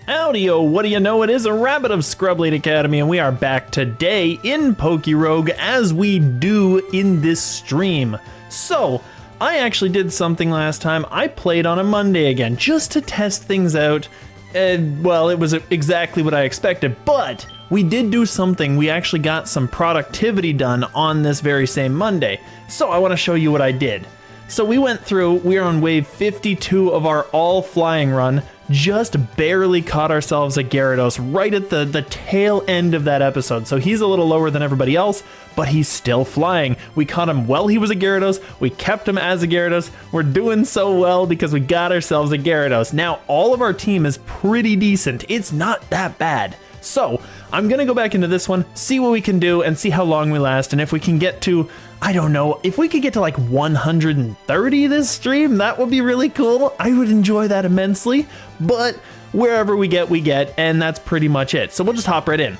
Howdy-o, what do you know, it is a Rabbit of ScrubLeet Academy, and we are back today in PokeRogue as we do in this stream. So, I actually did something last time. I played on a Monday again, just to test things out. Well, it was exactly what I expected, but we did do something. We actually got some productivity done on this very same Monday. So I want to show you what I did. So we went through, we are on wave 52 of our all flying run, just barely caught ourselves a Gyarados right at the tail end of that episode. So he's a little lower than everybody else, but he's still flying. We caught him while he was a Gyarados, we kept him as a Gyarados. We're doing so well because we got ourselves a Gyarados. Now all of our team is pretty decent, it's not that bad. So I'm gonna go back into this one, see what we can do and see how long we last, and if we can get to, I don't know, if we could get to like 130 this stream, that would be really cool. I would enjoy that immensely, but wherever we get, and that's pretty much it. So we'll just hop right in.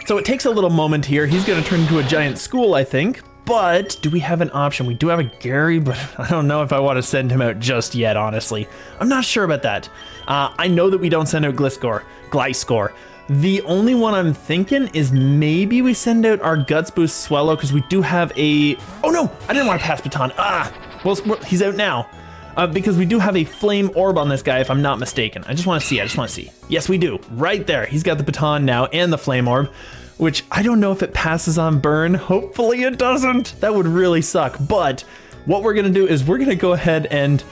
So it takes a little moment here. He's gonna turn into a giant school, I think, but do we have an option? We do have a Gary, but I don't know if I want to send him out just yet, honestly. I'm not sure about that. I know that we don't send out Gliscor. The only one I'm thinking is maybe we send out our Guts Boost Swellow because we do have a... Oh no, I didn't want to pass baton. Well, he's out now. Because we do have a Flame Orb on this guy, if I'm not mistaken. I just want to see, Yes, we do. Right there. He's got the baton now and the Flame Orb, which I don't know if it passes on burn. Hopefully it doesn't. That would really suck. But what we're going to do is we're going to go ahead and...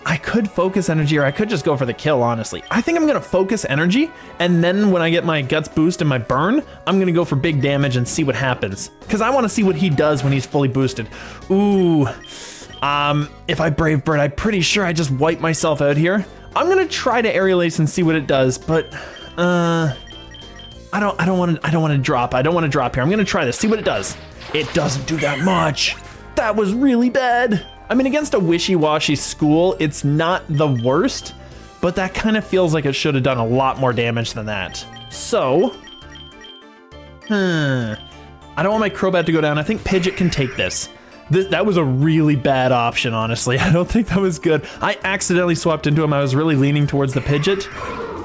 I could focus energy or I could just go for the kill, honestly. I think I'm gonna focus energy, and then when I get my guts boost and my burn, I'm gonna go for big damage and see what happens. Because I wanna see what he does when he's fully boosted. Ooh, if I Brave Bird, I'm pretty sure I just wipe myself out here. I'm gonna try to Aerial Ace and see what it does, but I don't wanna drop here. I'm gonna try this, see what it does. It doesn't do that much. That was really bad. I mean, against a wishy-washy school, it's not the worst, but that kind of feels like it should have done a lot more damage than that. So, I don't want my Crobat to go down. I think Pidgeot can take this. That was a really bad option, honestly. I don't think that was good. I accidentally swapped into him. I was really leaning towards the Pidgeot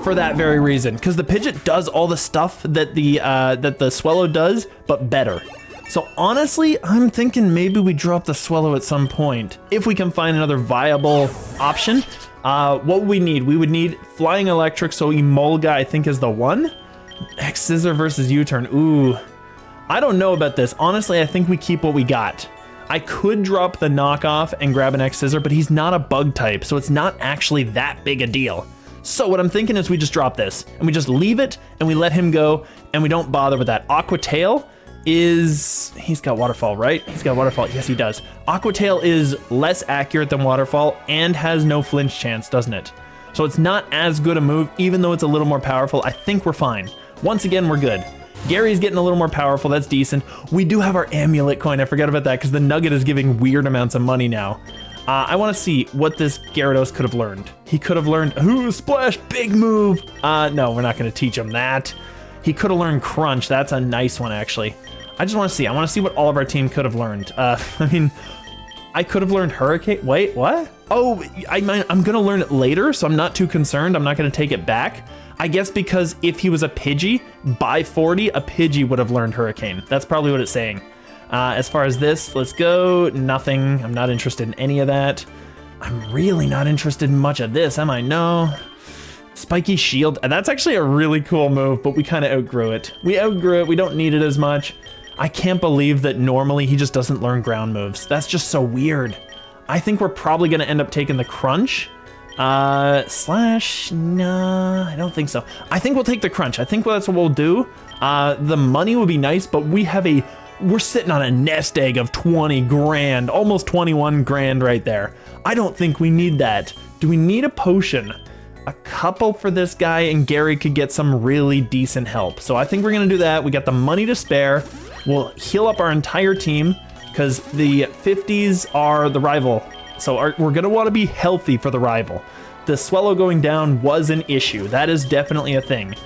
for that very reason, because the Pidgeot does all the stuff that the Swellow does, but better. So honestly, I'm thinking maybe we drop the Swellow at some point. If we can find another viable option. What would we need? We would need Flying Electric, so Emolga I think is the one. X-Scissor versus U-Turn, ooh. I don't know about this. Honestly, I think we keep what we got. I could drop the knockoff and grab an X-Scissor, but he's not a bug type, so it's not actually that big a deal. So what I'm thinking is we just drop this, and we just leave it, and we let him go, and we don't bother with that. Aqua Tail he's got Waterfall, right? He's got Waterfall, yes he does. Aqua Tail is less accurate than Waterfall and has no flinch chance, doesn't it? So it's not as good a move, even though it's a little more powerful. I think we're fine. Once again, we're good. Gary's getting a little more powerful, that's decent. We do have our Amulet coin, I forgot about that, because the Nugget is giving weird amounts of money now. I want to see what this Gyarados could have learned. He could have learned, ooh, Splash, big move. No, we're not going to teach him that. He could have learned Crunch, that's a nice one actually. I just want to see, I want to see what all of our team could have learned. I mean, I could have learned Hurricane, wait, what? Oh, I'm going to learn it later, so I'm not too concerned, I'm not going to take it back. I guess because if he was a Pidgey, by 40, a Pidgey would have learned Hurricane. That's probably what it's saying. As far as this, let's go, nothing, I'm not interested in any of that. I'm really not interested in much of this, am I? No. Spiky Shield, that's actually a really cool move, but we kind of outgrew it. We don't need it as much. I can't believe that normally he just doesn't learn ground moves. That's just so weird. I think we're probably going to end up taking the Crunch. Slash, nah, I don't think so. I think we'll take the Crunch. I think that's what we'll do. The money would be nice, but we're sitting on a nest egg of 20 grand, almost 21 grand right there. I don't think we need that. Do we need a potion? A couple for this guy, and Gary could get some really decent help. So I think we're gonna do that. We got the money to spare. We'll heal up our entire team because the 50s are the rival. So we're gonna want to be healthy for the rival. The Swellow going down was an issue. That is definitely a thing.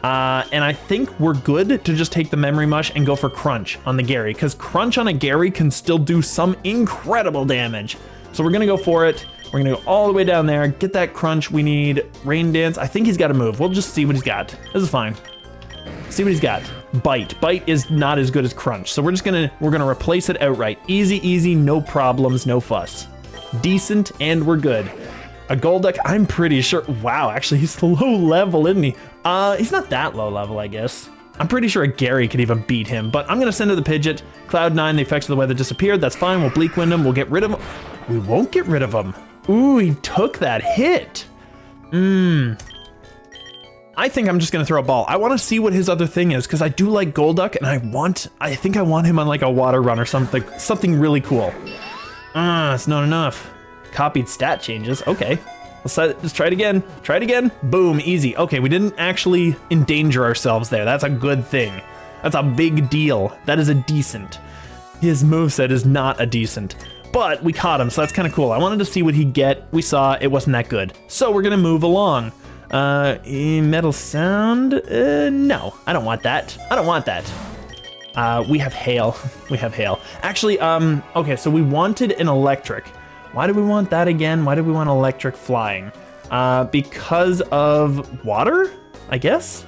And I think we're good to just take the Memory Mush and go for Crunch on the Gary, because Crunch on a Gary can still do some incredible damage. So we're gonna go for it. We're gonna go all the way down there, get that crunch. We need Rain Dance. I think he's got to move. We'll just see what he's got. This is fine. See what he's got. Bite. Bite is not as good as crunch. So we're gonna replace it outright. Easy, easy, no problems, no fuss. Decent, and we're good. A Golduck, I'm pretty sure. Wow, actually he's low level, isn't he? He's not that low level, I guess. I'm pretty sure a Gary could even beat him, but I'm gonna send to the Pidgeot. Cloud9, the effects of the weather disappeared. That's fine. We'll Bleak Wind him. We'll get rid of him. We won't get rid of him. Ooh, he took that hit. I think I'm just gonna throw a ball. I want to see what his other thing is because I do like Golduck, and I think I want him on like a water run or something really cool. It's not enough. Copied stat changes. Okay, let's try it again. Try it again. Boom, easy. Okay, we didn't actually endanger ourselves there. That's a good thing. That's a big deal. That is a decent. His moveset is not a decent, but we caught him, so that's kind of cool. I wanted to see what he'd get. We saw it wasn't that good, so we're gonna move along. Metal sound? No, I don't want that. I don't want that. We have hail. We have hail. Actually, okay, so we wanted an electric. Why do we want that again? Why do we want electric flying? Because of water, I guess?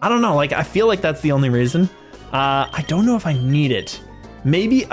I don't know, like, I feel like that's the only reason. I don't know if I need it. Maybe,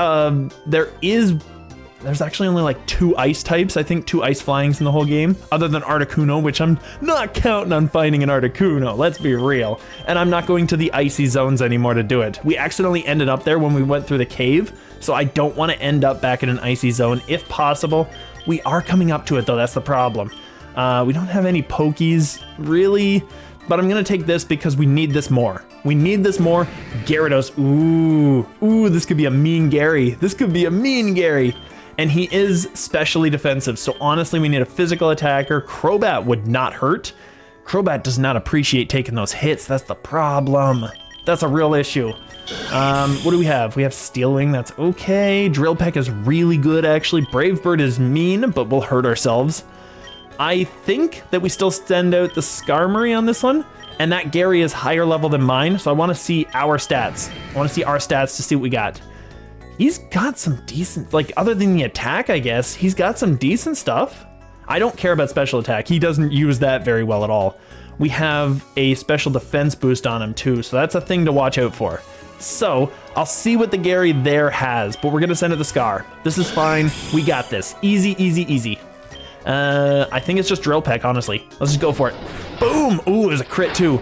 there's actually only like 2 ice types, I think 2 ice flyings in the whole game, other than Articuno, which I'm not counting on finding an Articuno, let's be real. And I'm not going to the icy zones anymore to do it. We accidentally ended up there when we went through the cave, so I don't want to end up back in an icy zone if possible. We are coming up to it though, that's the problem. We don't have any Pokies, really, but I'm gonna take this because we need this more. We need this more. Gyarados, ooh, this could be a mean Gary. This could be a mean Gary. And he is specially defensive, so honestly we need a physical attacker. Crobat would not hurt. Crobat does not appreciate taking those hits, that's the problem. That's a real issue. What do we have? We have Steel Wing, that's okay. Drill Peck is really good actually. Brave Bird is mean, but we'll hurt ourselves. I think that we still send out the Skarmory on this one, and that Gary is higher level than mine, so I want to see our stats. I want to see our stats to see what we got. He's got some decent, like, other than the attack, I guess, he's got some decent stuff. I don't care about special attack. He doesn't use that very well at all. We have a special defense boost on him too, so that's a thing to watch out for. So, I'll see what the Gary there has, but we're gonna send it the Scar. This is fine, we got this. Easy, easy, easy. I think it's just Drill Peck, honestly. Let's just go for it. Boom! Ooh, there's a crit too.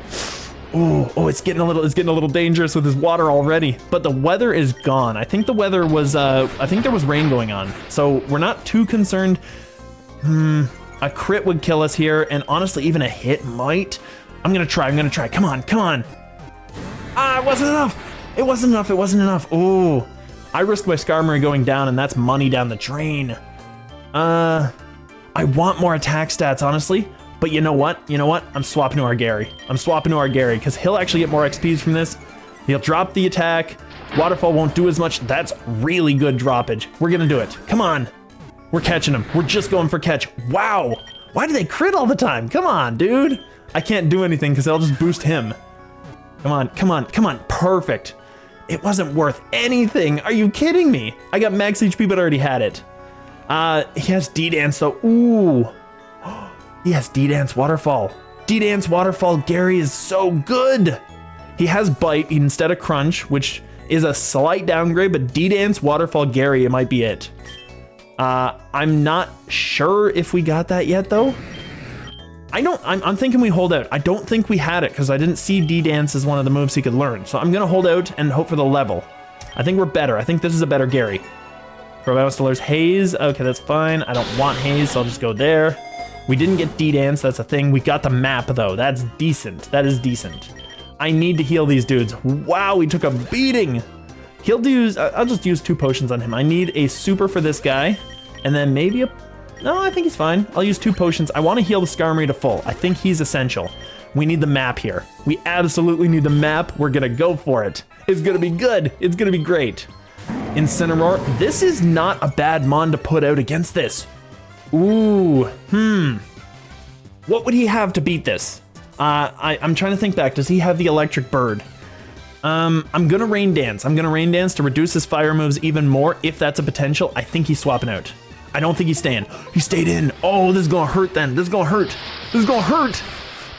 Ooh, it's getting a little dangerous with his water already. But the weather is gone. I think the weather was, I think there was rain going on. So we're not too concerned. A crit would kill us here, and honestly, even a hit might. I'm gonna try. Come on. Ah, it wasn't enough. Ooh, I risked my Skarmory going down, and that's money down the drain. I want more attack stats, honestly. But you know what? I'm swapping to our Gary. Because he'll actually get more XPs from this. He'll drop the attack. Waterfall won't do as much. That's really good droppage. We're gonna do it. Come on. We're catching him. We're just going for catch. Wow. Why do they crit all the time? Come on, dude. I can't do anything because they'll just boost him. Come on. Perfect. It wasn't worth anything. Are you kidding me? I got max HP but already had it. He has D-Dance though. Ooh. He has D-Dance Waterfall. D-Dance Waterfall Gary is so good. He has Bite instead of Crunch, which is a slight downgrade, but D-Dance Waterfall Gary, it might be it. I'm not sure if we got that yet though. I'm thinking we hold out. I don't think we had it because I didn't see D-Dance as one of the moves he could learn. So I'm gonna hold out and hope for the level. I think we're better. I think this is a better Gary. Probostler's Haze, okay, that's fine. I don't want Haze, so I'll just go there. We didn't get D-Dance, that's a thing. We got the map though, that's decent. That is decent. I need to heal these dudes. Wow, he took a beating. I'll just use 2 potions on him. I need a super for this guy, and then maybe no, I think he's fine. I'll use 2 potions. I want to heal the Skarmory to full. I think he's essential. We need the map here. We absolutely need the map. We're gonna go for it. It's gonna be good. It's gonna be great. Incineroar, this is not a bad mon to put out against this. Ooh, what would he have to beat this? I'm trying to think back. Does he have the electric bird? I'm gonna Rain Dance. To reduce his fire moves even more if that's a potential. I think he's swapping out. I don't think he's staying. He stayed in. Oh, this is gonna hurt then. This is gonna hurt. This is gonna hurt.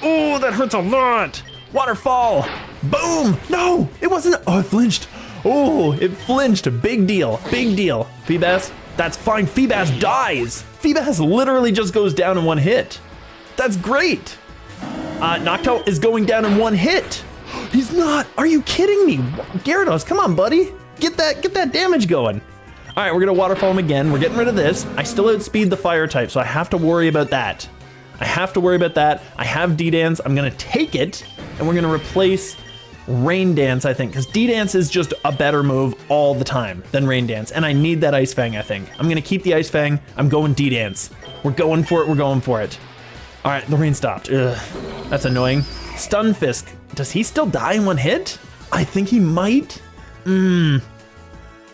Oh, that hurts a lot. Waterfall. Boom. No, it wasn't. Oh, it flinched. Oh, it flinched. Big deal. Big deal. Feebas, that's fine. Feebas dies. Feebas literally just goes down in one hit. That's great. Noctowl is going down in one hit. He's not. Are you kidding me? Gyarados, come on, buddy. Get that damage going. All right, we're gonna waterfall him again. We're getting rid of this. I still outspeed the fire type, so I have to worry about that. I have D-Dance. I'm gonna take it, and we're gonna replace Rain Dance, I think, because D-Dance is just a better move all the time than Rain Dance, and I need that Ice Fang, I think. I'm gonna keep the Ice Fang. I'm going D-Dance. We're going for it. We're going for it. All right, the rain stopped. Ugh, that's annoying. Stunfisk. Does he still die in one hit? I think he might.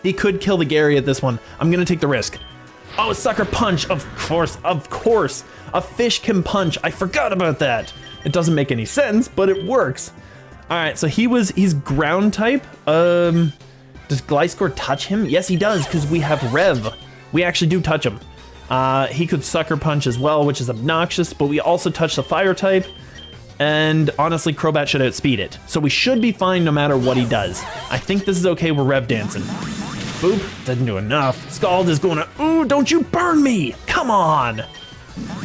He could kill the Gary at this one. I'm gonna take the risk. Oh, Sucker Punch, of course. A fish can punch. I forgot about that. It doesn't make any sense, but it works. All right, so he's ground type. Does Gliscor touch him? Yes, he does, because we have Rev. We actually do touch him. He could Sucker Punch as well, which is obnoxious, but we also touch the fire type. And honestly, Crobat should outspeed it. So we should be fine no matter what he does. I think this is okay, we're Rev dancing. Boop, didn't do enough. Scald is going to, ooh, don't you burn me! Come on!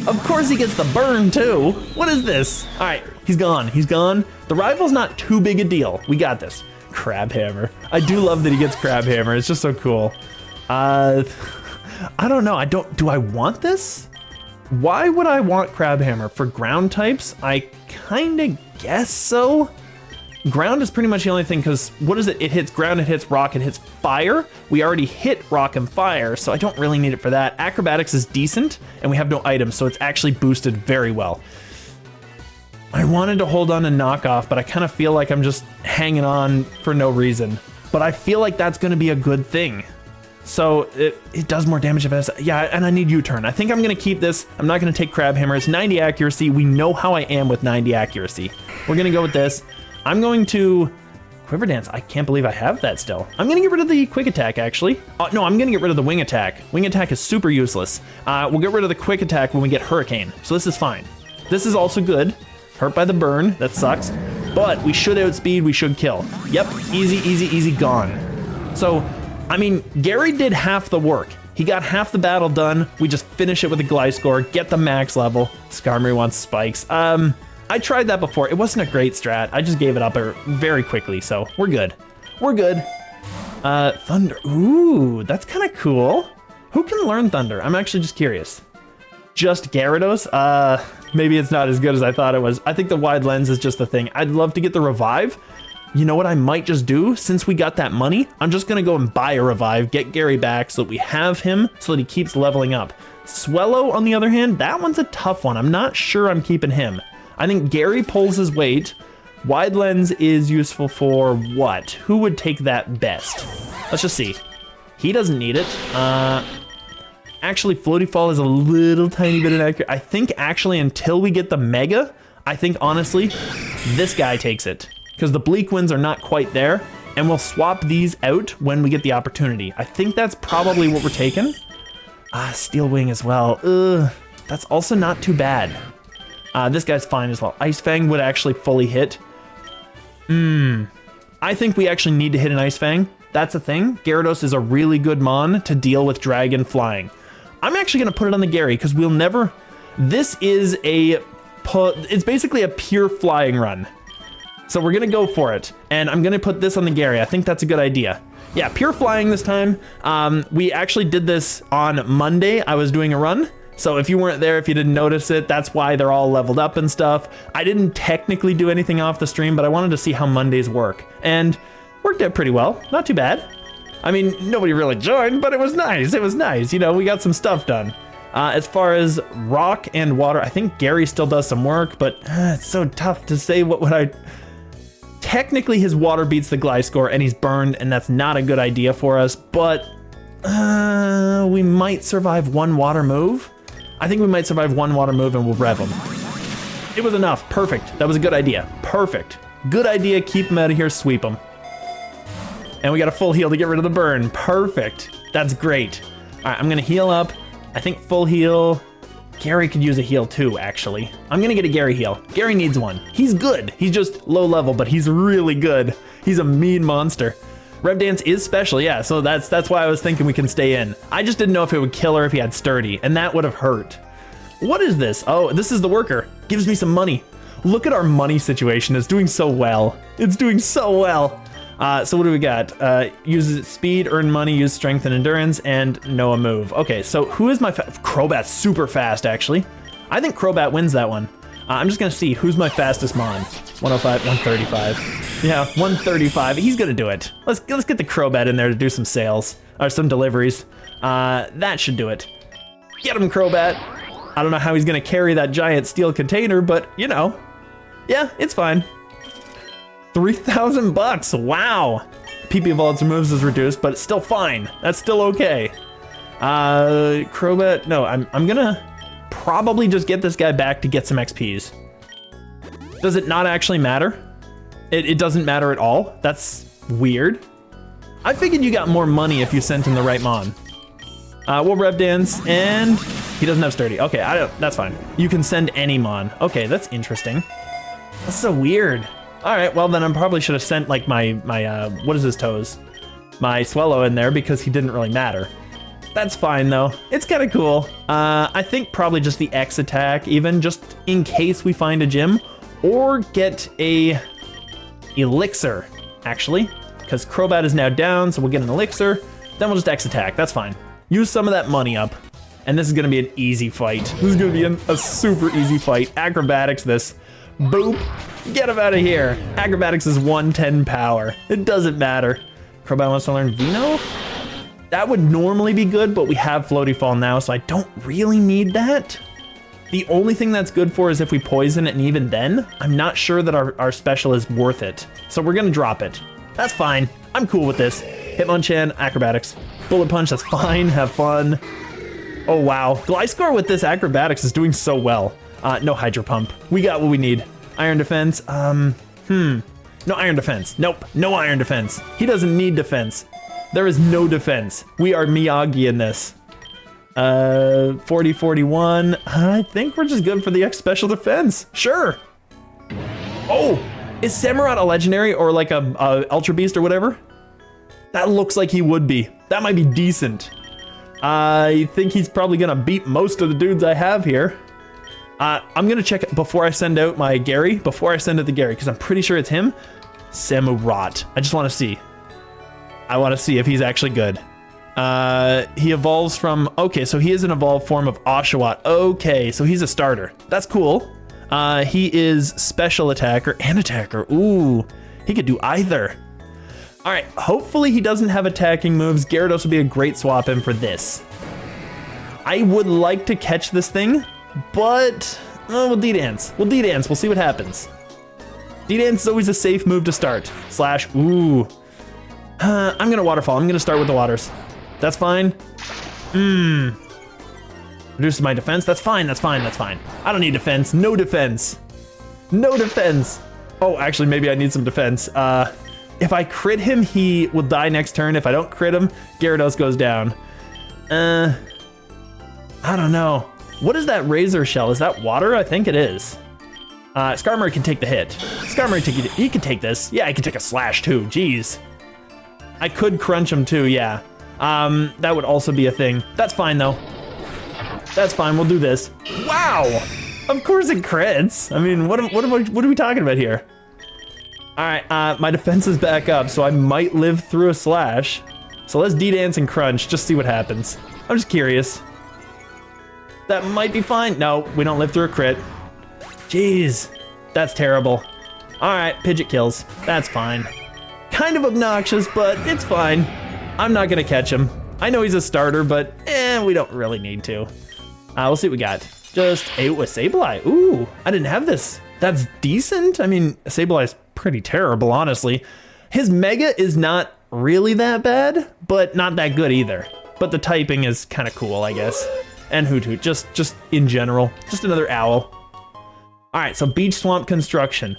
Of course he gets the burn too. What is this? All right, he's gone, he's gone. The rival's not too big a deal. We got this. Crabhammer. I do love that he gets Crabhammer, it's just so cool. I don't know, do I want this? Why would I want Crabhammer? For ground types? I kinda guess so. Ground is pretty much the only thing, because what is it? It hits ground, it hits rock, it hits fire. We already hit rock and fire, so I don't really need it for that. Acrobatics is decent, and we have no items, so it's actually boosted very well. I wanted to hold on to knockoff, but I kind of feel like I'm just hanging on for no reason. But I feel like that's going to be a good thing. So it does more damage if it's, yeah, and I need U-turn. I think I'm going to keep this. I'm not going to take Crabhammer. It's 90 accuracy. We know how I am with 90 accuracy. We're going to go with this. I'm going to Quiver Dance. I can't believe I have that still. I'm going to get rid of the Quick Attack, actually. No, I'm going to get rid of the Wing Attack. Wing Attack is super useless. We'll get rid of the Quick Attack when we get Hurricane. So this is fine. This is also good. Hurt by the burn. That sucks. But we should outspeed. We should kill. Yep. Easy, easy, easy, gone. So, I mean, Gary did half the work. He got half the battle done. We just finish it with a Gliscor, get the max level. Skarmory wants spikes. I tried that before. It wasn't a great strat. I just gave it up very quickly, so we're good. We're good. Thunder. Ooh, that's kind of cool. Who can learn Thunder? I'm actually just curious. Just Gyarados? Maybe it's not as good as I thought it was. I think the wide lens is just the thing. I'd love to get the Revive. You know what I might just do? Since we got that money, I'm just gonna go and buy a Revive, get Gary back so that we have him, so that he keeps leveling up. Swellow, on the other hand, that one's a tough one. I'm not sure I'm keeping him. I think Gary pulls his weight. Wide lens is useful for what? Who would take that best? Let's just see. He doesn't need it. Actually, Floaty Fall is a little tiny bit inaccurate. I think actually until we get the Mega, I think honestly, this guy takes it. Because the Bleak Winds are not quite there, and we'll swap these out when we get the opportunity. I think that's probably what we're taking. Steel Wing as well. That's also not too bad. This guy's fine as well. Ice Fang would actually fully hit. I think we actually need to hit an Ice Fang. That's a thing. Gyarados is a really good mon to deal with Dragon Flying. I'm actually going to put it on the Gary because we'll never... This is it's basically a pure flying run. So we're going to go for it. And I'm going to put this on the Gary. I think that's a good idea. Yeah, pure flying this time. We actually did this on Monday. I was doing a run. So if you weren't there, if you didn't notice it, that's why they're all leveled up and stuff. I didn't technically do anything off the stream, but I wanted to see how Mondays work. And worked out pretty well. Not too bad. I mean, nobody really joined, but it was nice. It was nice. You know, we got some stuff done. As far as rock and water, I think Gary still does some work, but it's so tough to say what would I... Technically, his water beats the Gliscor, and he's burned, and that's not a good idea for us, but we might survive one water move. I think we might survive one water move, and we'll rev him. It was enough. Perfect. That was a good idea. Perfect. Good idea. Keep him out of here. Sweep him. And we got a full heal to get rid of the burn. Perfect. That's great. All right, I'm going to heal up, I think full heal. Gary could use a heal too, actually. I'm gonna get a Gary heal. Gary needs one. He's good. He's just low level, but he's really good. He's a mean monster. Rev Dance is special, yeah, so that's why I was thinking we can stay in. I just didn't know if it would kill her if he had sturdy, and that would have hurt. What is this? Oh, this is the worker. Gives me some money. Look at our money situation. It's doing so well. It's doing so well. So what do we got? Uses speed, earn money, use strength and endurance, and know a move. Okay, so who is my Crobat's super fast, actually. I think Crobat wins that one. I'm just gonna see who's my fastest mon. 105, 135. Yeah, 135. He's gonna do it. Let's get the Crobat in there to do some sales or some deliveries. That should do it. Get him, Crobat. I don't know how he's gonna carry that giant steel container, but you know, yeah, it's fine. 3,000 bucks. Wow. PP Evolved's moves is reduced, but it's still fine. That's still okay. Crobat. No, I'm gonna probably just get this guy back to get some XPs. Does it not actually matter? It doesn't matter at all? That's weird. I figured you got more money if you sent in the right mon. We'll Rev Dance, and he doesn't have sturdy. Okay, that's fine. You can send any mon. Okay, that's interesting. That's so weird. All right, well then I probably should have sent like my what is his toes? My Swellow in there because he didn't really matter. That's fine though. It's kind of cool. I think probably just the X attack even, just in case we find a gym, or get a elixir actually, because Crobat is now down, so we'll get an elixir. Then we'll just X attack. That's fine. Use some of that money up, and this is gonna be an easy fight. This is gonna be a super easy fight. Acrobatics this. Boop. Get him out of here. Acrobatics is 110 power. It doesn't matter. Crobat wants to learn Vino? That would normally be good, but we have Floaty Fall now, so I don't really need that. The only thing that's good for is if we poison it, and even then, I'm not sure that our special is worth it. So we're gonna drop it. That's fine. I'm cool with this. Hitmonchan, Acrobatics. Bullet Punch, that's fine. Have fun. Oh, wow. Gliscor with this Acrobatics is doing so well. No Hydro Pump. We got what we need. Iron Defense, no Iron Defense. Nope, no Iron Defense. He doesn't need defense. There is no defense. We are Miyagi in this. 40, 41. I think we're just good for the X special defense. Sure. Oh, is Samurott a legendary or like a Ultra Beast or whatever? That looks like he would be. That might be decent. I think he's probably gonna beat most of the dudes I have here. I'm gonna check before I send out my Gary, before I send out the Gary, because I'm pretty sure it's him. Samurott. I just want to see. I want to see if he's actually good. He evolves from, okay, so he is an evolved form of Oshawott. Okay, so he's a starter. That's cool. He is special attacker and attacker. Ooh, he could do either. All right, hopefully he doesn't have attacking moves. Gyarados would be a great swap in for this. I would like to catch this thing, but we'll D-Dance. We'll D-Dance. We'll see what happens. D-Dance is always a safe move to start. Slash, ooh. I'm gonna Waterfall. I'm gonna start with the waters. That's fine. Reduces my defense. That's fine. That's fine. That's fine. I don't need defense. No defense. No defense. Oh, actually, maybe I need some defense. If I crit him, he will die next turn. If I don't crit him, Gyarados goes down. I don't know. What is that Razor Shell? Is that water? I think it is. Skarmory can take the hit. Skarmory, he can take this. Yeah, he can take a slash too. Jeez. I could crunch him too, yeah. That would also be a thing. That's fine though. That's fine, we'll do this. Wow! Of course it crits. I mean, what are we talking about here? All right, my defense is back up, so I might live through a slash. So let's D-Dance and crunch, just see what happens. I'm just curious. That might be fine. No, we don't live through a crit. Jeez, that's terrible. All right, Pidgeot kills. That's fine. Kind of obnoxious, but it's fine. I'm not gonna catch him. I know he's a starter, but we don't really need to. We'll see what we got. Just a Sableye. Ooh, I didn't have this. That's decent. I mean, Sableye's pretty terrible, honestly. His Mega is not really that bad, but not that good either. But the typing is kind of cool, I guess. And Hoot Hoot, just in general. Just another owl. All right, so Beach Swamp Construction.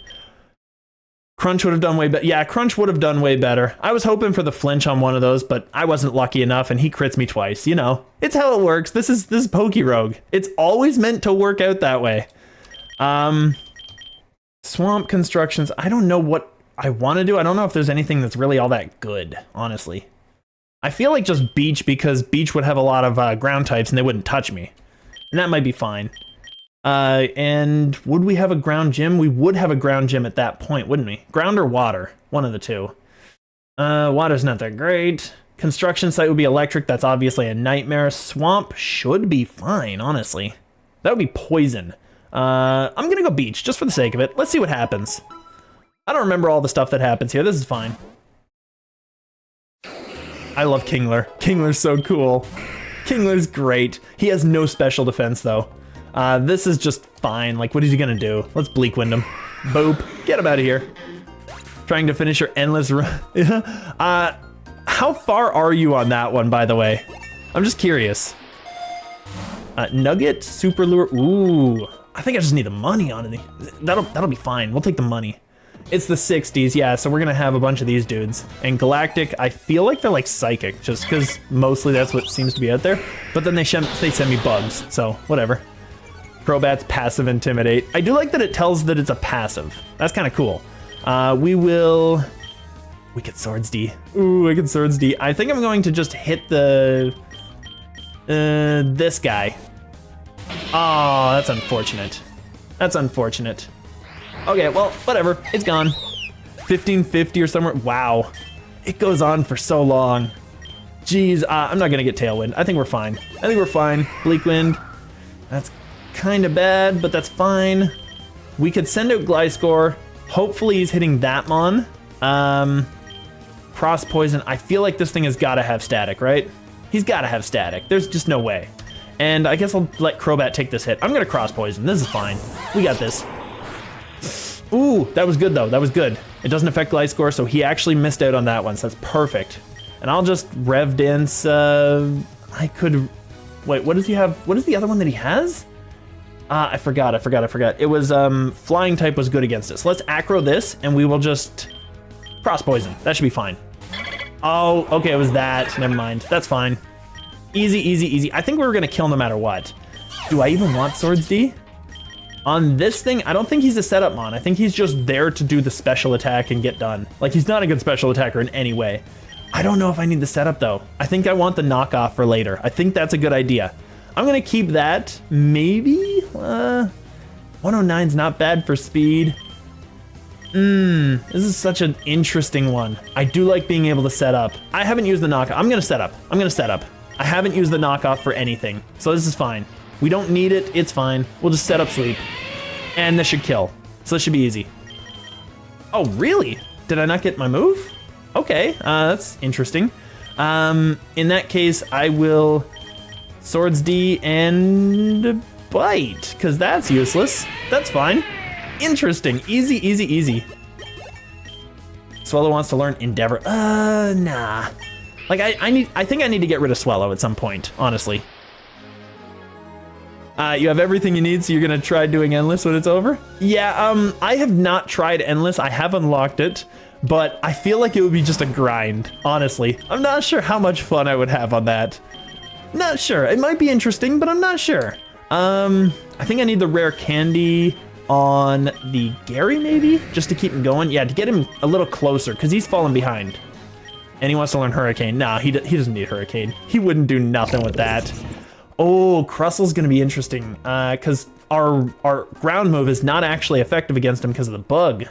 Crunch would have done way better. Yeah, Crunch would have done way better. I was hoping for the flinch on one of those, but I wasn't lucky enough, and he crits me twice. You know, it's how it works. This is PokeRogue. It's always meant to work out that way. Swamp constructions. I don't know what I want to do. I don't know if there's anything that's really all that good, honestly. I feel like just beach, because beach would have a lot of ground types and they wouldn't touch me. And that might be fine. And would we have a ground gym? We would have a ground gym at that point, wouldn't we? Ground or water? One of the two. Water's not that great. Construction site would be electric. That's obviously a nightmare. Swamp should be fine, honestly. That would be poison. I'm gonna go beach, just for the sake of it. Let's see what happens. I don't remember all the stuff that happens here. This is fine. I love Kingler. Kingler's so cool. Kingler's great. He has no special defense, though. This is just fine. Like, what is he gonna do? Let's Bleak Wind him. Boop. Get him out of here. Trying to finish your endless run. How far are you on that one, by the way? I'm just curious. Nugget, Super Lure. Ooh. I think I just need the money on it. That'll be fine. We'll take the money. It's the 60s, yeah, so we're gonna have a bunch of these dudes. And Galactic, I feel like they're like psychic, just because mostly that's what seems to be out there. But then they send me bugs, so whatever. Crobat's passive Intimidate. I do like that it tells that it's a passive. That's kind of cool. We get Swords D. Ooh, I get Swords D. I think I'm going to just hit the... this guy. Oh, that's unfortunate. That's unfortunate. Okay, well, whatever. It's gone. 1550 or somewhere. Wow. It goes on for so long. Jeez, I'm not gonna get Tailwind. I think we're fine. I think we're fine. Bleak Wind. That's kind of bad, but that's fine. We could send out Gliscor. Hopefully he's hitting that mon. Cross Poison. I feel like this thing has got to have static, right? He's got to have static. There's just no way. And I guess I'll let Crobat take this hit. I'm gonna Cross Poison. This is fine. We got this. Ooh, that was good though. That was good. It doesn't affect Gliscor, so he actually missed out on that one, so that's perfect. And I'll just Rev Dance. I could... Wait, what does he have? What is the other one that he has? I forgot. It was, Flying type was good against it. So let's Acro this, and we will just Cross Poison. That should be fine. Oh, okay, it was that. Never mind. That's fine. Easy, easy, easy. I think we were gonna kill no matter what. Do I even want Swords D? On this thing, I don't think he's a setup mon. I think he's just there to do the special attack and get done. Like, he's not a good special attacker in any way. I don't know if I need the setup, though. I think I want the knockoff for later. I think that's a good idea. I'm gonna keep that, maybe? 109's not bad for speed. This is such an interesting one. I do like being able to set up. I haven't used the knockoff. I'm gonna set up. I haven't used the knockoff for anything, so this is fine. We don't need it, it's fine. We'll just set up Sleep. And this should kill. So this should be easy. Oh, really? Did I not get my move? Okay, that's interesting. In that case, I will Swords D and Bite, because that's useless. That's fine. Interesting. Easy, easy, easy. Swallow wants to learn Endeavor. Nah. Like, I think I need to get rid of Swallow at some point, honestly. You have everything you need, so you're gonna try doing Endless when it's over? Yeah, I have not tried Endless. I have unlocked it, but I feel like it would be just a grind, honestly. I'm not sure how much fun I would have on that. Not sure. It might be interesting, but I'm not sure. I think I need the rare candy on the Gary, maybe? Just to keep him going? Yeah, to get him a little closer, because he's falling behind. And he wants to learn Hurricane. Nah, he doesn't need Hurricane. He wouldn't do nothing with that. Oh, Crustle's gonna be interesting, because our ground move is not actually effective against him because of the bug.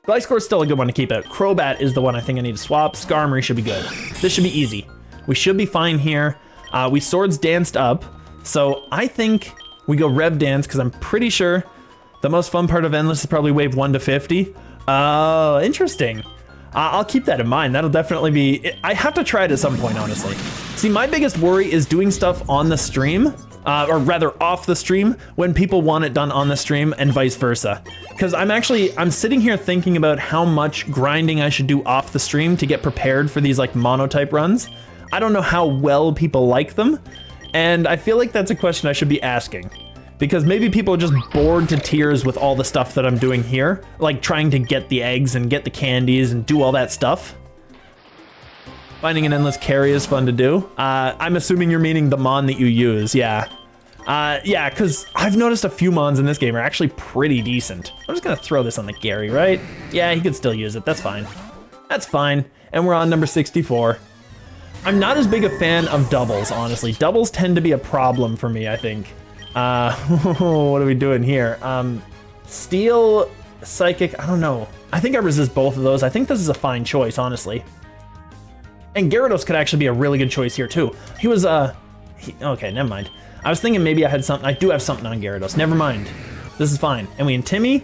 Gliscor's still a good one to keep out. Crobat is the one I think I need to swap. Skarmory should be good. This should be easy. We should be fine here. We Swords Danced up, so I think we go Rev Dance, because I'm pretty sure the most fun part of Endless is probably wave 1 to 50. Oh, interesting. I'll keep that in mind. That'll definitely be... I have to try it at some point, honestly. See, my biggest worry is doing stuff on the stream, or rather off the stream, when people want it done on the stream and vice versa. Because I'm sitting here thinking about how much grinding I should do off the stream to get prepared for these like monotype runs. I don't know how well people like them, and I feel like that's a question I should be asking. because maybe people are just bored to tears with all the stuff that I'm doing here, like trying to get the eggs and get the candies and do all that stuff. Finding an endless carry is fun to do. I'm assuming you're meaning the mon that you use, yeah. Yeah, because I've noticed a few mons in this game are actually pretty decent. I'm just gonna throw this on the Gary, right? Yeah, he could still use it, that's fine. That's fine, and we're on number 64. I'm not as big a fan of doubles, honestly. Doubles tend to be a problem for me, I think. What are we doing here? Steel, Psychic, I don't know. I think I resist both of those. I think this is a fine choice, honestly. And Gyarados could actually be a really good choice here, too. He was, okay, never mind. I was thinking maybe I had something. I do have something on Gyarados. Never mind. This is fine. And we Intimmy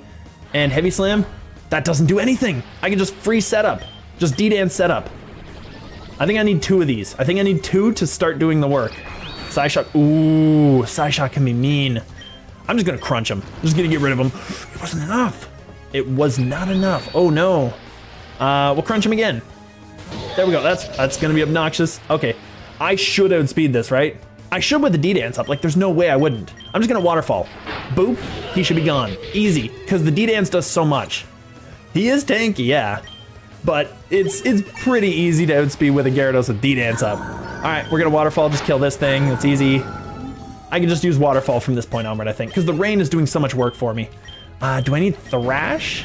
and Heavy Slam. That doesn't do anything. I can just free setup. Just D-Dance setup. I think I need 2 of these. I think I need 2 to start doing the work. Psyshock. Ooh, Psyshock can be mean. I'm just gonna crunch him. I'm just gonna get rid of him. It wasn't enough. It was not enough. Oh no. We'll crunch him again. There we go. That's gonna be obnoxious. Okay. I should outspeed this, right? I should with the D-Dance up. Like, there's no way I wouldn't. I'm just gonna Waterfall. Boop. He should be gone. Easy. Because the D-Dance does so much. He is tanky, yeah. But it's pretty easy to outspeed with a Gyarados with D-Dance up. Alright, we're gonna Waterfall, just kill this thing. It's easy. I can just use Waterfall from this point onward, I think, because the rain is doing so much work for me. Do I need Thrash?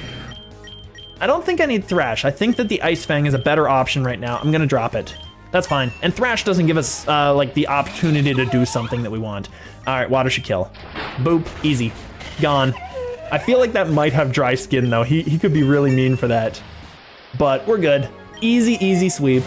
I don't think I need Thrash. I think that the Ice Fang is a better option right now. I'm gonna drop it. That's fine. And Thrash doesn't give us, like, the opportunity to do something that we want. Alright, Water should kill. Boop. Easy. Gone. I feel like that might have Dry Skin, though. He could be really mean for that. But we're good. Easy, easy sweep.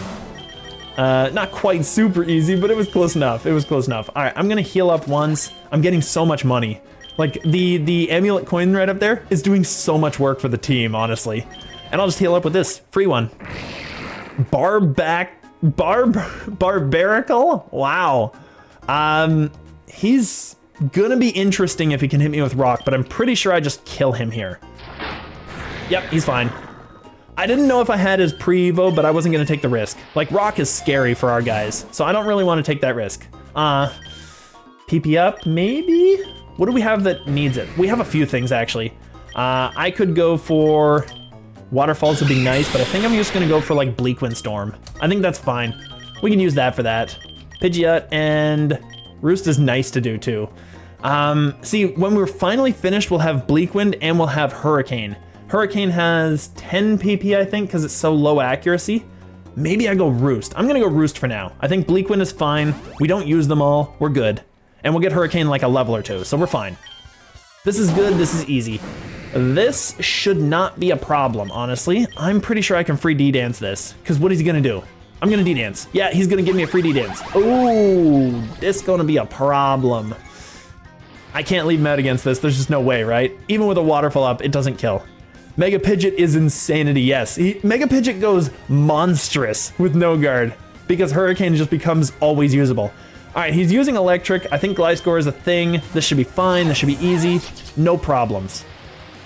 Not quite super easy, but it was close enough. It was close enough. All right, I'm gonna heal up once. I'm getting so much money. Like, the amulet coin right up there is doing so much work for the team, honestly. And I'll just heal up with this. Free one. Barbarical? Wow. He's gonna be interesting if he can hit me with rock, but I'm pretty sure I just kill him here. Yep, he's fine. I didn't know if I had his pre-evo, but I wasn't gonna take the risk. Like, rock is scary for our guys, so I don't really want to take that risk. PP up, maybe? What do we have that needs it? We have a few things, actually. I could go for Waterfalls would be nice, but I think I'm just gonna go for, like, Bleak Wind Storm. I think that's fine. We can use that for that. Pidgeot and Roost is nice to do, too. See, when we're finally finished, we'll have Bleak Wind and we'll have Hurricane. Hurricane has 10 PP, I think, because it's so low accuracy. Maybe I go Roost. I'm gonna go Roost for now. I think Bleak Wind is fine. We don't use them all. We're good. And we'll get Hurricane like a level or 2, so we're fine. This is good. This is easy. This should not be a problem, honestly. I'm pretty sure I can free D-Dance this, because what is he gonna do? I'm gonna D-Dance. Yeah, he's gonna give me a free D-Dance. Ooh, this is gonna be a problem. I can't leave him out against this. There's just no way, right? Even with a Waterfall up, it doesn't kill. Mega Pidgeot is insanity, yes. Mega Pidgeot goes monstrous with no guard because Hurricane just becomes always usable. All right, he's using Electric. I think Gliscor is a thing. This should be fine. This should be easy. No problems.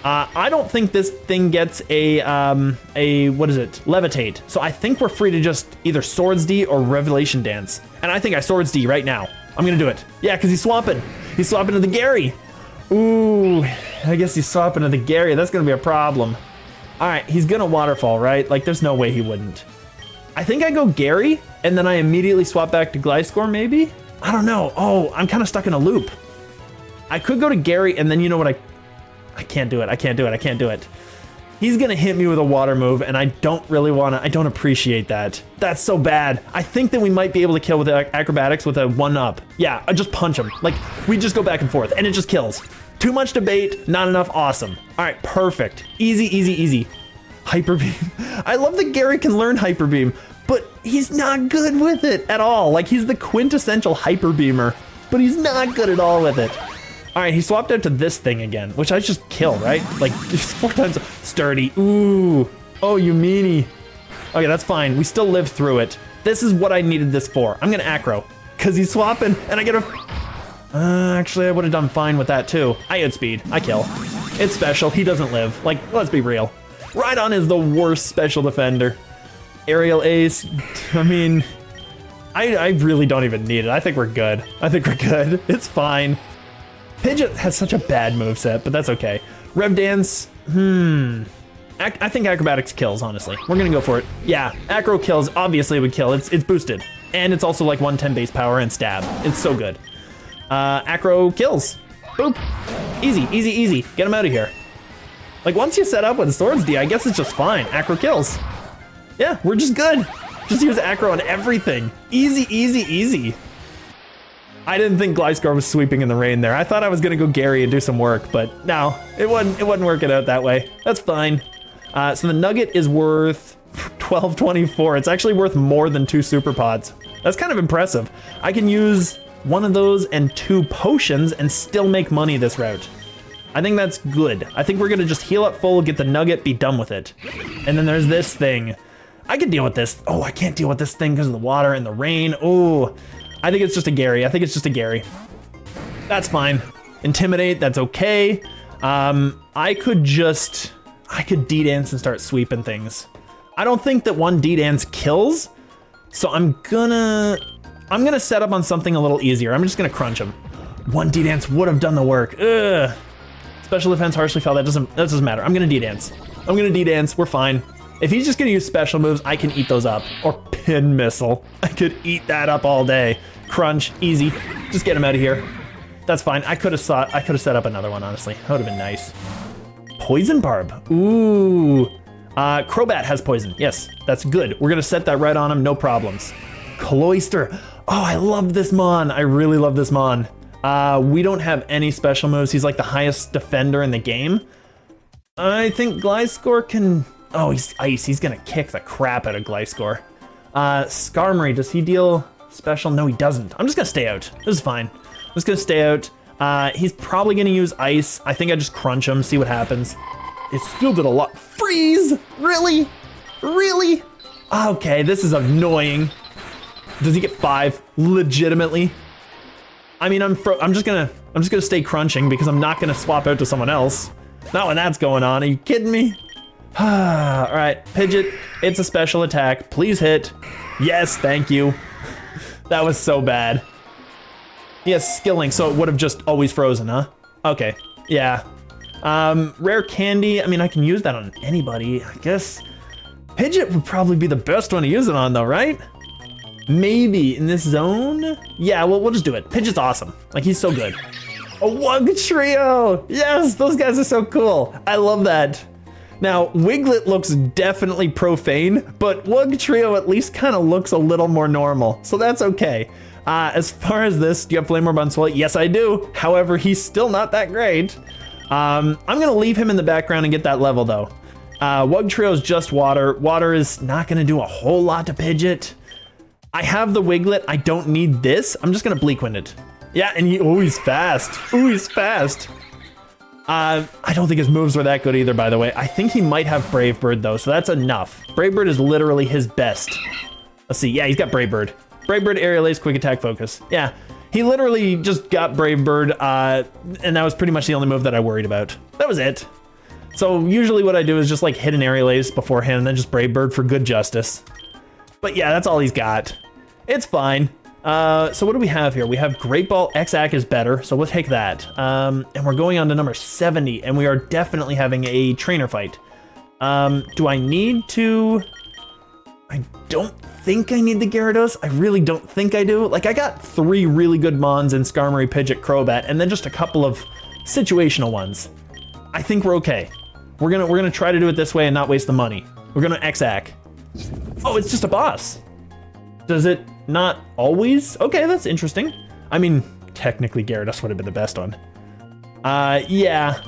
I don't think this thing gets a what is it? Levitate. So I think we're free to just either Swords D or Revelation Dance. And I think I Swords D right now. I'm gonna do it. Yeah, because he's swapping. He's swapping to the Gary. Ooh, I guess he's swapping to the Gary. That's gonna be a problem. All right, he's gonna Waterfall, right? Like, there's no way he wouldn't. I think I go Gary, and then I immediately swap back to Gliscor, maybe? I don't know. Oh, I'm kind of stuck in a loop. I could go to Gary, and then you know what? I can't do it. I can't do it. I can't do it. He's gonna hit me with a water move, and I don't really wanna, I don't appreciate that. That's so bad. I think that we might be able to kill with acrobatics with a 1-up. Yeah, I just punch him. Like, we just go back and forth, and it just kills. Too much debate, not enough awesome. All right, perfect. Easy, easy, easy. Hyper Beam. I love that Gary can learn Hyper Beam, but he's not good with it at all. Like, he's the quintessential Hyper Beamer, but he's not good at all with it. All right, he swapped out to this thing again, which I just kill, right? Like, 4 times sturdy. Ooh. Oh, you meanie. Okay, that's fine. We still live through it. This is what I needed this for. I'm gonna Acro, because he's swapping, and I get a... actually, I would have done fine with that, too. I outspeed. I kill. It's special. He doesn't live. Like, let's be real. Rhydon is the worst special defender. Aerial Ace. I mean, I really don't even need it. I think we're good. I think we're good. It's fine. Pidgeot has such a bad moveset, but that's okay. Rev Dance, I think Acrobatics kills, honestly. We're gonna go for it. Yeah, Acro kills, obviously it would kill. It's boosted. And it's also like 110 base power and stab. It's so good. Acro kills. Boop. Easy, easy, easy. Get him out of here. Like once you set up with Swords D, I guess it's just fine. Acro kills. Yeah, we're just good. Just use Acro on everything. Easy, easy, easy. I didn't think Gliscor was sweeping in the rain there. I thought I was gonna go Gary and do some work, but no, it wasn't working out that way. That's fine. So the Nugget is worth 1224. It's actually worth more than 2 Super Pods. That's kind of impressive. I can use one of those and 2 potions and still make money this route. I think that's good. I think we're gonna just heal up full, get the Nugget, be done with it. And then there's this thing. I can deal with this. Oh, I can't deal with this thing because of the water and the rain. Oh, I think it's just a Gary. I think it's just a Gary. That's fine. Intimidate, that's okay. I could D-Dance and start sweeping things. I don't think that 1 D-Dance kills, so I'm gonna set up on something a little easier. I'm just gonna crunch him. 1 D-Dance would have done the work. Ugh. Special defense harshly fell. That doesn't matter. I'm gonna D-Dance. We're fine. If he's just gonna use special moves, I can eat those up. Or Pin Missile. I could eat that up all day. Crunch, easy. Just get him out of here. That's fine. I could have set up another one, honestly. That would have been nice. Poison Barb. Ooh. Crobat has poison. Yes, that's good. We're gonna set that right on him, no problems. Cloyster. Oh, I love this Mon. I really love this Mon. We don't have any special moves. He's like the highest defender in the game. I think Gliscor can... Oh, he's ice. He's gonna kick the crap out of Gliscor. Skarmory, does he deal special? No, he doesn't. I'm just gonna stay out. This is fine. I'm just gonna stay out. He's probably gonna use ice. I think I just crunch him, see what happens. It still did a lot. Freeze! Really? Really? Okay, this is annoying. Does he get 5? Legitimately? I mean, I'm just gonna stay crunching because I'm not gonna swap out to someone else. Not when that's going on. Are you kidding me? All right, Pidgeot, it's a special attack. Please hit. Yes, thank you. That was so bad. He has skilling, so it would have just always frozen, huh? Okay, yeah. Rare candy, I mean, I can use that on anybody. I guess Pidgeot would probably be the best one to use it on though, right? Maybe in this zone? Yeah, well, we'll just do it. Pidgeot's awesome. Like, he's so good. A Wug Trio! Yes, those guys are so cool. I love that. Now, Wiglet looks definitely profane, but Wug Trio at least kind of looks a little more normal, so that's okay. As far as this, do you have Flame Orb on Swell? Yes, I do. However, he's still not that great. I'm gonna leave him in the background and get that level though. Wug Trio is just water. Water is not gonna do a whole lot to Pidgeot. I have the Wiglet. I don't need this. I'm just gonna Bleak Wind it. Yeah, and he's fast. Ooh, he's fast. I don't think his moves were that good either, by the way. I think he might have Brave Bird though, so that's enough. Brave Bird is literally his best. Let's see. Yeah, he's got Brave Bird. Brave Bird, Aerial Ace, Quick Attack, Focus. Yeah, he literally just got Brave Bird, and that was pretty much the only move that I worried about. That was it. So usually what I do is just like hit an Aerial Ace beforehand and then just Brave Bird for good justice. But yeah, that's all he's got. It's fine. So what do we have here? We have Great Ball. X-Ack is better, so we'll take that. And we're going on to number 70, and we are definitely having a trainer fight. Do I need to... I don't think I need the Gyarados. I really don't think I do. Like, I got 3 really good Mons in Skarmory, Pidgeot, Crobat, and then just a couple of situational ones. I think we're okay. We're gonna try to do it this way and not waste the money. We're gonna X-Ack. Oh, it's just a boss. Does it not always? Okay, that's interesting. I mean, technically Gyarados would have been the best one. Yeah.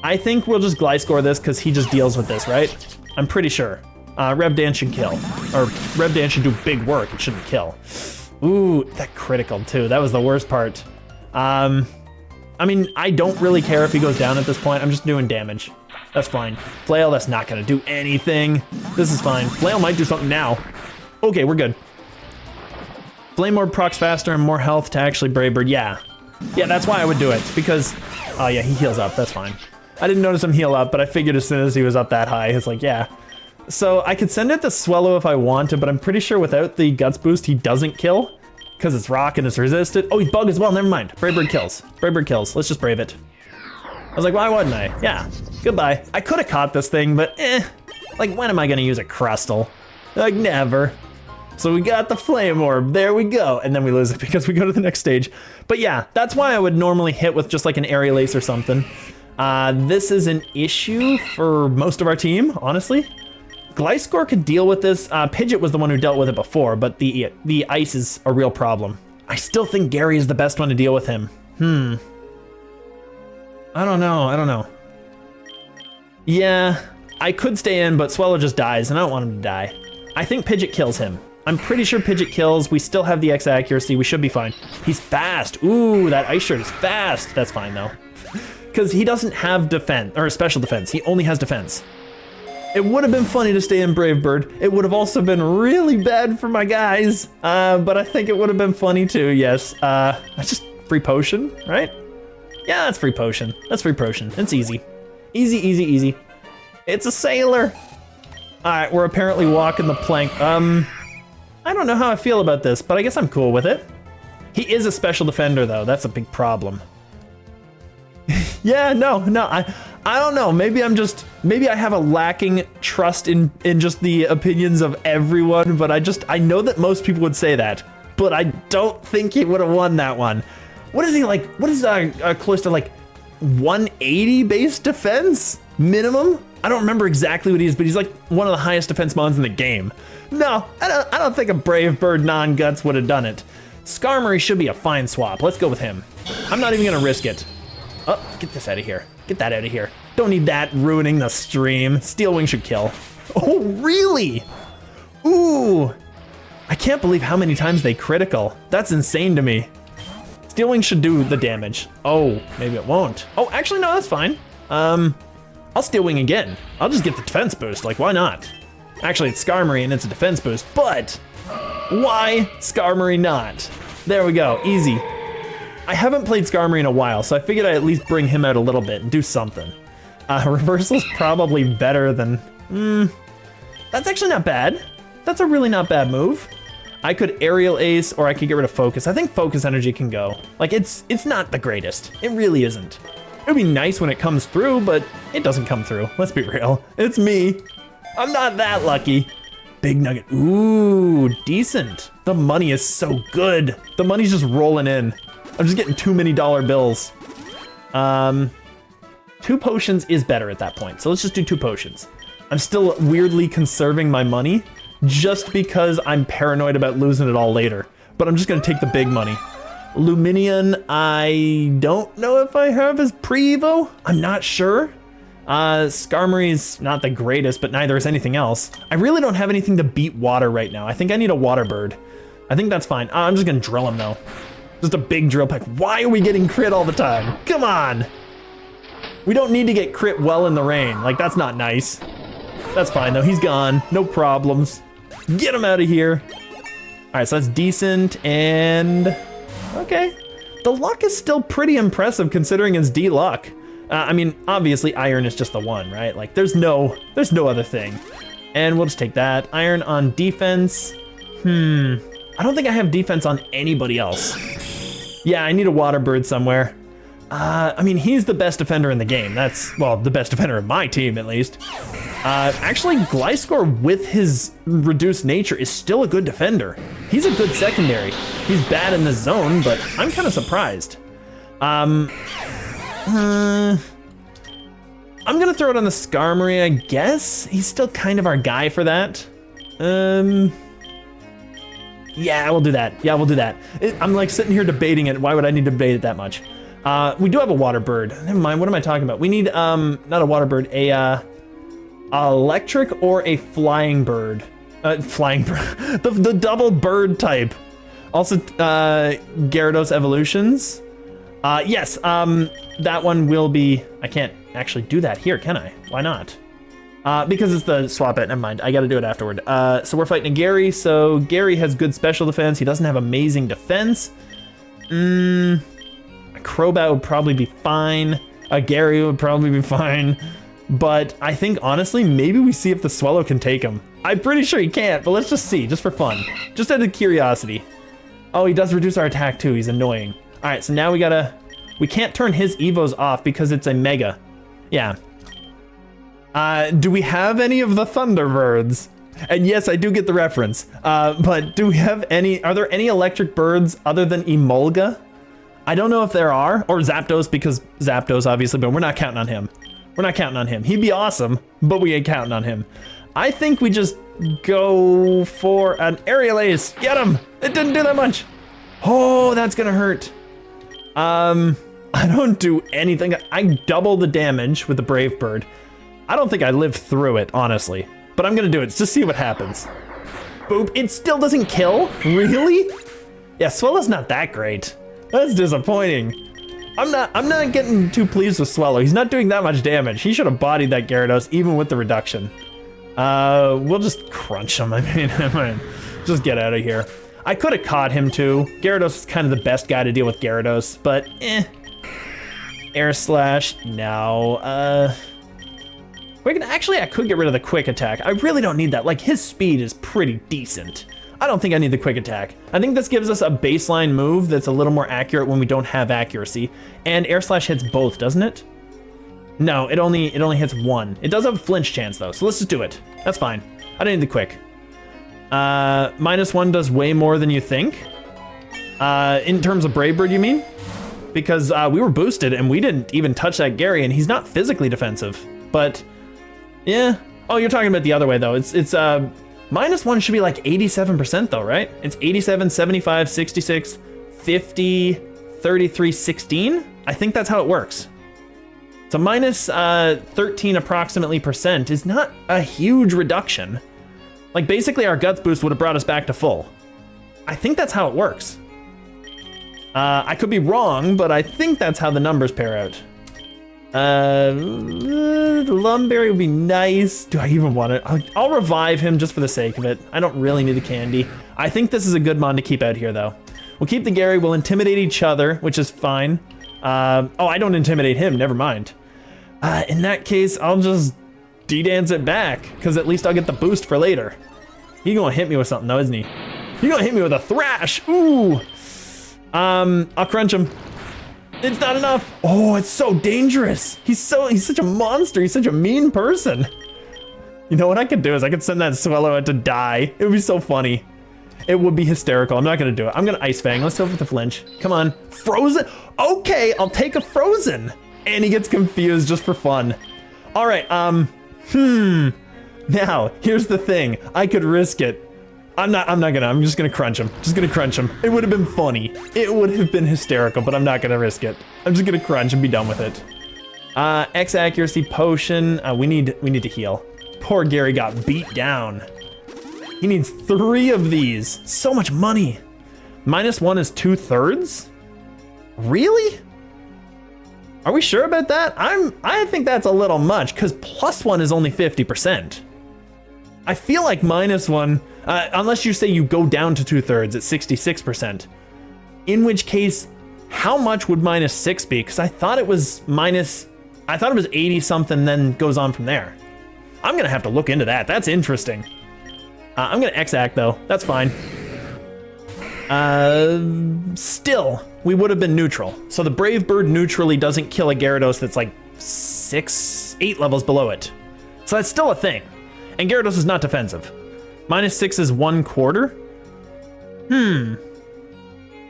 I think we'll just Gliscor this because he just deals with this, right? I'm pretty sure. Rev Dance should kill. Or Rev Dance should do big work, it shouldn't kill. Ooh, that critical too. That was the worst part. I mean, I don't really care if he goes down at this point. I'm just doing damage. That's fine. Flail, that's not gonna do anything. This is fine. Flail might do something now. Okay, we're good. Flame Orb procs faster and more health to actually Brave Bird. Yeah. Yeah, that's why I would do it. Because, oh yeah, he heals up. That's fine. I didn't notice him heal up, but I figured as soon as he was up that high, it's like, yeah. So I could send it to Swellow if I wanted, but I'm pretty sure without the Guts boost, he doesn't kill. Because it's rock and it's resisted. Oh, he's bug as well, never mind. Brave Bird kills. Brave Bird kills. Let's just brave it. I was like, why wouldn't I? Yeah, goodbye. I could have caught this thing, but like when am I gonna use a Crustle? Like never. So we got the Flame Orb, there we go. And then we lose it because we go to the next stage. But yeah, that's why I would normally hit with just like an Aerial Ace or something. This is an issue for most of our team, honestly. Gliscor could deal with this. Pidgeot was the one who dealt with it before, but the ice is a real problem. I still think Gary is the best one to deal with him. I don't know. Yeah, I could stay in, but Swellow just dies, and I don't want him to die. I think Pidgeot kills him. I'm pretty sure Pidgeot kills. We still have the X accuracy. We should be fine. He's fast. Ooh, that ice shirt is fast. That's fine, though. Because he doesn't have defense, or special defense. He only has defense. It would have been funny to stay in Brave Bird. It would have also been really bad for my guys. But I think it would have been funny too, yes. That's just free potion, right? Yeah, that's free potion. That's free potion. It's easy. Easy, easy, easy. It's a sailor. All right, we're apparently walking the plank. I don't know how I feel about this, but I guess I'm cool with it. He is a special defender though. That's a big problem. Yeah, no, I don't know. Maybe I have a lacking trust in just the opinions of everyone, but I know that most people would say that, but I don't think he would have won that one. What is he like? What is close to like 180 base defense minimum? I don't remember exactly what he is, but he's like one of the highest defense mons in the game. No, I don't think a Brave Bird non-guts would have done it. Skarmory should be a fine swap. Let's go with him. I'm not even gonna risk it. Oh, get this out of here. Get that out of here. Don't need that ruining the stream. Steel Wing should kill. Oh, really? Ooh. I can't believe how many times they critical. That's insane to me. Steel Wing should do the damage. Oh, maybe it won't. Oh, actually, no, that's fine. I'll Steel Wing again. I'll just get the defense boost, like why not? Actually, it's Skarmory and it's a defense boost, but why Skarmory not? There we go, easy. I haven't played Skarmory in a while, so I figured I'd at least bring him out a little bit and do something. Reversal's probably better than, that's actually not bad. That's a really not bad move. I could Aerial Ace or I could get rid of Focus. I think Focus Energy can go. Like it's not the greatest. It really isn't. It would be nice when it comes through, but it doesn't come through. Let's be real. It's me. I'm not that lucky. Big Nugget. Ooh, decent. The money is so good. The money's just rolling in. I'm just getting too many dollar bills. 2 potions is better at that point. So let's just do 2 potions. I'm still weirdly conserving my money just because I'm paranoid about losing it all later. But I'm just gonna take the big money. Luminion, I don't know if I have as pre-evo. I'm not sure. Skarmory's not the greatest, but neither is anything else. I really don't have anything to beat water right now. I think I need a water bird. I think that's fine. I'm just gonna drill him though. Just a big drill peck. Why are we getting crit all the time? Come on. We don't need to get crit well in the rain. Like that's not nice. That's fine though, he's gone. No problems. Get him out of here. All right, so that's decent and okay. The luck is still pretty impressive considering it's D luck. I mean, obviously iron is just the one, right? Like there's no other thing. And we'll just take that. Iron on defense. I don't think I have defense on anybody else. Yeah, I need a water bird somewhere. I mean, he's the best defender in the game. That's, well, the best defender in my team, at least. Actually, Gliscor with his reduced nature is still a good defender. He's a good secondary. He's bad in the zone, but I'm kind of surprised. I'm gonna throw it on the Skarmory, I guess. He's still kind of our guy for that. Yeah, we'll do that. Yeah, we'll do that. I'm like sitting here debating it. Why would I need to debate it that much? We do have a water bird. Never mind, what am I talking about? We need, not a water bird, a electric or a flying bird. Flying bird, the double bird type. Also, Gyarados evolutions. Yes, that one will be, I can't actually do that here, can I? Why not? Because it's the swap it, never mind. I gotta do it afterward. So we're fighting a Gary, so Gary has good special defense. He doesn't have amazing defense. A Crobat would probably be fine. A Gary would probably be fine. But I think, honestly, maybe we see if the Swellow can take him. I'm pretty sure he can't, but let's just see, just for fun. Just out of curiosity. Oh, he does reduce our attack too. He's annoying. All right, so now we can't turn his evos off because it's a mega. Yeah. Do we have any of the Thunderbirds? And yes, I do get the reference. But do we have are there any electric birds other than Emolga? I don't know if there are, or Zapdos, because Zapdos obviously, but we're not counting on him. We're not counting on him. He'd be awesome, but we ain't counting on him. I think we just go for an Aerial Ace. Get him! It didn't do that much. Oh, that's gonna hurt. I don't do anything. I double the damage with the Brave Bird. I don't think I lived through it, honestly. But I'm gonna do it just to see what happens. Boop, it still doesn't kill? Really? Yeah, Swellow's not that great. That's disappointing. I'm not getting too pleased with Swellow. He's not doing that much damage. He should have bodied that Gyarados even with the reduction. We'll just crunch him. I mean, just get out of here. I could have caught him too. Gyarados is kind of the best guy to deal with Gyarados, but Air Slash, no. Actually, I could get rid of the quick attack. I really don't need that. Like, his speed is pretty decent. I don't think I need the quick attack. I think this gives us a baseline move that's a little more accurate when we don't have accuracy. And Air Slash hits both, doesn't it? No, it only hits one. It does have a flinch chance though, so let's just do it. That's fine. I don't need the quick. -1 does way more than you think. In terms of Brave Bird, you mean? Because we were boosted and we didn't even touch that Gary, and he's not physically defensive. But yeah. Oh, you're talking about the other way though. It's -1 should be like 87% though, right? It's 87, 75, 66, 50, 33, 16. I think that's how it works. So minus 13 approximately percent is not a huge reduction. Like basically our guts boost would have brought us back to full. I think that's how it works. I could be wrong, but I think that's how the numbers pair out. Lumberry would be nice. Do I even want it? I'll revive him just for the sake of it. I don't really need the candy. I think this is a good mon to keep out here though. We'll keep the Gary, we'll intimidate each other, which is fine. Oh, I don't intimidate him, never mind. In that case, I'll just D-dance it back, because at least I'll get the boost for later. He's gonna hit me with something though, isn't he? He's gonna hit me with a Thrash, ooh! I'll crunch him. It's not enough. Oh, it's so dangerous. He's such a monster. He's such a mean person. You know what I could do is I could send that Swellow out to die. It would be so funny. It would be hysterical. I'm not gonna do it. I'm gonna Ice Fang. Let's go for the flinch. Come on. Frozen. Okay, I'll take a Frozen. And he gets confused just for fun. All right, Now, here's the thing. I could risk it. I'm just gonna crunch him. Just gonna crunch him. It would have been funny. It would have been hysterical, but I'm not gonna risk it. I'm just gonna crunch and be done with it. X accuracy potion. We need to heal. Poor Gary got beat down. He needs 3 of these. So much money. -1 is 2/3? Really? Are we sure about that? I think that's a little much, because +1 is only 50%. I feel like -1, unless you say you go down to 2/3 at 66%. In which case, how much would -6 be? Because I thought it was 80 something, then goes on from there. I'm gonna have to look into that. That's interesting. I'm gonna X-act though. That's fine. Still, we would have been neutral. So the Brave Bird neutrally doesn't kill a Gyarados that's like 8 levels below it. So that's still a thing. And Gyarados is not defensive. -6 is 1/4.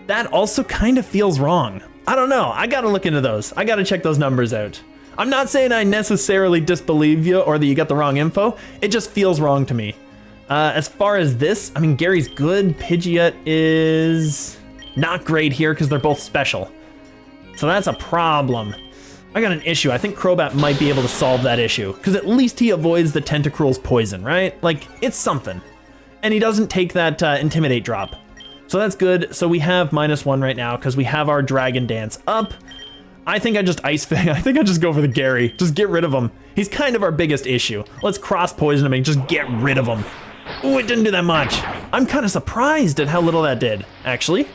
That also kind of feels wrong. I don't know. I gotta look into those. I gotta check those numbers out. I'm not saying I necessarily disbelieve you or that you got the wrong info. It just feels wrong to me. As far as this, I mean, Gary's good. Pidgeot is not great here because they're both special. So that's a problem. I got an issue. I think Crobat might be able to solve that issue because at least he avoids the Tentacruel's poison, right? Like, it's something. And he doesn't take that Intimidate drop. So that's good. So we have -1 right now because we have our Dragon Dance up. I think I just Ice Fang. I think I just go for the Gary. Just get rid of him. He's kind of our biggest issue. Let's cross poison him and just get rid of him. Ooh, it didn't do that much. I'm kind of surprised at how little that did, actually.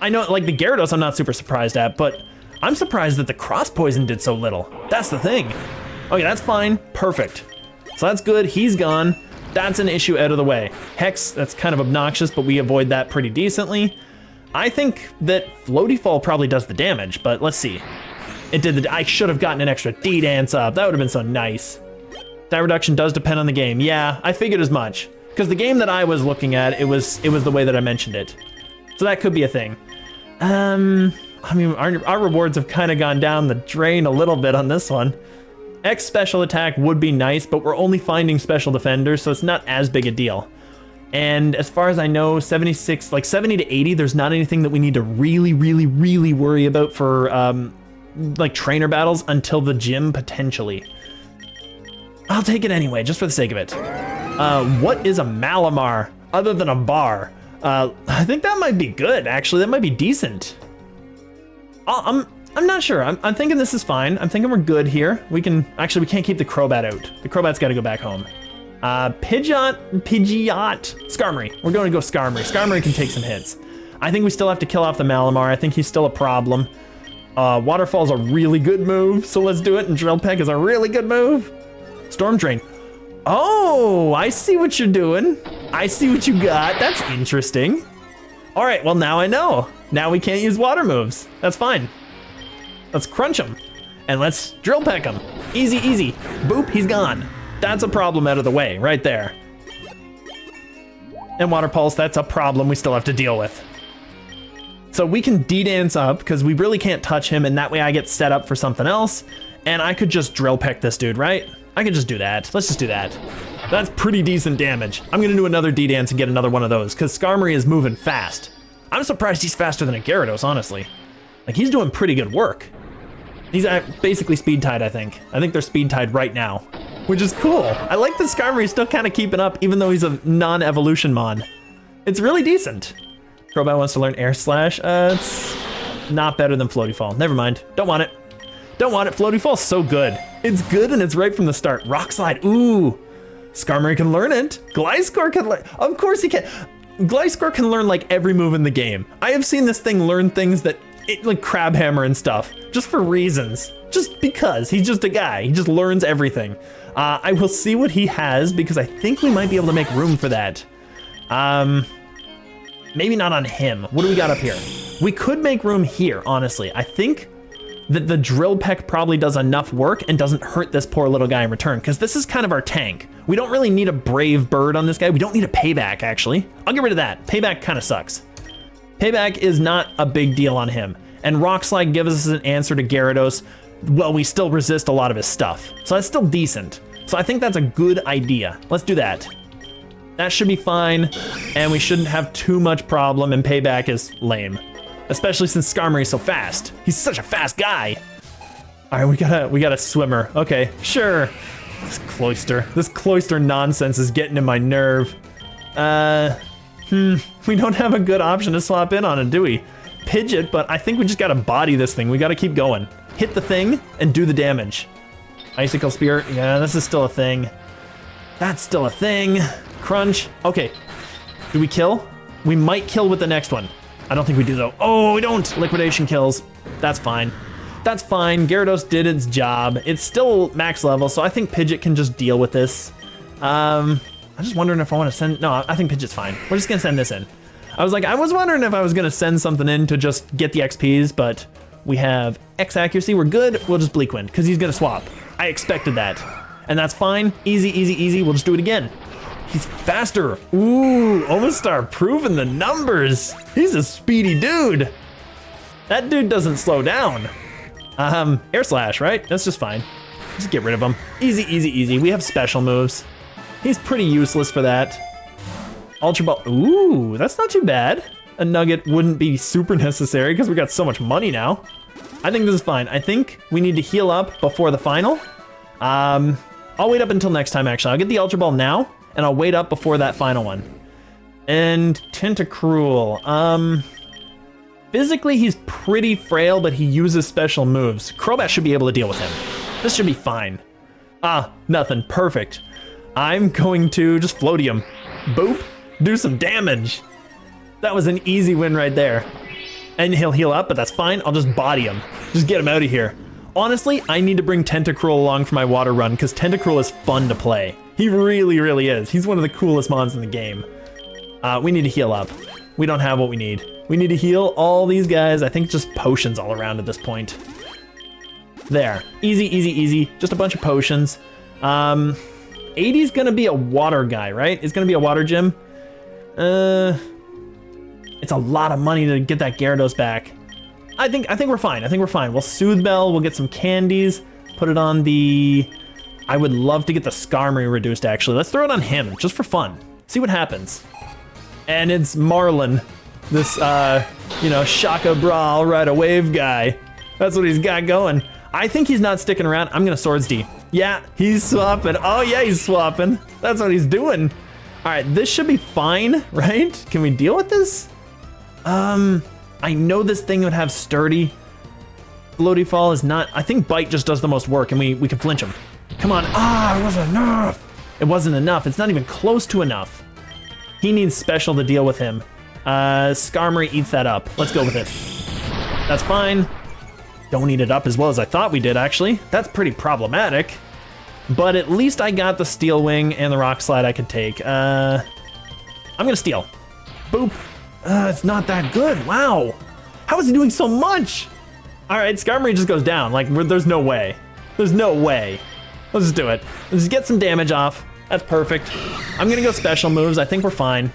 I know, like, the Gyarados I'm not super surprised at, but I'm surprised that the cross poison did so little. That's the thing. Okay, that's fine. Perfect. So that's good. He's gone. That's an issue out of the way. Hex, that's kind of obnoxious, but we avoid that pretty decently. I think that Floaty Fall probably does the damage, but let's see. It did I should have gotten an extra D-Dance up. That would have been so nice. That reduction does depend on the game. Yeah, I figured as much. Because the game that I was looking at, it was the way that I mentioned it. So that could be a thing. I mean, our rewards have kind of gone down the drain a little bit on this one. X special attack would be nice, but we're only finding special defenders, so it's not as big a deal. And as far as I know, 76, like 70 to 80, there's not anything that we need to really, really, really worry about for like trainer battles until the gym potentially. I'll take it anyway, just for the sake of it. What is a Malamar other than a bar? I think that might be good, actually. That might be decent. I'm not sure. I'm thinking this is fine. I'm thinking we're good here. We can't keep the Crobat out. The Crobat's got to go back home. Pidgeot, Skarmory. We're going to go Skarmory. Skarmory can take some hits. I think we still have to kill off the Malamar. I think he's still a problem. Waterfall's a really good move, so let's do it. And Drill Peck is a really good move. Storm Drain. Oh, I see what you're doing. I see what you got. That's interesting. All right, well, now I know. Now we can't use water moves. That's fine. Let's crunch him. And let's Drill Peck him. Easy, easy. Boop, he's gone. That's a problem out of the way, right there. And Water Pulse, that's a problem we still have to deal with. So we can D-Dance up, because we really can't touch him, and that way I get set up for something else, and I could just Drill Peck this dude, right? I could just do that. Let's just do that. That's pretty decent damage. I'm gonna do another D-Dance and get another one of those, because Skarmory is moving fast. I'm surprised he's faster than a Gyarados, honestly. Like, he's doing pretty good work. He's basically speed-tied, I think. I think they're speed-tied right now, which is cool. I like that Skarmory is still kind of keeping up, even though he's a non-evolution mon. It's really decent. Crobat wants to learn Air Slash. It's not better than Floaty Fall. Never mind. Don't want it. Don't want it. Floaty Fall's so good. It's good and it's right from the start. Rock Slide. Ooh. Skarmory can learn it. Gliscor can learn. Of course he can. Gliscor can learn like every move in the game. I have seen this thing learn things that like Crab Hammer and stuff, just for reasons. Just because. He's just a guy. He just learns everything. I will see what he has because I think we might be able to make room for that. Maybe not on him. What do we got up here? We could make room here, honestly. I think that the Drill Peck probably does enough work and doesn't hurt this poor little guy in return, because this is kind of our tank. We don't really need a Brave Bird on this guy. We don't need a Payback, actually. I'll get rid of that. Payback kind of sucks. Payback is not a big deal on him. And Rock Slide gives us an answer to Gyarados. Well, we still resist a lot of his stuff. So that's still decent. So I think that's a good idea. Let's do that. That should be fine, and we shouldn't have too much problem, and Payback is lame. Especially since Skarmory is so fast. He's such a fast guy. All right, we got a swimmer. Okay, sure. This Cloyster nonsense is getting in my nerve. We don't have a good option to swap in on it, do we? Pidgeot, but I think we just gotta body this thing. We gotta keep going. Hit the thing and do the damage. Icicle Spear, yeah, this is still a thing. That's still a thing. Crunch, okay. Do we kill? We might kill with the next one. I don't think we do though. Oh, we don't. Liquidation kills. That's fine. That's fine. Gyarados did its job. It's still max level, so I think Pidgeot can just deal with this. I'm just wondering if I want to send... No, I think Pidgeot's fine. We're just going to send this in. I was wondering if I was going to send something in to just get the XPs, but we have X accuracy. We're good. We'll just Bleak Wind, because he's going to swap. I expected that. And that's fine. Easy, easy, easy. We'll just do it again. He's faster. Ooh, Omastar proving the numbers. He's a speedy dude. That dude doesn't slow down. Air Slash, right? That's just fine. Just get rid of him. Easy, easy, easy. We have special moves. He's pretty useless for that. Ultra Ball. Ooh, that's not too bad. A Nugget wouldn't be super necessary because we got so much money now. I think this is fine. I think we need to heal up before the final. I'll wait up until next time, actually. I'll get the Ultra Ball now, and I'll wait up before that final one. And Tentacruel. Physically, he's pretty frail, but he uses special moves. Crobat should be able to deal with him. This should be fine. Ah, nothing. Perfect. I'm going to just Floatium. Boop. Do some damage. That was an easy win right there. And he'll heal up, but that's fine. I'll just body him. Just get him out of here. Honestly, I need to bring Tentacruel along for my water run, because Tentacruel is fun to play. He really, really is. He's one of the coolest mons in the game. We need to heal up. We don't have what we need. We need to heal all these guys. I think just potions all around at this point. There, easy, easy, easy. Just a bunch of potions. 80's gonna be a water guy, right? It's gonna be a water gym. It's a lot of money to get that Gyarados back. I think we're fine. I think we're fine. We'll Soothe Bell. We'll get some candies. Put it on the. I would love to get the Skarmory reduced. Actually, let's throw it on him just for fun. See what happens. And it's Marlin, this you know, Shaka Brawl, ride a wave guy. That's what he's got going. I think he's not sticking around. I'm gonna Swords D. Yeah, he's swapping. Oh yeah, he's swapping. That's what he's doing. All right, this should be fine, right? Can we deal with this? I know this thing would have Sturdy. Floaty Fall is not. I think Bite just does the most work, and we can flinch him. Come on. Ah, it wasn't enough. It wasn't enough. It's not even close to enough. He needs special to deal with him. Skarmory eats that up. Let's go with it. That's fine. Don't eat it up as well as I thought we did, actually. That's pretty problematic. But at least I got the Steel Wing and the Rock Slide I could take. I'm gonna Steel. Boop. It's not that good. Wow. How is he doing so much? All right, Skarmory just goes down. Like, there's no way. There's no way. Let's just do it. Let's get some damage off. That's perfect. I'm gonna go special moves. I think we're fine.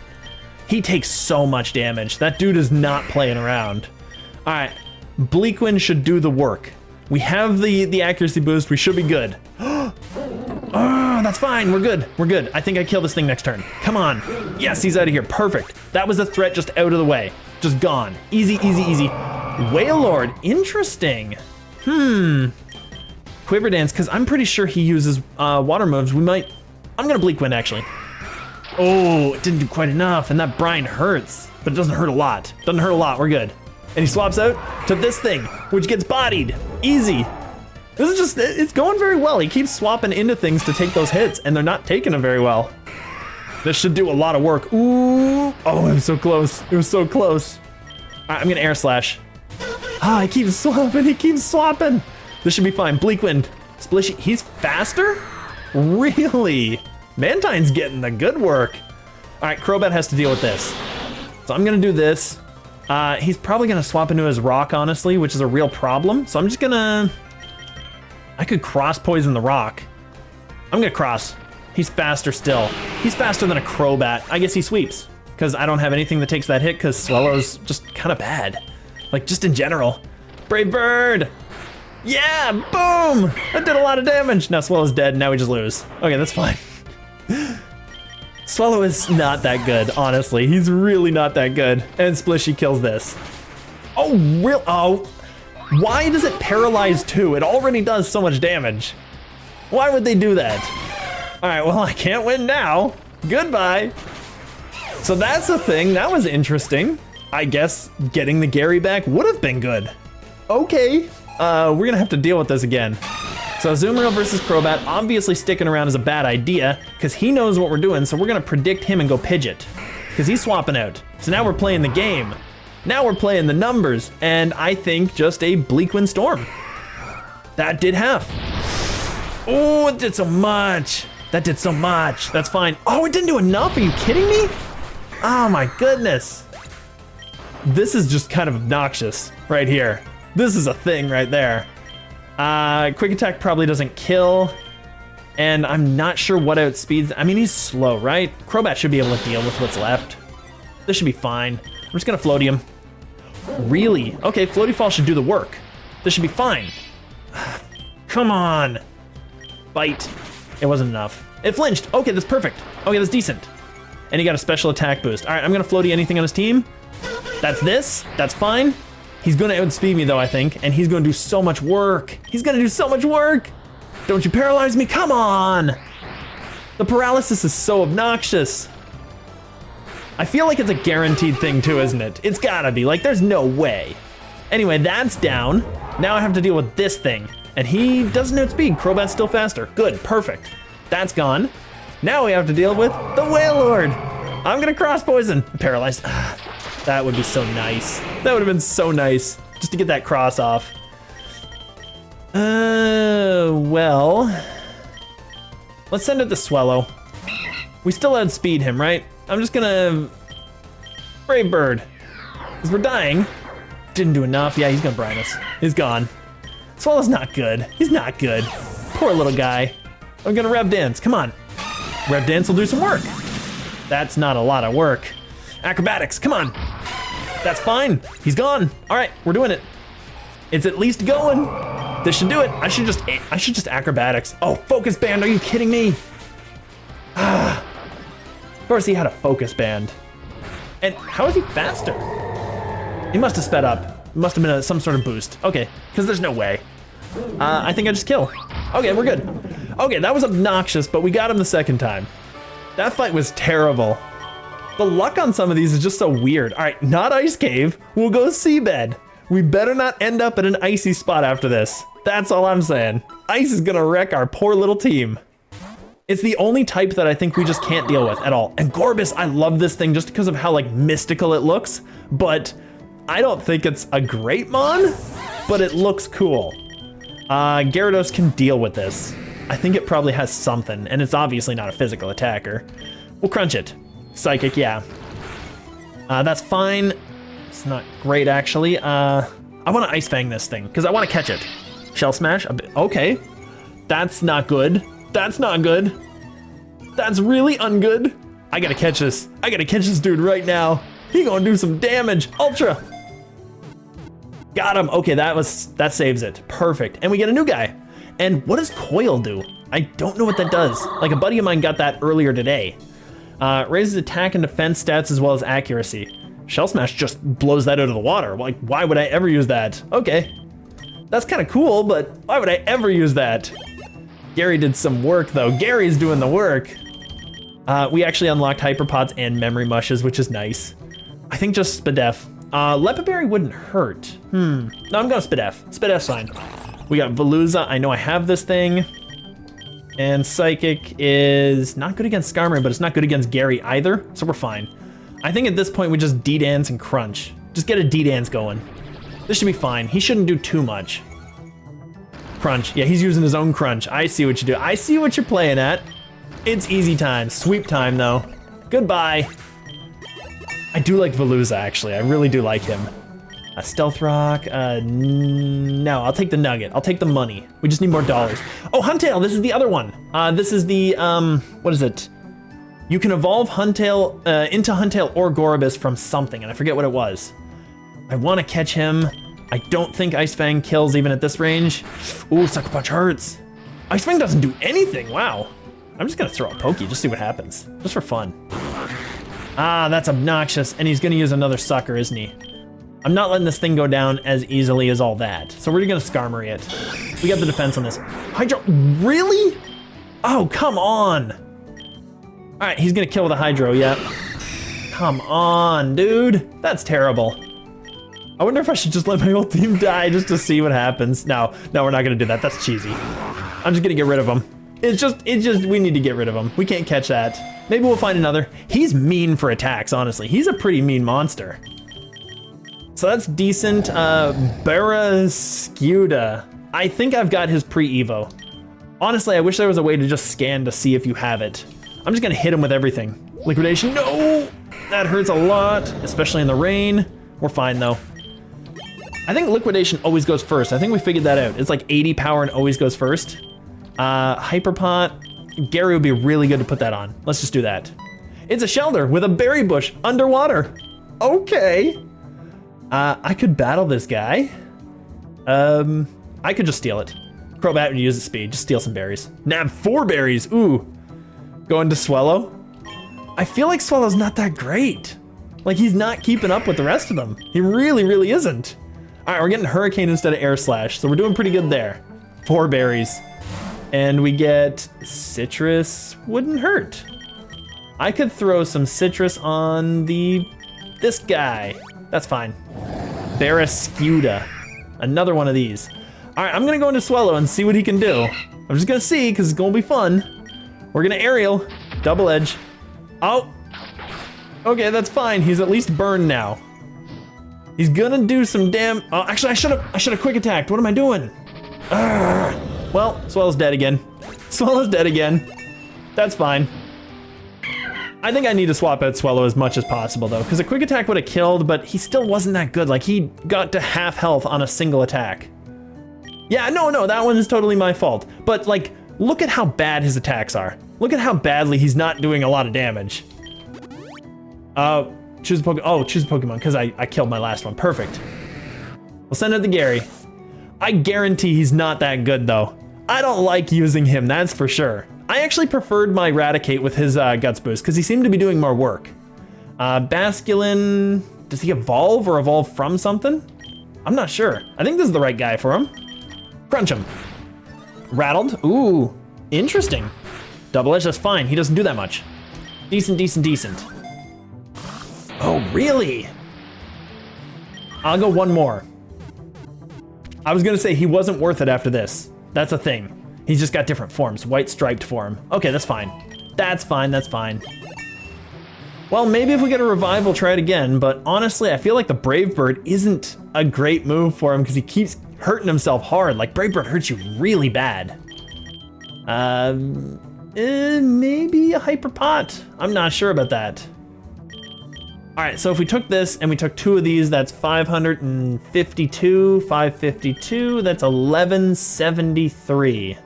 He takes so much damage. That dude is not playing around. All right, Bleakwind should do the work. We have the accuracy boost. We should be good. Oh, that's fine. We're good. We're good. I think I kill this thing next turn. Come on. Yes, he's out of here. Perfect. That was a threat just out of the way. Just gone. Easy, easy, easy. Wailord. Interesting. Quiver Dance, because I'm pretty sure he uses water moves. We might. I'm going to Bleak Wind, actually. Oh, it didn't do quite enough. And that brine hurts, but it doesn't hurt a lot. Doesn't hurt a lot. We're good. And he swaps out to this thing, which gets bodied. Easy. This is just, it's going very well. He keeps swapping into things to take those hits, and they're not taking them very well. This should do a lot of work. Ooh. Oh, it was so close. It was so close. All right, I'm gonna Air Slash. Ah, he keeps swapping. He keeps swapping. This should be fine. Bleak Wind. Splishy. He's faster? Really? Mantine's getting the good work. All right, Crobat has to deal with this. So I'm gonna do this. He's probably gonna swap into his Rock, honestly, which is a real problem. So I'm just gonna... I could Cross Poison the Rock. I'm gonna Cross. He's faster still. He's faster than a Crobat. I guess he sweeps, because I don't have anything that takes that hit, because Swellow's just kind of bad. Like, just in general. Brave Bird! Yeah, boom! That did a lot of damage. Now Swellow's dead, now we just lose. Okay, that's fine. Swellow is not that good, honestly. He's really not that good. And Splishy kills this. Oh, real? Oh. Why does it paralyze too? It already does so much damage. Why would they do that? All right, well, I can't win now. Goodbye. So that's the thing. That was interesting. I guess getting the Gary back would have been good. Okay, we're gonna have to deal with this again. So Azumarill versus Crobat, obviously sticking around is a bad idea because he knows what we're doing, so we're gonna predict him and go Pidgeot because he's swapping out. So now we're playing the game. Now we're playing the numbers, and I think just a Bleak Wind Storm. That did half. Oh, it did so much. That did so much. That's fine. Oh, it didn't do enough. Are you kidding me? Oh my goodness. This is just kind of obnoxious right here. This is a thing right there. Quick Attack probably doesn't kill, and I'm not sure what outspeeds. I mean, he's slow, right? Crobat should be able to deal with what's left. This should be fine. I'm just gonna Floaty him. Really? Okay, Floaty Fall should do the work. This should be fine. Come on. Bite. It wasn't enough. It flinched. Okay, that's perfect. Okay, that's decent. And he got a special attack boost. All right, I'm gonna Floaty anything on his team. That's this. That's fine. He's gonna outspeed me though, I think, and he's gonna do so much work. He's gonna do so much work. Don't you paralyze me? Come on. The paralysis is so obnoxious. I feel like it's a guaranteed thing too, isn't it? It's gotta be, like there's no way. Anyway, that's down. Now I have to deal with this thing. And he doesn't outspeed, Crobat's still faster. Good, perfect. That's gone. Now we have to deal with the Wailord. I'm gonna Cross Poison. Paralyzed. That would be so nice. That would have been so nice, just to get that cross off. Well. Let's send it to Swellow. We still outspeed him, right? I'm just gonna Brave Bird. because we're dying. Didn't do enough. Yeah, he's gonna brine us. He's gone. Swallow's not good. He's not good. Poor little guy. I'm gonna Rev Dance. Come on. Rev Dance will do some work. That's not a lot of work. Acrobatics, come on. That's fine. He's gone. All right, we're doing it. It's at least going. This should do it. I should just acrobatics. Oh, focus band. Are you kidding me? Of course he had a focus band. And how is he faster? He must have sped up. It must have been some sort of boost. Okay, because there's no way. I think I just kill. Okay, we're good. Okay, that was obnoxious, but we got him the second time. That fight was terrible. The luck on some of these is just so weird. All right, not ice cave. We'll go seabed. We better not end up at an icy spot after this. That's all I'm saying. Ice is gonna wreck our poor little team. It's the only type that I think we just can't deal with at all. And Gorbis, I love this thing just because of how like mystical it looks, but I don't think it's a great mon, but it looks cool. Gyarados can deal with this. I think it probably has something, and it's obviously not a physical attacker. We'll crunch it. Psychic, yeah. That's fine. It's not great, actually. I want to Ice Fang this thing, because I want to catch it. Shell Smash? Okay. That's not good. That's not good. That's really ungood. I gotta catch this. I gotta catch this dude right now. He gonna do some damage. Ultra. Got him. Okay, that saves it. Perfect. And we get a new guy. And what does Coil do? I don't know what that does. Like a buddy of mine got that earlier today. Raises attack and defense stats as well as accuracy. Shell Smash just blows that out of the water. Like, why would I ever use that? Okay. That's kind of cool, but why would I ever use that? Gary did some work though. Gary's doing the work. We actually unlocked Hyperpods and Memory Mushes, which is nice. I think just Spadef. Lepiberry wouldn't hurt. No, I'm going Spadef. Spadef's fine. We got Veluza. I know I have this thing. And Psychic is not good against Skarmory, but it's not good against Gary either, so we're fine. I think at this point we just D-Dance and Crunch. Just get a D-Dance going. This should be fine. He shouldn't do too much. Crunch. Yeah, he's using his own Crunch. I see what you do. I see what you're playing at. It's easy time. Sweep time, though. Goodbye. I do like Veluza, actually. I really do like him. A Stealth Rock. No, I'll take the Nugget. I'll take the money. We just need more dollars. Oh, Huntail. This is the other one. This is the, what is it? You can evolve Huntail into Huntail or Gorbis from something, and I forget what it was. I want to catch him. I don't think Ice Fang kills even at this range. Ooh, Sucker Punch hurts. Ice Fang doesn't do anything. Wow. I'm just going to throw a Pokey, just see what happens. Just for fun. Ah, that's obnoxious. And he's going to use another Sucker, isn't he? I'm not letting this thing go down as easily as all that. So we're going to Skarmory it. We got the defense on this. Hydro. Really? Oh, come on. All right, he's going to kill with a Hydro, yeah. Come on, dude. That's terrible. I wonder if I should just let my whole team die just to see what happens. No, we're not going to do that. That's cheesy. I'm just going to get rid of him. It's just, we need to get rid of him. We can't catch that. Maybe we'll find another. He's mean for attacks, honestly. He's a pretty mean monster. So that's decent. Barrascuda. I think I've got his pre-evo. Honestly, I wish there was a way to just scan to see if you have it. I'm just gonna hit him with everything. Liquidation, no! That hurts a lot, especially in the rain. We're fine though. I think Liquidation always goes first. I think we figured that out. It's like 80 power and always goes first. Hyperpot. Gary would be really good to put that on. Let's just do that. It's a Shelter with a berry bush underwater. Okay. I could battle this guy. I could just steal it. Crobat would use its speed. Just steal some berries. Nab 4 berries. Ooh. Going to Swallow. I feel like Swallow's not that great. Like he's not keeping up with the rest of them. He really, really isn't. All right, we're getting Hurricane instead of Air Slash, so we're doing pretty good there. 4 berries. And we get Citrus. Wouldn't hurt. I could throw some Citrus on this guy. That's fine. Barrascuda. Another one of these. All right, I'm gonna go into Swallow and see what he can do. I'm just gonna see, because it's gonna be fun. We're gonna Aerial, Double Edge. Oh, okay, that's fine. He's at least burned now. He's gonna do some damn. Oh, actually, I should have quick attacked. What am I doing? Well, Swallow's dead again. Swallow's dead again. That's fine. I think I need to swap out Swellow as much as possible though, because a quick attack would have killed, but he still wasn't that good. Like he got to half health on a single attack. Yeah, no, that one is totally my fault. But like, look at how bad his attacks are. Look at how badly he's not doing a lot of damage. Choose a Pokemon. Oh, choose a Pokemon because I killed my last one. Perfect. We'll send it to Gary. I guarantee he's not that good though. I don't like using him, that's for sure. I actually preferred my Raticate with his Guts Boost because he seemed to be doing more work. Basculin, does he evolve or evolve from something? I'm not sure. I think this is the right guy for him. Crunch him. Rattled, ooh, interesting. Double Edge, that's fine, he doesn't do that much. Decent. Oh, really? I'll go one more. I was gonna say he wasn't worth it after this. That's a thing. He's just got different forms. White striped form. Okay, that's fine. That's fine. Well, maybe if we get a revive, we'll try it again, but honestly, I feel like the Brave Bird isn't a great move for him because he keeps hurting himself hard. Like, Brave Bird hurts you really bad. Maybe a Hyper Pot. I'm not sure about that. All right, so if we took this and we took 2 of these, that's 552, 552, that's 1173.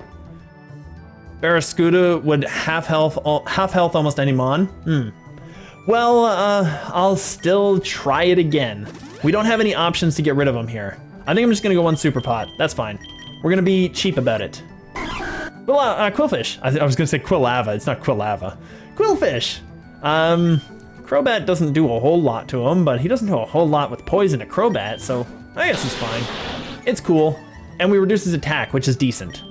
Barraskewda would half health almost any mon. Well, I'll still try it again. We don't have any options to get rid of him here. I think I'm just gonna go 1 Super Pot, that's fine. We're gonna be cheap about it. Quillfish, I was gonna say Quillava, it's not Quillava. Quillfish, Crobat doesn't do a whole lot to him, but he doesn't do a whole lot with poison to Crobat, so I guess it's fine. It's cool. And we reduce his attack, which is decent.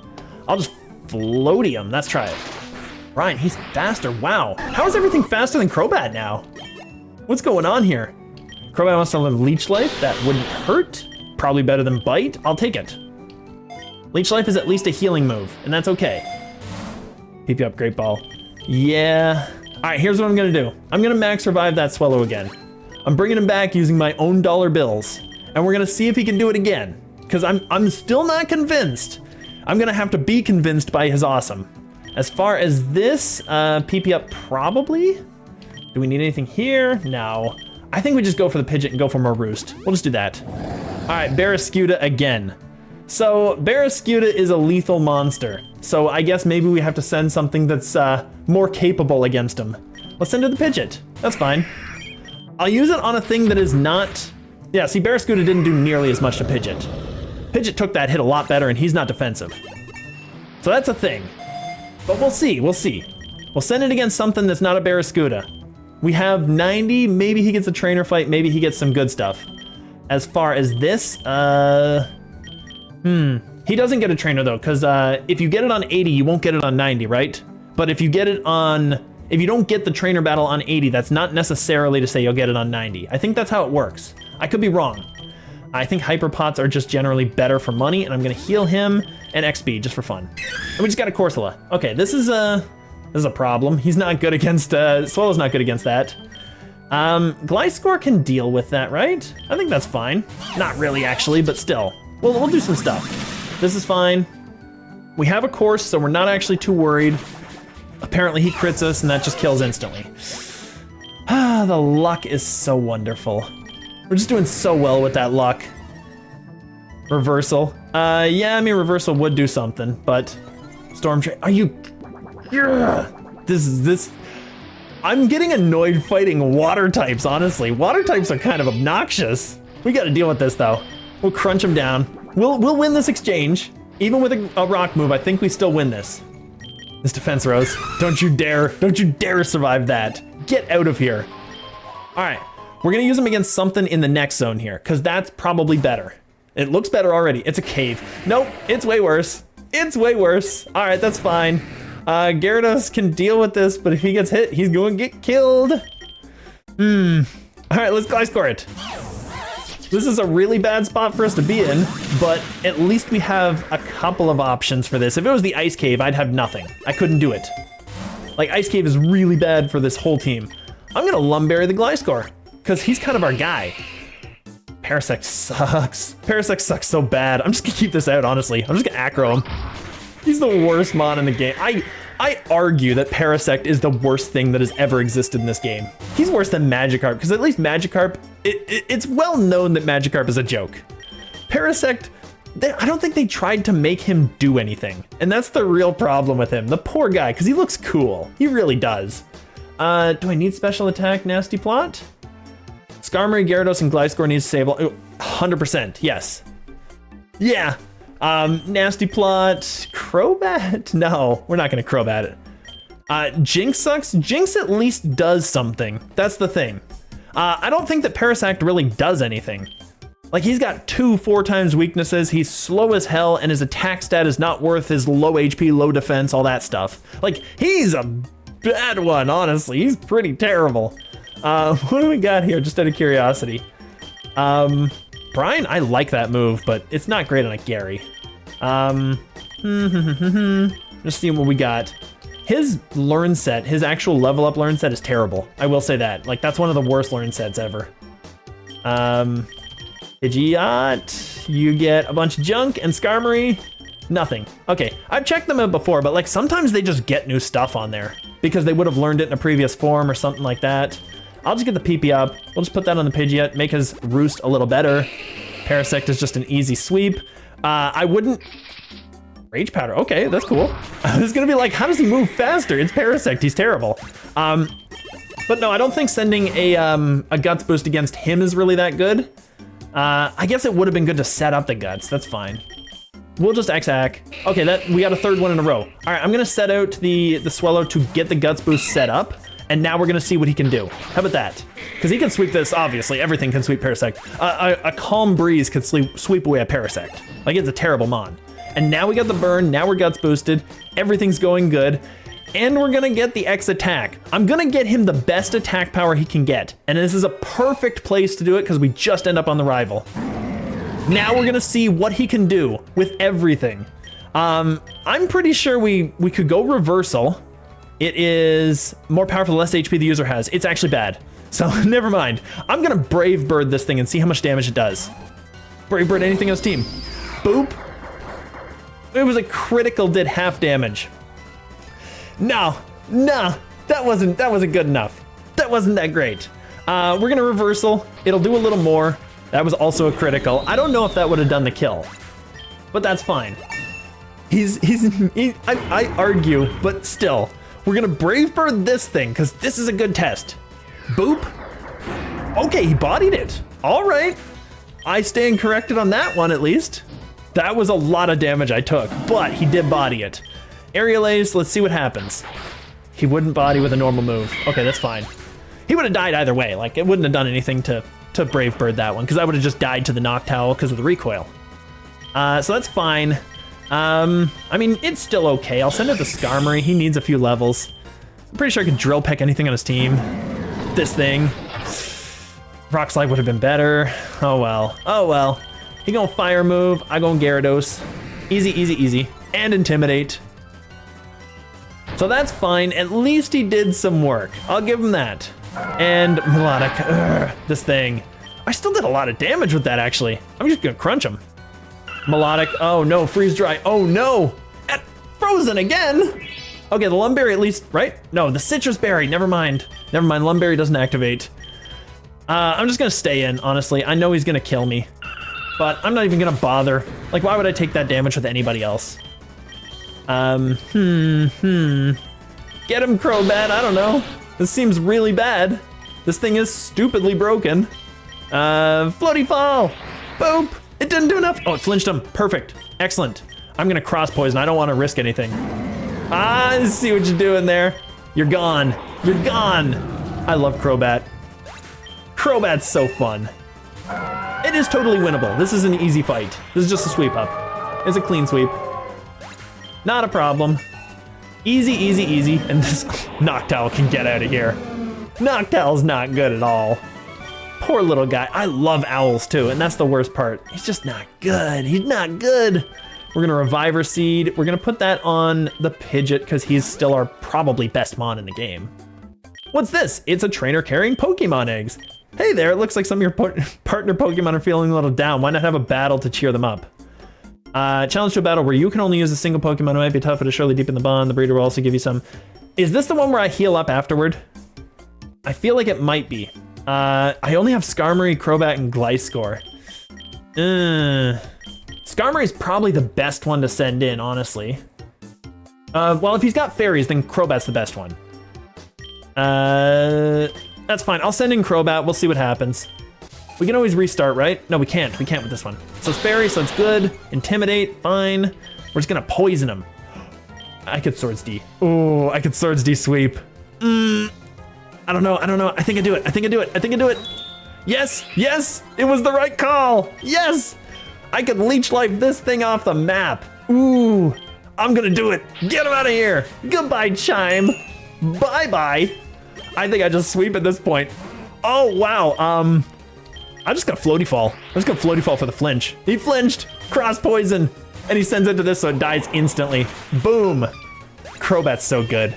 I'll just Floatium, let's try it. Ryan, he's faster, wow. How is everything faster than Crobat now? What's going on here? Crobat wants to learn Leech Life, that wouldn't hurt. Probably better than Bite, I'll take it. Leech Life is at least a healing move, and that's okay. PP up, Great Ball. Yeah. All right, here's what I'm gonna do. I'm gonna max revive that Swellow again. I'm bringing him back using my own dollar bills, and we're gonna see if he can do it again, because I'm still not convinced. I'm gonna have to be convinced by his awesome. As far as this, PP up probably? Do we need anything here? No. I think we just go for the Pidgeot and go for more Roost. We'll just do that. All right, Barraskewda again. So Barraskewda is a lethal monster. So I guess maybe we have to send something that's more capable against him. Let's send it to the Pidgeot. That's fine. I'll use it on a thing that is not... Yeah, see, Barraskewda didn't do nearly as much to Pidgeot. Pidgeot took that hit a lot better and he's not defensive. So that's a thing. But we'll see, we'll see. We'll send it against something that's not a Barraskewda. We have 90, maybe he gets a trainer fight, maybe he gets some good stuff. As far as this, he doesn't get a trainer though, because if you get it on 80, you won't get it on 90, right? But if you get it on, if you don't get the trainer battle on 80, that's not necessarily to say you'll get it on 90. I think that's how it works. I could be wrong. I think Hyper Pots are just generally better for money, and I'm gonna heal him and XP just for fun. And we just got a Corsola. Okay, this is a problem. He's not good against, Swellow's not good against that. Gliscor can deal with that, right? I think that's fine. Not really, actually, but still. We'll do some stuff. This is fine. We have a course, so we're not actually too worried. Apparently he crits us, and that just kills instantly. Ah, the luck is so wonderful. We're just doing so well with that luck. Reversal. Yeah, I mean, reversal would do something, but... Storm Train, are you... Yeah. This... I'm getting annoyed fighting water types, honestly. Water types are kind of obnoxious. We gotta deal with this, though. We'll crunch them down. We'll win this exchange. Even with a rock move, I think we still win this. This defense rose. Don't you dare survive that. Get out of here. All right, we're gonna use them against something in the next zone here, because that's probably better. It looks better already. It's a cave. Nope, it's way worse. It's way worse. All right, that's fine. Gyarados can deal with this, but if he gets hit, he's going to get killed. All right, let's Gliscor it. This is a really bad spot for us to be in, but at least we have a couple of options for this. If it was the Ice Cave, I'd have nothing. I couldn't do it. Like, Ice Cave is really bad for this whole team. I'm gonna Lumberry the Gliscor, because he's kind of our guy. Parasect sucks. Parasect sucks so bad. I'm just gonna keep this out, honestly. I'm just gonna aggro him. He's the worst mon in the game. I argue that Parasect is the worst thing that has ever existed in this game. He's worse than Magikarp, because at least Magikarp, it's well known that Magikarp is a joke. Parasect, I don't think they tried to make him do anything. And that's the real problem with him. The poor guy, because he looks cool. He really does. Do I need special attack, Nasty Plot? Skarmory, Gyarados, and Gliscor needs Sable. 100%, yes. Yeah. Nasty Plot, Crobat? No, we're not gonna Crobat it. Jinx sucks. Jinx at least does something. That's the thing. I don't think that Parasect really does anything. Like, he's got 4 times weaknesses, he's slow as hell, and his attack stat is not worth his low HP, low defense, all that stuff. Like, he's a bad one, honestly. He's pretty terrible. What do we got here, just out of curiosity? Brian, I like that move, but it's not great on a Gary. Just seeing what we got. His learn set, his actual level up learn set is terrible. I will say that. Like, that's one of the worst learn sets ever. Pidgeot, you get a bunch of junk, and Skarmory, nothing. Okay, I've checked them out before, but like sometimes they just get new stuff on there because they would have learned it in a previous form or something like that. I'll just get the PP up. We'll just put that on the Pidgeot, make his roost a little better. Parasect is just an easy sweep. I wouldn't... Rage Powder, okay, that's cool. I was gonna be like, how does he move faster? It's Parasect, he's terrible. But no, I don't think sending a Guts boost against him is really that good. I guess it would have been good to set up the Guts, that's fine. We'll just X-Hack. Okay, we got a 3rd one in a row. All right, I'm gonna set out the Swellow to get the Guts boost set up, and now we're gonna see what he can do. How about that? Because he can sweep this, obviously. Everything can sweep Parasect. A Calm Breeze can sweep away a Parasect. Like, it's a terrible mon. And now we got the burn, now we're Guts boosted, everything's going good, and we're gonna get the X attack. I'm gonna get him the best attack power he can get, and this is a perfect place to do it because we just end up on the rival. Now we're gonna see what he can do with everything. I'm pretty sure we could go Reversal. It is more powerful the less HP the user has. It's actually bad, so never mind. I'm gonna Brave Bird this thing and see how much damage it does. Brave Bird anything else team. Boop. It was a critical, did half damage. No, that wasn't good enough. That wasn't that great. We're gonna Reversal. It'll do a little more. That was also a critical. I don't know if that would have done the kill, but that's fine. I argue, but still, we're gonna Brave Bird this thing because this is a good test. Boop. Okay, he bodied it. All right, I stand corrected on that one at least. That was a lot of damage I took, but he did body it. Aerial Ace, let's see what happens. He wouldn't body with a normal move. Okay, that's fine. He would have died either way. Like, it wouldn't have done anything to Brave Bird that one, because I would have just died to the Noctowl because of the recoil. So that's fine. I mean, it's still okay. I'll send it to Skarmory. He needs a few levels. I'm pretty sure I could Drill Peck anything on his team. This thing. Rock Slide would have been better. Oh well. Oh well. He gonna Fire move. I gonna Gyarados. Easy, easy, easy. And Intimidate. So that's fine. At least he did some work. I'll give him that. And Melodic. This thing. I still did a lot of damage with that, actually. I'm just gonna crunch him. Melodic. Oh no, Freeze Dry. Oh no. And Frozen again. Okay, the Lumberry at least, right? No, the Citrus Berry. Never mind. Never mind. Lumberry doesn't activate. I'm just gonna stay in, honestly. I know he's gonna kill me, but I'm not even gonna bother. Like, why would I take that damage with anybody else? Get him, Crobat. I don't know. This seems really bad. This thing is stupidly broken. Floaty Fall. Boop. It didn't do enough. Oh, it flinched him. Perfect. Excellent. I'm gonna Cross Poison. I don't want to risk anything. I see what you're doing there. You're gone. You're gone. I love Crobat. Crobat's so fun. It is totally winnable. This is an easy fight. This is just a sweep up. It's a clean sweep. Not a problem. Easy, easy, easy. And this Noctowl can get out of here. Noctowl's not good at all. Poor little guy. I love owls too, and that's the worst part. He's just not good. He's not good. We're gonna Reviver Seed. We're gonna put that on the Pidgeot because he's still our probably best mon in the game. What's this? It's a trainer carrying Pokemon eggs. Hey there, it looks like some of your partner Pokemon are feeling a little down. Why not have a battle to cheer them up? Challenge to a battle where you can only use a single Pokemon. It might be tough, but it's surely deep in the bond. The breeder will also give you some. Is this the one where I heal up afterward? I feel like it might be. I only have Skarmory, Crobat, and Gliscor. Skarmory is probably the best one to send in, honestly. Well, if he's got fairies, then Crobat's the best one. That's fine. I'll send in Crobat. We'll see what happens. We can always restart, right? No, we can't. We can't with this one. So it's fairy, so it's good. Intimidate, fine. We're just gonna poison him. I could Swords D. Oh, I could Swords D sweep. I don't know. I think I do it. Yes, yes, it was the right call. Yes, I could Leech Life this thing off the map. Ooh, I'm gonna do it. Get him out of here. Goodbye, Chime. Bye-bye. I think I just sweep at this point. Oh, wow. I'm just gonna Floaty Fall. I'm just gonna Floaty Fall for the flinch. He flinched, cross poison, and he sends it to this so it dies instantly. Boom. Crobat's so good.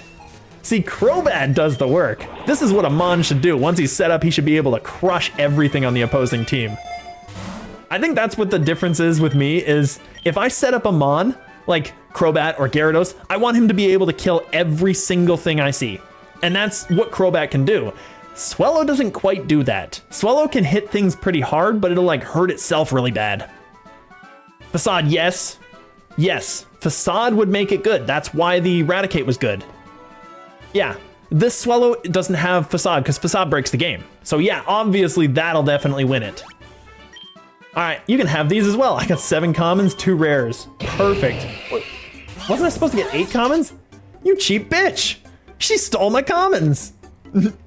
See, Crobat does the work. This is what a Mon should do. Once he's set up, he should be able to crush everything on the opposing team. I think that's what the difference is with me, is if I set up a Mon, like Crobat or Gyarados, I want him to be able to kill every single thing I see. And that's what Crobat can do. Swellow doesn't quite do that. Swellow can hit things pretty hard, but it'll like hurt itself really bad. Facade, yes. Yes, Facade would make it good. That's why the Eradicate was good. Yeah, this Swellow doesn't have Facade because Facade breaks the game. So yeah, obviously that'll definitely win it. All right, you can have these as well. I got 7 commons, 2 rares. Perfect. Wait, wasn't I supposed to get 8 commons? You cheap bitch. She stole my commons.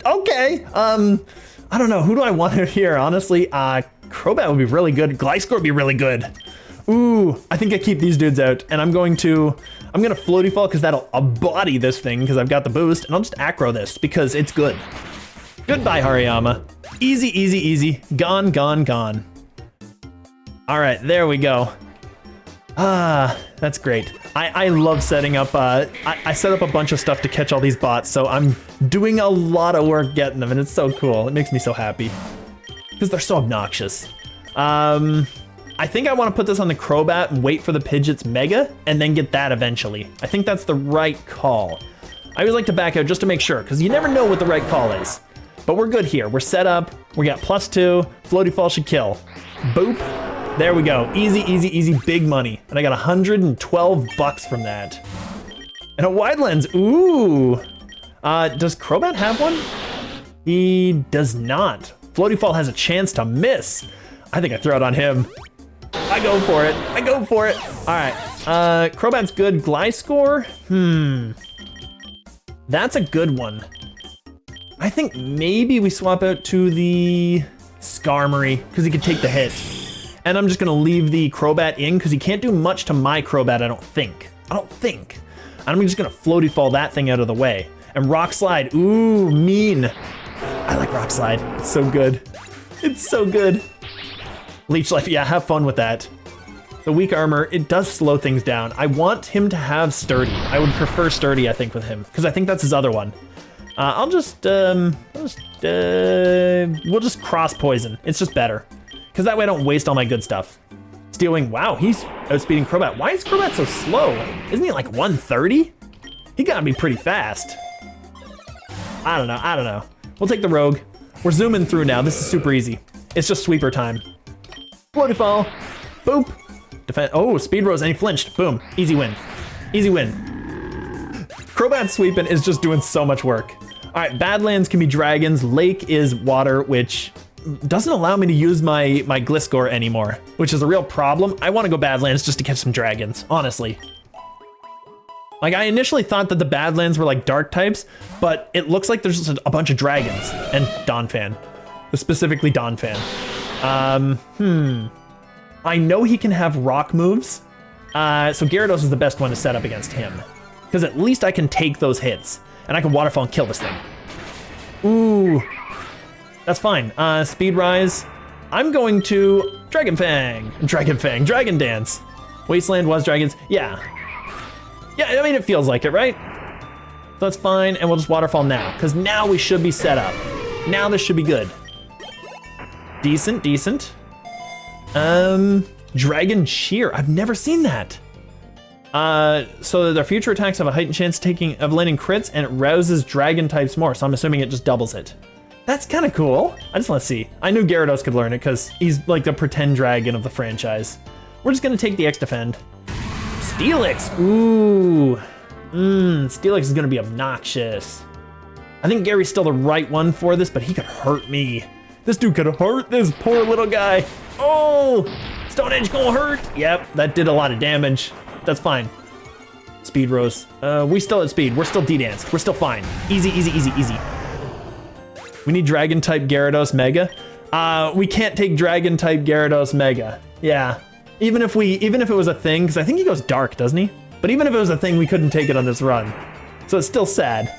Okay, I don't know. Who do I want here? Honestly, Crobat would be really good. Gliscor would be really good. Ooh, I think I keep these dudes out, and I'm gonna Floaty Fall because that'll body this thing because I've got the boost, and I'll just Acro this because it's good. Goodbye, Hariyama. Easy, easy, easy. Gone, gone, gone. All right, there we go. That's great. I love setting up, I set up a bunch of stuff to catch all these bots, so I'm doing a lot of work getting them, and it's so cool. It makes me so happy because they're so obnoxious. I think I want to put this on the Crobat and wait for the Pidgeot's Mega and then get that eventually. I think that's the right call. I always like to back out just to make sure because you never know what the right call is. But we're good here. We're set up. We got +2. Floaty Fall should kill. Boop. There we go. Easy, easy, easy. Big money. And I got 112 bucks from that. And a wide lens. Ooh. Does Crobat have one? He does not. Floaty Fall has a chance to miss. I think I throw it on him. I go for it. I go for it. All right. Crobat's good. Gliscor? That's a good one. I think maybe we swap out to the Skarmory because he could take the hit. And I'm just going to leave the Crobat in because he can't do much to my Crobat, I don't think. And I'm just going to Floaty Fall that thing out of the way. And Rock Slide. Ooh, mean. I like Rock Slide. It's so good. It's so good. Leech Life, yeah, have fun with that. The weak armor, it does slow things down. I want him to have Sturdy. I would prefer Sturdy, I think, with him, because I think that's his other one. We'll just cross poison. It's just better, because that way I don't waste all my good stuff. Steel Wing, wow, he's outspeeding Crobat. Why is Crobat so slow? Isn't he like 130? He gotta be pretty fast. I don't know. We'll take the Rogue. We're zooming through now. This is super easy. It's just sweeper time. Floaty Fall, boop, defend, oh, Speed Rose, and he flinched, boom, easy win, easy win. Crobat sweeping is just doing so much work. All right, Badlands can be dragons, Lake is water, which doesn't allow me to use my Gliscor anymore, which is a real problem. I want to go Badlands just to catch some dragons, honestly. Like, I initially thought that the Badlands were like dark types, but it looks like there's just a bunch of dragons, and Donphan, specifically Donphan. I know he can have rock moves, so Gyarados is the best one to set up against him, because at least I can take those hits, and I can Waterfall and kill this thing. Ooh, that's fine. Speed Rise. I'm going to Dragon Dance. Wasteland was dragons. Yeah, I mean, it feels like it, right? So that's fine, and we'll just Waterfall now, because now we should be set up. Now this should be good. Decent. Dragon Cheer. I've never seen that. So their future attacks have a heightened chance of landing crits, and it rouses dragon types more. So I'm assuming it just doubles it. That's kind of cool. I just want to see. I knew Gyarados could learn it because he's like the pretend dragon of the franchise. We're just going to take the X Defend. Steelix. Ooh. Steelix is going to be obnoxious. I think Gary's still the right one for this, but he could hurt me. This dude could hurt this poor little guy. Oh, Stone Edge gonna hurt. Yep, that did a lot of damage. That's fine. Speed Rose. We still at speed. We're still D-Dance. We're still fine. Easy, easy, easy, easy. We need Dragon type Gyarados Mega. We can't take Dragon type Gyarados Mega. Yeah. Even if it was a thing, because I think he goes dark, doesn't he? But even if it was a thing, we couldn't take it on this run. So it's still sad.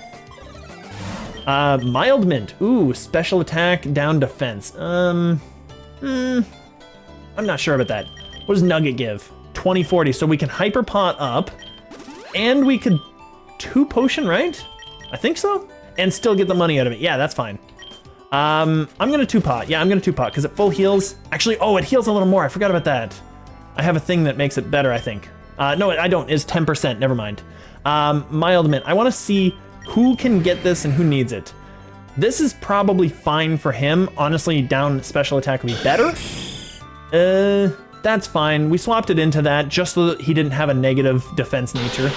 Mild Mint. Ooh, special attack, down defense. I'm not sure about that. What does Nugget give? 20-40, so we can Hyper Pot up, and we could 2 potion, right? I think so? And still get the money out of it. Yeah, that's fine. I'm gonna 2-pot. Yeah, I'm gonna 2-pot, because it full heals. Actually, oh, it heals a little more. I forgot about that. I have a thing that makes it better, I think. No, I don't. It's 10%. Never mind. Mild Mint. I want to see who can get this and who needs it. This is probably fine for him. Honestly, down special attack would be better. That's fine. We swapped it into that just so that he didn't have a negative defense nature.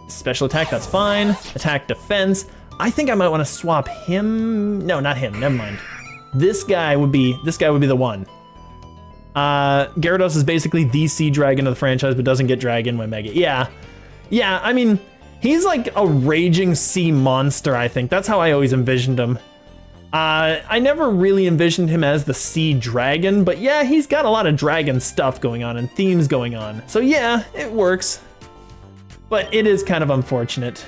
Special attack, that's fine. Attack, defense. I think I might want to swap him. No, not him. Never mind. This guy would be the one. Gyarados is basically the sea dragon of the franchise, but doesn't get dragon when Mega. Yeah. Yeah, I mean, he's like a raging sea monster, I think. That's how I always envisioned him. I never really envisioned him as the sea dragon, but yeah, he's got a lot of dragon stuff going on and themes going on. So yeah, it works. But it is kind of unfortunate.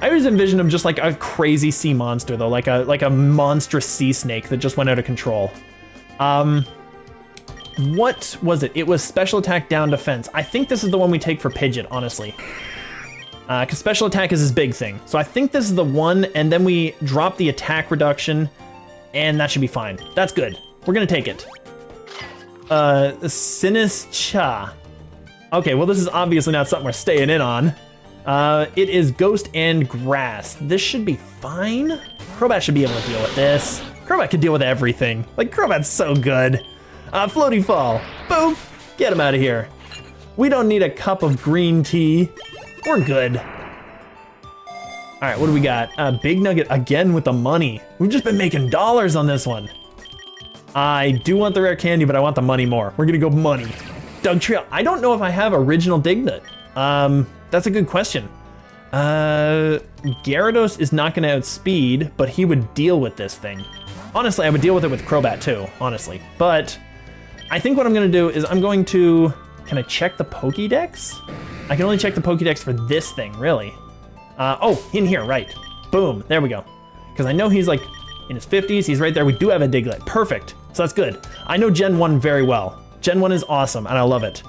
I always envisioned him just like a crazy sea monster though, like a monstrous sea snake that just went out of control. What was it? It was special attack, down defense. I think this is the one we take for Pidgeot, honestly. Because special attack is his big thing. So I think this is the one, and then we drop the attack reduction, and that should be fine. That's good. We're gonna take it. Sinischa. Okay, well this is obviously not something we're staying in on. It is Ghost and Grass. This should be fine. Crobat should be able to deal with this. Crobat can deal with everything. Like, Crobat's so good. Floaty Fall. Boom. Get him out of here. We don't need a cup of green tea. We're good. All right, what do we got? Big Nugget again with the money. We've just been making dollars on this one. I do want the rare candy, but I want the money more. We're gonna go money. Dugtrio. I don't know if I have original Dignut. That's a good question. Gyarados is not gonna outspeed, but he would deal with this thing. Honestly, I would deal with it with Crobat too, honestly. But I think what I'm gonna do is I'm going to, can I check the Pokédex? I can only check the Pokédex for this thing, really. Oh, in here, right. Boom, there we go. Because I know he's like in his 50s, he's right there. We do have a Diglett, perfect. So that's good. I know Gen 1 very well. Gen 1 is awesome, and I love it.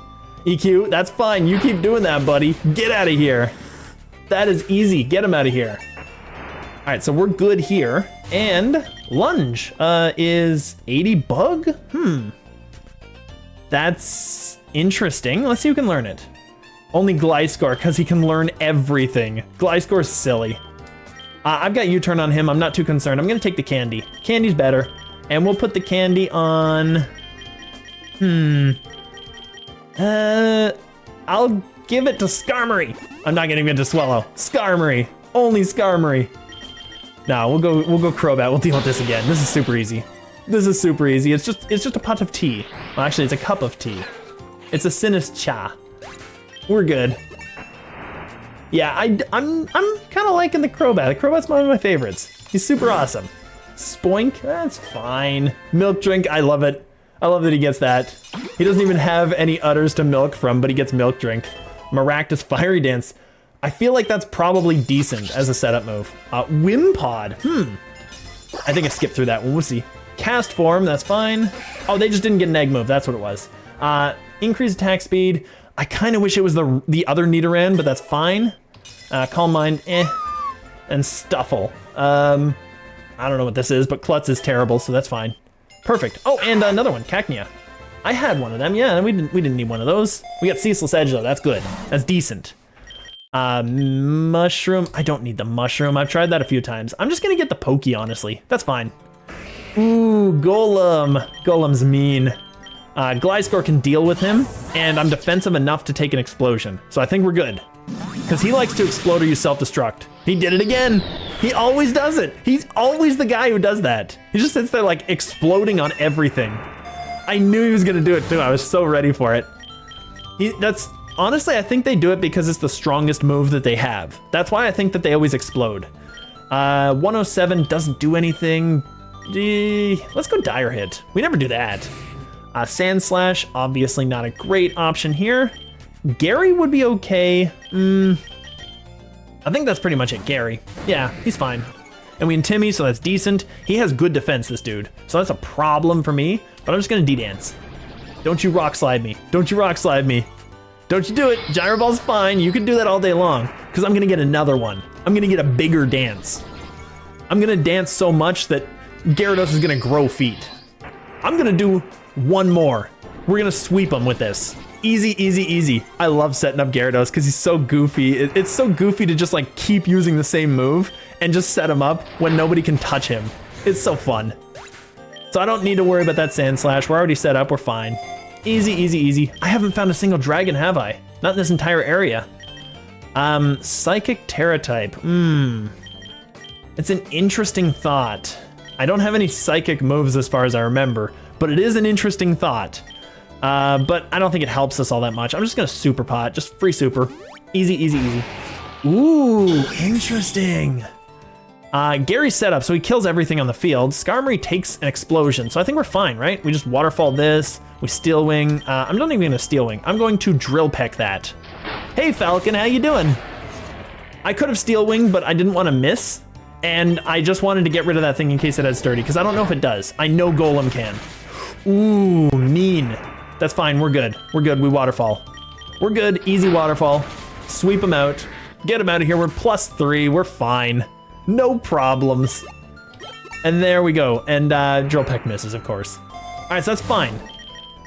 EQ, that's fine, you keep doing that, buddy. Get out of here. That is easy, get him out of here. All right, so we're good here. And Lunge is 80 bug? That's interesting. Let's see who can learn it. Only Gliscor, because he can learn everything. Gliscor's silly. I've got U-turn on him. I'm not too concerned. I'm going to take the candy. Candy's better. And we'll put the candy on... I'll give it to Skarmory. I'm not going to give it to Swallow. Skarmory. Only Skarmory. No, we'll go Crobat. We'll deal with this again. This is super easy. This is super easy. It's just a pot of tea. Well, actually, it's a cup of tea. It's a Sinischa. We're good. Yeah, I'm kind of liking the Crobat. The Crobat's one of my favorites. He's super awesome. Spoink, that's fine. Milk Drink, I love it. I love that he gets that. He doesn't even have any udders to milk from, but he gets Milk Drink. Maractus Fiery Dance. I feel like that's probably decent as a setup move. Wimpod, I think I skipped through that one, we'll see. Cast Form, that's fine. Oh, they just didn't get an egg move, that's what it was. Increased attack speed. I kind of wish it was the other Nidoran, but that's fine. Calm Mind, and Stuffle. I don't know what this is, but Klutz is terrible, so that's fine. Perfect. Oh, and another one, Cacnea. I had one of them. Yeah, we didn't need one of those. We got Ceaseless Edge though. That's good. That's decent. Mushroom. I don't need the mushroom. I've tried that a few times. I'm just gonna get the Pokey, honestly. That's fine. Ooh, Golem. Golem's mean. Gliscor can deal with him, and I'm defensive enough to take an explosion. So I think we're good. Because he likes to explode or use self-destruct. He did it again. He always does it. He's always the guy who does that. He just sits there like exploding on everything. I knew he was gonna do it too. I was so ready for it. Honestly, I think they do it because it's the strongest move that they have. That's why I think that they always explode. 107 doesn't do anything. Let's go Dire Hit. We never do that. Sand Slash, obviously not a great option here. Gary would be okay. I think that's pretty much it, Gary. Yeah, he's fine. And we Intimmy, so that's decent. He has good defense, this dude. So that's a problem for me, but I'm just gonna D-Dance. Don't you Rock Slide me. Don't you Rock Slide me. Don't you do it. Gyro Ball's fine. You can do that all day long, because I'm gonna get another one. I'm gonna get a bigger dance. I'm gonna dance so much that Gyarados is gonna grow feet. I'm gonna do one more. We're gonna sweep him with this. Easy, easy, easy. I love setting up Gyarados because he's so goofy. It's so goofy to just like keep using the same move and just set him up when nobody can touch him. It's so fun. So I don't need to worry about that Sand Slash. We're already set up, we're fine. Easy, easy, easy. I haven't found a single dragon, have I? Not in this entire area. Psychic Terra type. It's an interesting thought. I don't have any psychic moves as far as I remember, but it is an interesting thought. But I don't think it helps us all that much. I'm just gonna Super Pot, just free super. Easy, easy, easy. Ooh, interesting. Gary's set up, so he kills everything on the field. Skarmory takes an explosion, so I think we're fine, right? We just Waterfall this, we Steel Wing. I'm not even gonna Steel Wing. I'm going to Drill Peck that. Hey Falcon, how you doing? I could have Steel Wing, but I didn't want to miss. And I just wanted to get rid of that thing in case it had Sturdy, because I don't know if it does. I know Golem can. Ooh, mean. That's fine, we're good. We're good, we Waterfall. We're good, easy Waterfall. Sweep him out. Get him out of here, we're +3, we're fine. No problems. And there we go, and Drill Peck misses, of course. All right, so that's fine.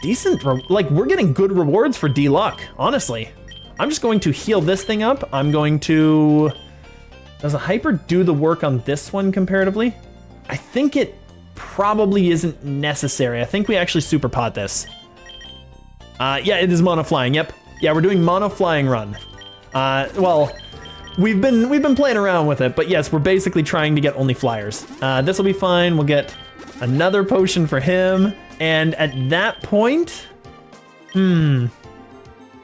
Decent, like we're getting good rewards for D-Luck, honestly. I'm just going to heal this thing up. I'm going to... Does a Hyper do the work on this one comparatively? I think it probably isn't necessary. I think we actually Super Pot this. Yeah, it is Mono Flying, yep. Yeah, we're doing Mono Flying Run. Well, we've been playing around with it, but yes, we're basically trying to get only flyers. This will be fine. We'll get another potion for him. And at that point, I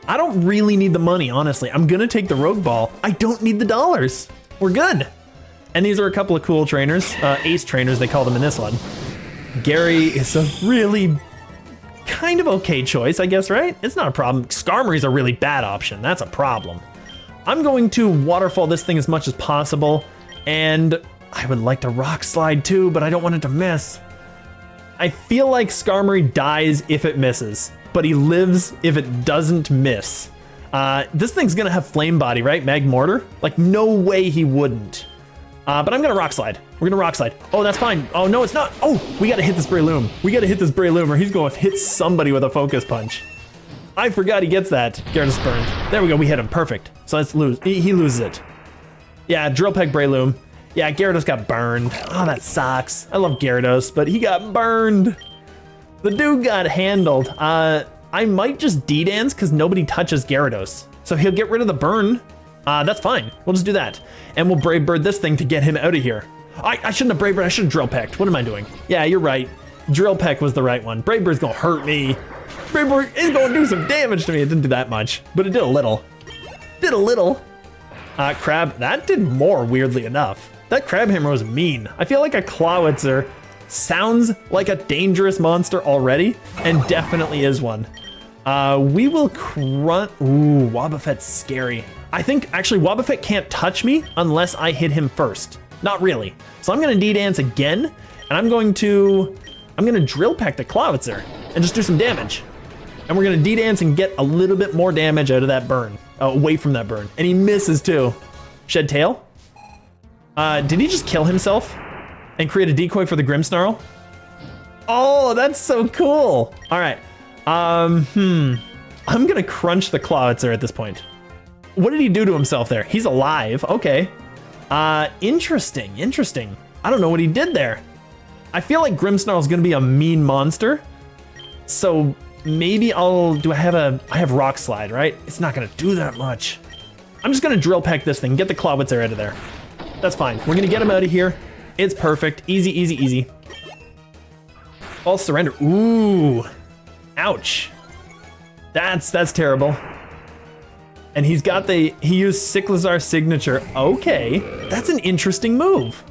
don't really need the money, honestly. I'm gonna take the Rogue Ball. I don't need the dollars. We're good. And these are a couple of cool trainers, ace trainers, they call them in this one. Gary is a really kind of okay choice, I guess, right? It's not a problem. Skarmory's a really bad option. That's a problem. I'm going to Waterfall this thing as much as possible, and I would like to Rock Slide too, but I don't want it to miss. I feel like Skarmory dies if it misses, but he lives if it doesn't miss. This thing's gonna have Flame Body, right? Magmortar? Like, no way he wouldn't. But I'm gonna Rock Slide. We're gonna Rock Slide. Oh, that's fine. Oh, no, it's not. Oh, we gotta hit this Breloom. We gotta hit this Breloom or he's going to hit somebody with a Focus Punch. I forgot he gets that. Gyarados burned. There we go, we hit him. Perfect. So let's lose. He loses it. Yeah, Drill Peck Breloom. Yeah, Gyarados got burned. Oh, that sucks. I love Gyarados, but he got burned. The dude got handled. I might just D-Dance because nobody touches Gyarados. So he'll get rid of the burn. That's fine. We'll just do that. And we'll Brave Bird this thing to get him out of here. I shouldn't have Brave Bird. I should have Drill Pecked. What am I doing? Yeah, you're right. Drill Peck was the right one. Brave Bird's gonna hurt me. Brave Bird is gonna do some damage to me. It didn't do that much, but it did a little. Did a little. Crab, that did more, weirdly enough. That Crab Hammer was mean. I feel like a Clawitzer sounds like a dangerous monster already, and definitely is one. We will Grunt. Ooh, Wobbuffet's scary. I think actually Wobbuffet can't touch me unless I hit him first. Not really. So I'm gonna D-Dance again, and I'm gonna Drill Peck the Clawitzer and just do some damage. And we're gonna D-Dance and get a little bit more damage out of that burn, away from that burn. And he misses too. Shed Tail? Did he just kill himself and create a decoy for the Grimmsnarl? Oh, that's so cool. All right. I'm gonna crunch the Clawitzer at this point. What did he do to himself there? He's alive, okay. Interesting. I don't know what he did there. I feel like Grimmsnarl's gonna be a mean monster. So maybe I have Rock Slide, right? It's not gonna do that much. I'm just gonna Drill Peck this thing, get the Clawitzer out of there. That's fine, we're gonna get him out of here. It's perfect, easy. False Surrender, ooh. Ouch. That's terrible. And he used Cyclizar's signature. Okay, that's an interesting move.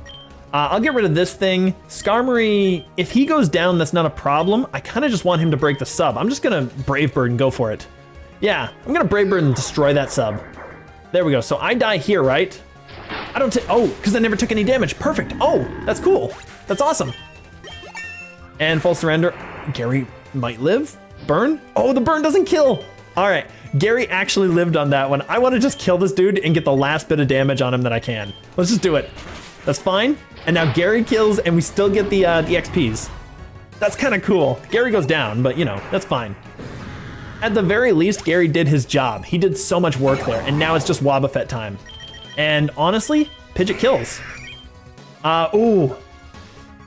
I'll get rid of this thing. Skarmory, if he goes down, that's not a problem. I kind of just want him to break the sub. I'm just gonna Brave Bird and go for it. Yeah, I'm gonna Brave Bird and destroy that sub. There we go, so I die here, right? I don't take, oh, because I never took any damage. Perfect, oh, that's cool. That's awesome. And Full Surrender, Gary might live. Burn? Oh, the burn doesn't kill. All right, Gary actually lived on that one. I want to just kill this dude and get the last bit of damage on him that I can. Let's just do it. That's fine. And now Gary kills and we still get the XPs. That's kind of cool. Gary goes down, but you know, that's fine. At the very least, Gary did his job. He did so much work there, and now it's just Wobbuffet time. And honestly, Pidgeot kills. Ooh.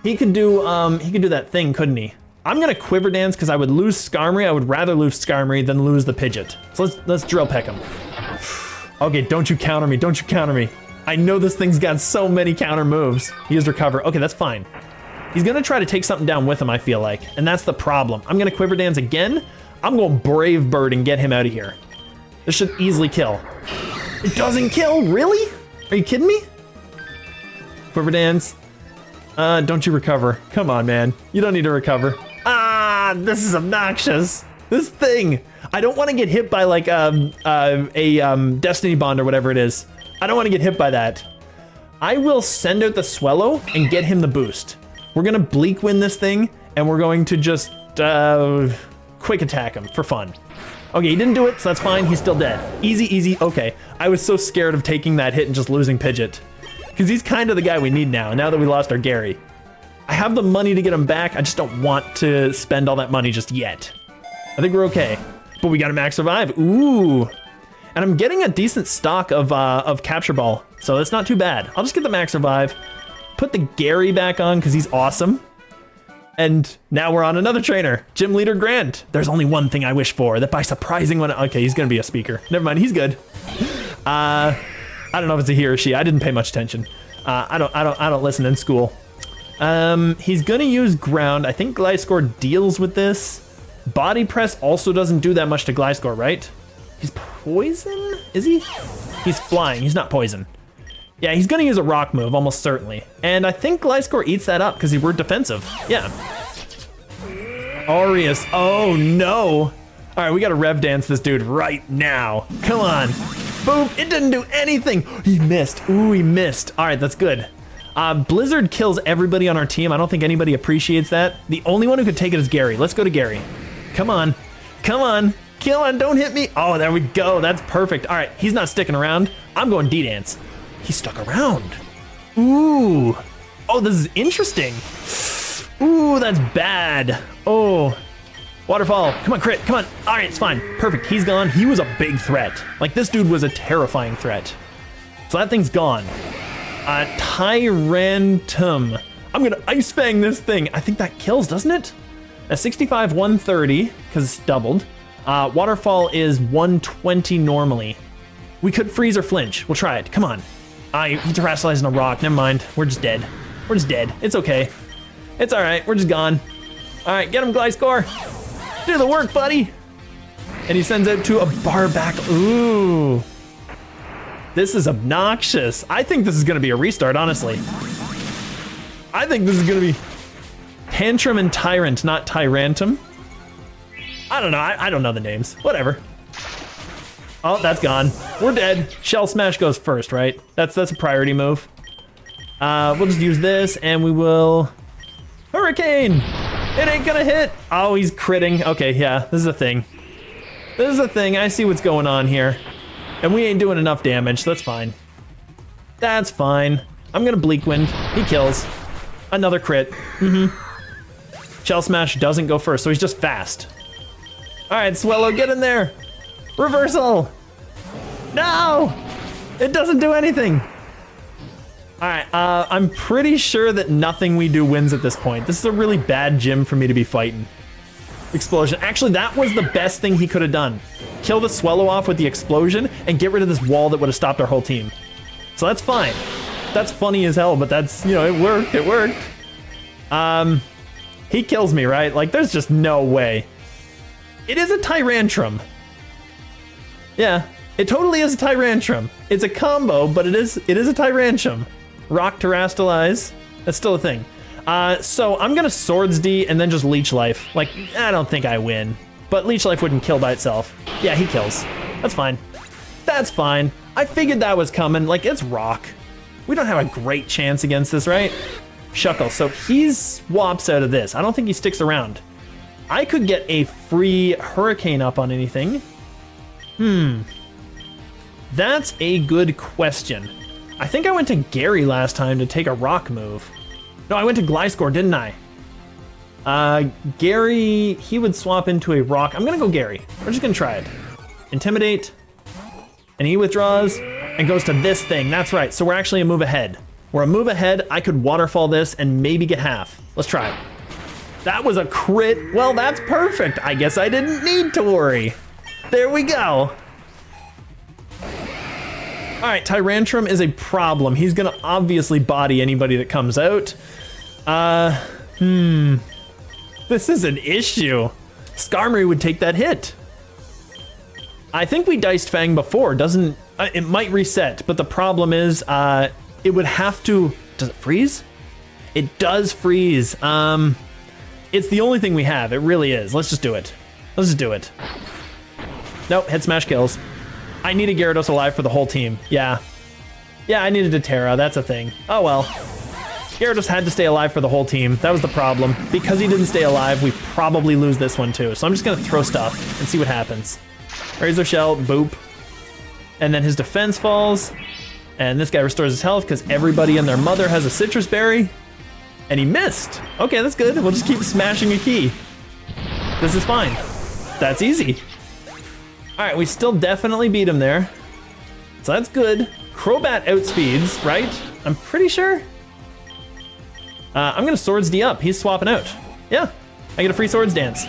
He could do that thing, couldn't he? I'm gonna Quiver Dance because I would lose Skarmory. I would rather lose Skarmory than lose the Pidgeot. So let's Drill Peck him. Okay, don't you counter me, don't you counter me. I know this thing's got so many counter moves. He has Recover, okay, that's fine. He's gonna try to take something down with him, I feel like, and that's the problem. I'm gonna Quiver Dance again. I'm going Brave Bird and get him out of here. This should easily kill. It doesn't kill, really? Are you kidding me? Quiver Dance. Don't you recover. Come on, man. You don't need to recover. Ah, this is obnoxious. This thing. I don't want to get hit by like a Destiny Bond or whatever it is. I don't want to get hit by that. I will send out the Swellow and get him the boost. We're going to Bleak Wind this thing, and we're going to just Quick Attack him for fun. Okay, he didn't do it, so that's fine. He's still dead. Easy. Okay. I was so scared of taking that hit and just losing Pidgeot. Because he's kind of the guy we need now that we lost our Gary. I have the money to get him back, I just don't want to spend all that money just yet. I think we're okay. But we got a Max Survive, ooh. And I'm getting a decent stock of Capture Ball, so that's not too bad. I'll just get the Max Survive, put the Gary back on because he's awesome. And now we're on another trainer, Gym Leader Grant. There's only one thing I wish for, that by surprising one, okay, he's gonna be a speaker. Never mind, he's good. I don't know if it's a he or she. I didn't pay much attention. I don't listen in school. He's gonna use Ground. I think Gliscor deals with this. Body Press also doesn't do that much to Gliscor, right? He's Poison? Is he? He's Flying. He's not Poison. Yeah, he's gonna use a Rock move, almost certainly. And I think Gliscor eats that up because we're defensive. Yeah. Aureus. Oh no. All right, we gotta Rev Dance this dude right now. Come on. Boom, it didn't do anything. He missed, ooh, he missed. All right, that's good. Blizzard kills everybody on our team. I don't think anybody appreciates that. The only one who could take it is Gary. Let's go to Gary. Come on, come on, don't hit me. Oh, there we go, that's perfect. All right, he's not sticking around. I'm going D-Dance. He stuck around. Ooh, oh, this is interesting. Ooh, that's bad. Oh. Waterfall, come on, crit, come on. All right, it's fine, perfect, he's gone. He was a big threat. Like, this dude was a terrifying threat. So that thing's gone. Tyrantum. I'm gonna Ice Fang this thing. I think that kills, doesn't it? At 65, 130, because it's doubled. Waterfall is 120 normally. We could freeze or flinch, we'll try it, come on. He terrestrialized in a rock, never mind. We're just dead, it's okay. It's all right, we're just gone. All right, get him, Gliscor. Do the work, buddy. And he sends it to a Barback. Ooh. This is obnoxious. I think this is gonna be a restart, honestly. I think this is gonna be Tantrum and Tyrant, not Tyrantum. I don't know, I don't know the names. Whatever. Oh, that's gone. We're dead. Shell Smash goes first, right? That's a priority move. We'll just use this and we will Hurricane. It ain't gonna hit. Oh, he's critting. Okay, yeah, this is a thing. This is a thing. I see what's going on here. And we ain't doing enough damage, so that's fine. That's fine. I'm gonna Bleak Wind. He kills. Another crit. Shell Smash doesn't go first, so he's just fast. All right, Swellow, get in there. Reversal. No, it doesn't do anything. All right, I'm pretty sure that nothing we do wins at this point. This is a really bad gym for me to be fighting. Explosion. Actually, that was the best thing he could have done. Kill the Swellow off with the explosion and get rid of this wall that would have stopped our whole team. So that's fine. That's funny as hell, but that's, you know, it worked. It worked. He kills me, right? Like, there's just no way. It is a Tyrantrum. Yeah, it totally is a Tyrantrum. It's a combo, but it is a Tyrantrum. Rock Terastalize. That's still a thing. So I'm gonna Swords D and then just Leech Life. Like, I don't think I win, but Leech Life wouldn't kill by itself. Yeah, he kills. That's fine. That's fine. I figured that was coming. Like, it's Rock. We don't have a great chance against this, right? Shuckle. So he swaps out of this. I don't think he sticks around. I could get a free Hurricane up on anything. That's a good question. I think I went to Gary last time to take a rock move. No, I went to Gliscor, didn't I? Gary, he would swap into a rock. I'm gonna go Gary. We're just gonna try it. Intimidate. And he withdraws and goes to this thing. That's right, so we're actually a move ahead. We're a move ahead. I could waterfall this and maybe get half. Let's try it. That was a crit. Well, that's perfect. I guess I didn't need to worry. There we go. All right, Tyrantrum is a problem. He's gonna obviously body anybody that comes out. This is an issue. Skarmory would take that hit. I think we diced Fang before. Doesn't, it might reset, but the problem is, it would have to, does it freeze? It does freeze. It's the only thing we have. It really is. Let's just do it. Let's just do it. Nope, head smash kills. I need a Gyarados alive for the whole team. Yeah. Yeah, I needed a Terra. That's a thing. Oh well. Gyarados had to stay alive for the whole team. That was the problem. Because he didn't stay alive, we probably lose this one too. So I'm just gonna throw stuff and see what happens. Razor Shell, boop. And then his defense falls. And this guy restores his health because everybody and their mother has a citrus berry. And he missed. Okay, that's good. We'll just keep smashing a key. This is fine. That's easy. All right, we still definitely beat him there. So that's good. Crobat outspeeds, right? I'm pretty sure. I'm gonna Swords D up. He's swapping out. Yeah, I get a free Swords Dance.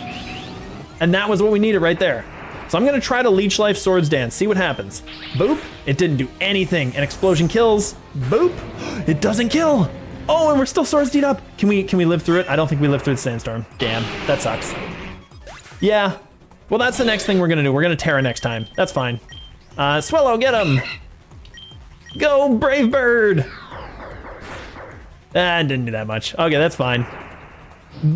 And that was what we needed right there. So I'm gonna try to Leech Life Swords Dance, see what happens. Boop, it didn't do anything. An explosion kills. Boop, it doesn't kill. Oh, and we're still Swords D'd up. Can we live through it? I don't think we live through the Sandstorm. Damn, that sucks. Yeah, well that's the next thing we're gonna do. We're gonna Terra next time. That's fine. Swellow, get him. Go, Brave Bird. Ah, didn't do that much. Okay, that's fine.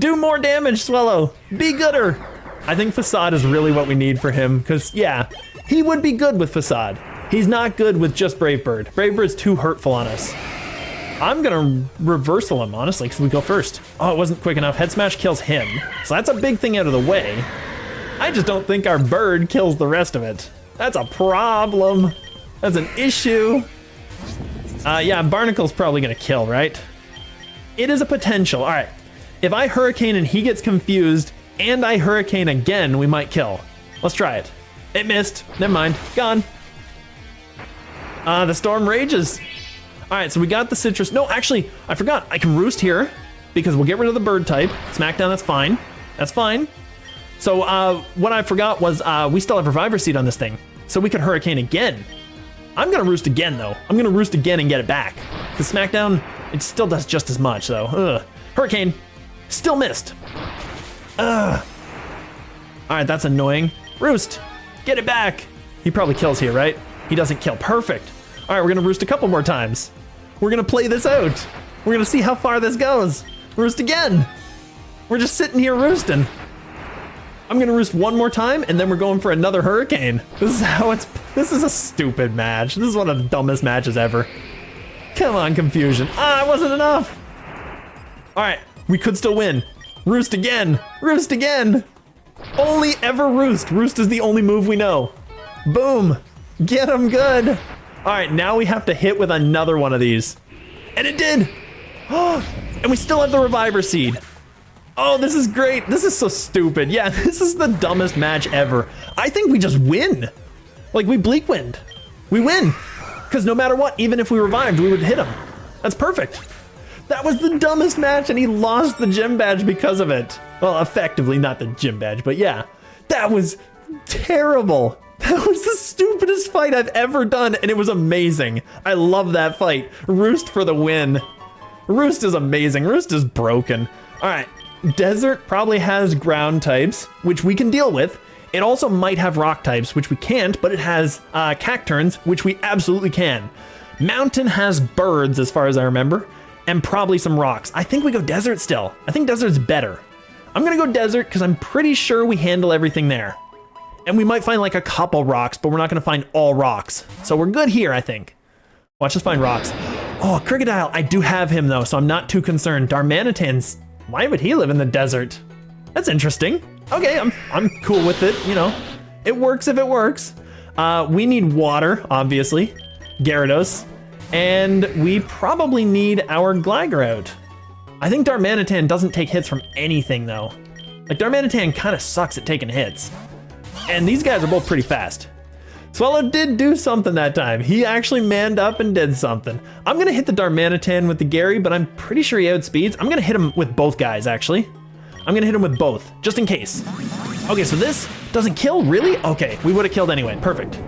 Do more damage, Swellow. Be gooder. I think Facade is really what we need for him, because, yeah, he would be good with Facade. He's not good with just Brave Bird. Brave Bird's too hurtful on us. I'm gonna reversal him, honestly, because we go first. Oh, it wasn't quick enough. Head Smash kills him, so that's a big thing out of the way. I just don't think our bird kills the rest of it. That's a problem. That's an issue. Yeah, Barnacle's probably gonna kill, right? It is a potential. All right, if I Hurricane and he gets confused, and I Hurricane again, we might kill. Let's try it. It missed. Never mind. Gone. The storm rages. All right, so we got the citrus. No, actually, I forgot. I can Roost here because we'll get rid of the bird type. Smackdown, that's fine. That's fine. So what I forgot was we still have Reviver Seed on this thing, so we could Hurricane again. I'm gonna Roost again, though. I'm gonna Roost again and get it back. Because Smackdown, it still does just as much, though. Ugh. Hurricane, still missed. Ugh. All right, that's annoying. Roost, get it back. He probably kills here, right? He doesn't kill, perfect. All right, we're gonna Roost a couple more times. We're gonna play this out. We're gonna see how far this goes. Roost again. We're just sitting here roosting. I'm gonna Roost one more time and then we're going for another Hurricane. This is a stupid match. This is one of the dumbest matches ever. Come on, Confusion. Ah, it wasn't enough. All right, we could still win. Roost again, Roost again. Only ever Roost. Roost is the only move we know. Boom, get him good. All right, now we have to hit with another one of these. And it did. Oh, and we still have the Reviver Seed. Oh, this is great. This is so stupid. Yeah, this is the dumbest match ever. I think we just win. Like, we bleak wind. We win. Because no matter what, even if we revived, we would hit him. That's perfect. That was the dumbest match, and he lost the gym badge because of it. Well, effectively, not the gym badge, but yeah. That was terrible. That was the stupidest fight I've ever done, and it was amazing. I love that fight. Roost for the win. Roost is amazing. Roost is broken. All right. Desert probably has ground types, which we can deal with. It also might have rock types, which we can't, but it has cacturns, which we absolutely can. Mountain has birds, as far as I remember, and probably some rocks. I think we go desert still. I think desert's better. I'm gonna go desert because I'm pretty sure we handle everything there. And we might find like a couple rocks, but we're not gonna find all rocks. So we're good here, I think. Watch us find rocks. Oh, Crocodile, I do have him though, so I'm not too concerned. Darmanitan's, why would he live in the desert? That's interesting. Okay, I'm cool with it, you know. It works if it works. We need water, obviously. Gyarados. And we probably need our Gligar out. I think Darmanitan doesn't take hits from anything though. Like Darmanitan kind of sucks at taking hits. And these guys are both pretty fast. Swallow did do something that time. He actually manned up and did something. I'm gonna hit the Darmanitan with the Gary, but I'm pretty sure he outspeeds. I'm gonna hit him with both guys, actually. I'm gonna hit him with both, just in case. Okay, so this doesn't kill, really? Okay, we would have killed anyway, perfect.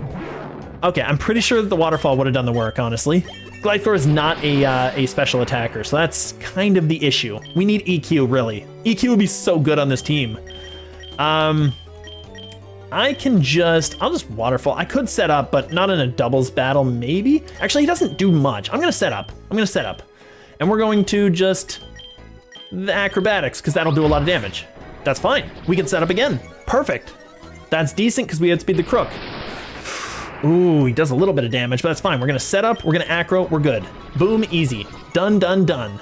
Okay, I'm pretty sure that the waterfall would have done the work, honestly. Glythor is not a special attacker, so that's kind of the issue. We need EQ, really. EQ would be so good on this team. I'll just waterfall. I could set up, but not in a doubles battle, maybe? Actually, he doesn't do much. I'm gonna set up. And we're going to just the acrobatics, because that'll do a lot of damage. That's fine. We can set up again. Perfect. That's decent, because we outspeed the Crook. Ooh, he does a little bit of damage, but that's fine. We're gonna set up, we're gonna acro, we're good. Boom, easy. Done, done, done.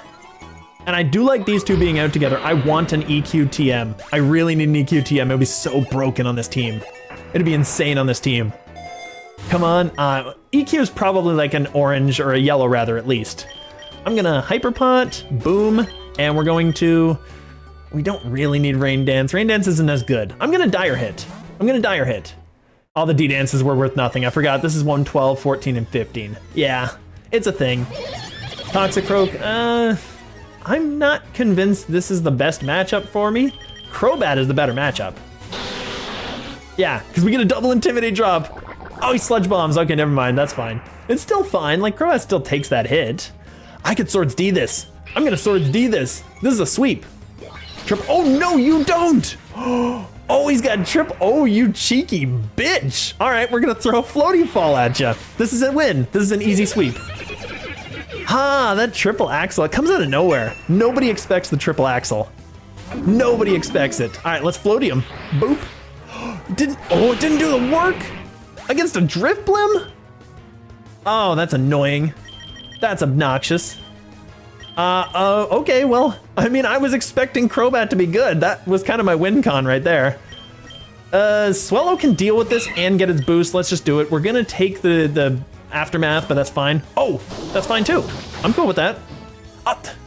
And I do like these two being out together. I want an EQ TM. I really need an EQ TM. It would be so broken on this team. It'd be insane on this team. Come on. EQ is probably like an orange or a yellow rather, at least. I'm gonna Hyper Pot, boom, and we're going to... We don't really need Rain Dance. Rain Dance isn't as good. I'm gonna Dire Hit. All the D-Dances were worth nothing. I forgot. This is 1, 12, 14, and 15. Yeah, it's a thing. Toxicroak, I'm not convinced this is the best matchup for me. Crobat is the better matchup. Yeah, because we get a double Intimidate drop. Oh, he Sludge Bombs. Okay, never mind. That's fine. It's still fine. Like, Crobat still takes that hit. I could Swords D this. I'm going to Swords D this. This is a sweep. Oh, no, you don't. Oh, he's got trip. Oh, you cheeky bitch. All right, we're going to throw a Floating Fall at you. This is a win. This is an easy sweep. That triple axle, it comes out of nowhere. Nobody expects the triple axle. Nobody expects it. All right, let's Floatium. Boop. It didn't do the work against a Drifblim? Oh, that's annoying. That's obnoxious. Okay, well, I mean, I was expecting Crobat to be good. That was kind of my win con right there. Swellow can deal with this and get its boost. Let's just do it. We're gonna take the aftermath, but that's fine. Oh, that's fine too. I'm cool with that.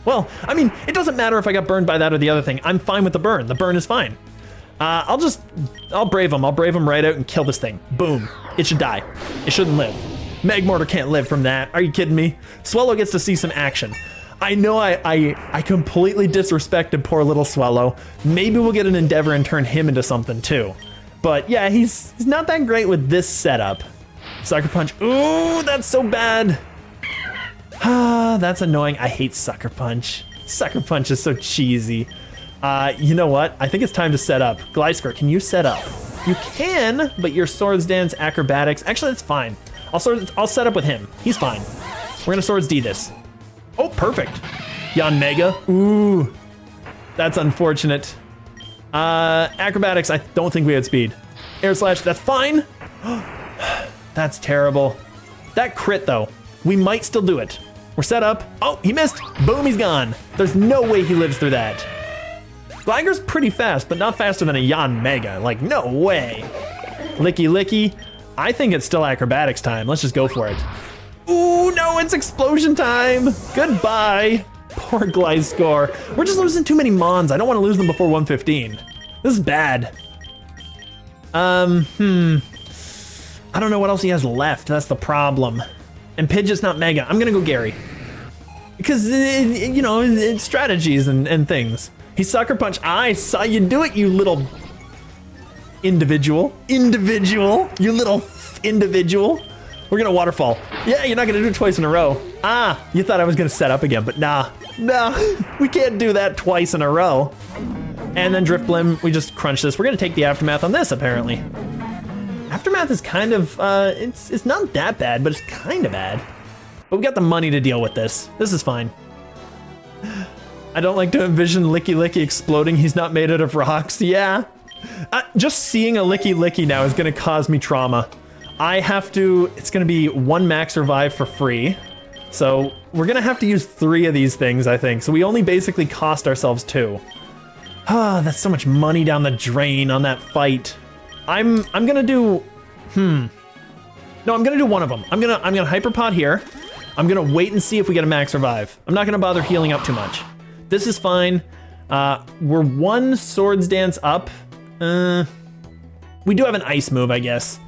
Well, I mean, it doesn't matter if I got burned by that or the other thing. I'm fine with the burn. The burn is fine. I'll brave him. I'll brave him right out and kill this thing. Boom. It should die. It shouldn't live. Magmortar can't live from that. Are you kidding me? Swellow gets to see some action. I know I completely disrespected poor little Swellow. Maybe we'll get an Endeavor and turn him into something too. But yeah, he's not that great with this setup. Sucker Punch. Ooh, that's so bad. That's annoying. I hate Sucker Punch. Sucker Punch is so cheesy. You know what? I think it's time to set up. Gliscor, can you set up? You can, but your Swords Dance, Acrobatics. Actually, that's fine. I'll set up with him. He's fine. We're gonna Swords D this. Oh, perfect. Yanmega. Ooh, that's unfortunate. Acrobatics, I don't think we had speed. Air Slash, that's fine. That's terrible. That crit though, we might still do it. We're set up. Oh, he missed. Boom, he's gone. There's no way he lives through that. Gligar's pretty fast, but not faster than a Yanmega. Like, no way. Licky Licky. I think it's still Acrobatics time. Let's just go for it. Ooh, no, it's Explosion time. Goodbye. Poor Gliscor. We're just losing too many Mons. I don't want to lose them before 115. This is bad. I don't know what else he has left. That's the problem. And Pidgeot's not Mega. I'm gonna go Gary. Because, you know, it's strategies and things. He Sucker Punch. I saw you do it, you little individual. You little individual. We're gonna Waterfall. Yeah, you're not gonna do it twice in a row. Ah, you thought I was gonna set up again, but nah. We can't do that twice in a row. And then Drift Blim, we just crunch this. We're gonna take the Aftermath on this, apparently. Aftermath is kind of, it's not that bad, but it's kind of bad. But we got the money to deal with this. This is fine. I don't like to envision Licky Licky exploding. He's not made out of rocks. Yeah. Just seeing a Licky Licky now is gonna cause me trauma. I have to, it's gonna be 1 max revive for free. So we're gonna have to use 3 of these things, I think. So we only basically cost ourselves 2. Ah, that's so much money down the drain on that fight. I'm gonna do, No, I'm gonna do one of them. I'm gonna Hyperpod here. I'm gonna wait and see if we get a max revive. I'm not gonna bother healing up too much. This is fine. We're 1 Swords Dance up. We do have an ice move, I guess.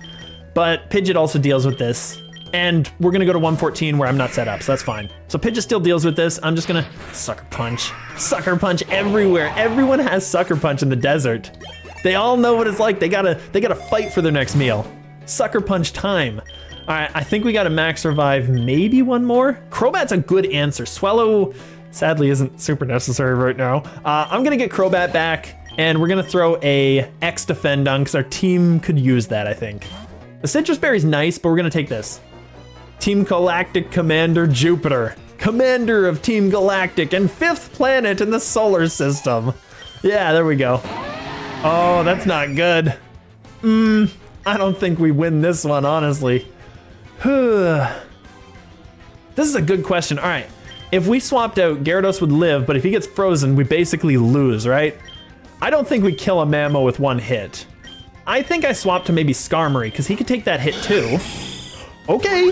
But Pidgeot also deals with this. And we're gonna go to 114 where I'm not set up, so that's fine. So Pidgeot still deals with this. I'm just gonna Sucker Punch. Sucker Punch everywhere. Everyone has Sucker Punch in the desert. They all know what it's like. They gotta fight for their next meal. Sucker Punch time. All right, I think we got a max revive, maybe 1 more. Crobat's a good answer. Swellow sadly isn't super necessary right now. I'm gonna get Crobat back and we're gonna throw a X Defend on because our team could use that, I think. The Citrus Berry's nice, but we're gonna take this. Team Galactic Commander Jupiter. Commander of Team Galactic and 5th planet in the solar system. Yeah, there we go. Oh, that's not good. I don't think we win this one, honestly. This is a good question. All right, if we swapped out, Gyarados would live, but if he gets frozen, we basically lose, right? I don't think we kill a Mammo with 1 hit. I think I swapped to maybe Skarmory, because he could take that hit too. Okay.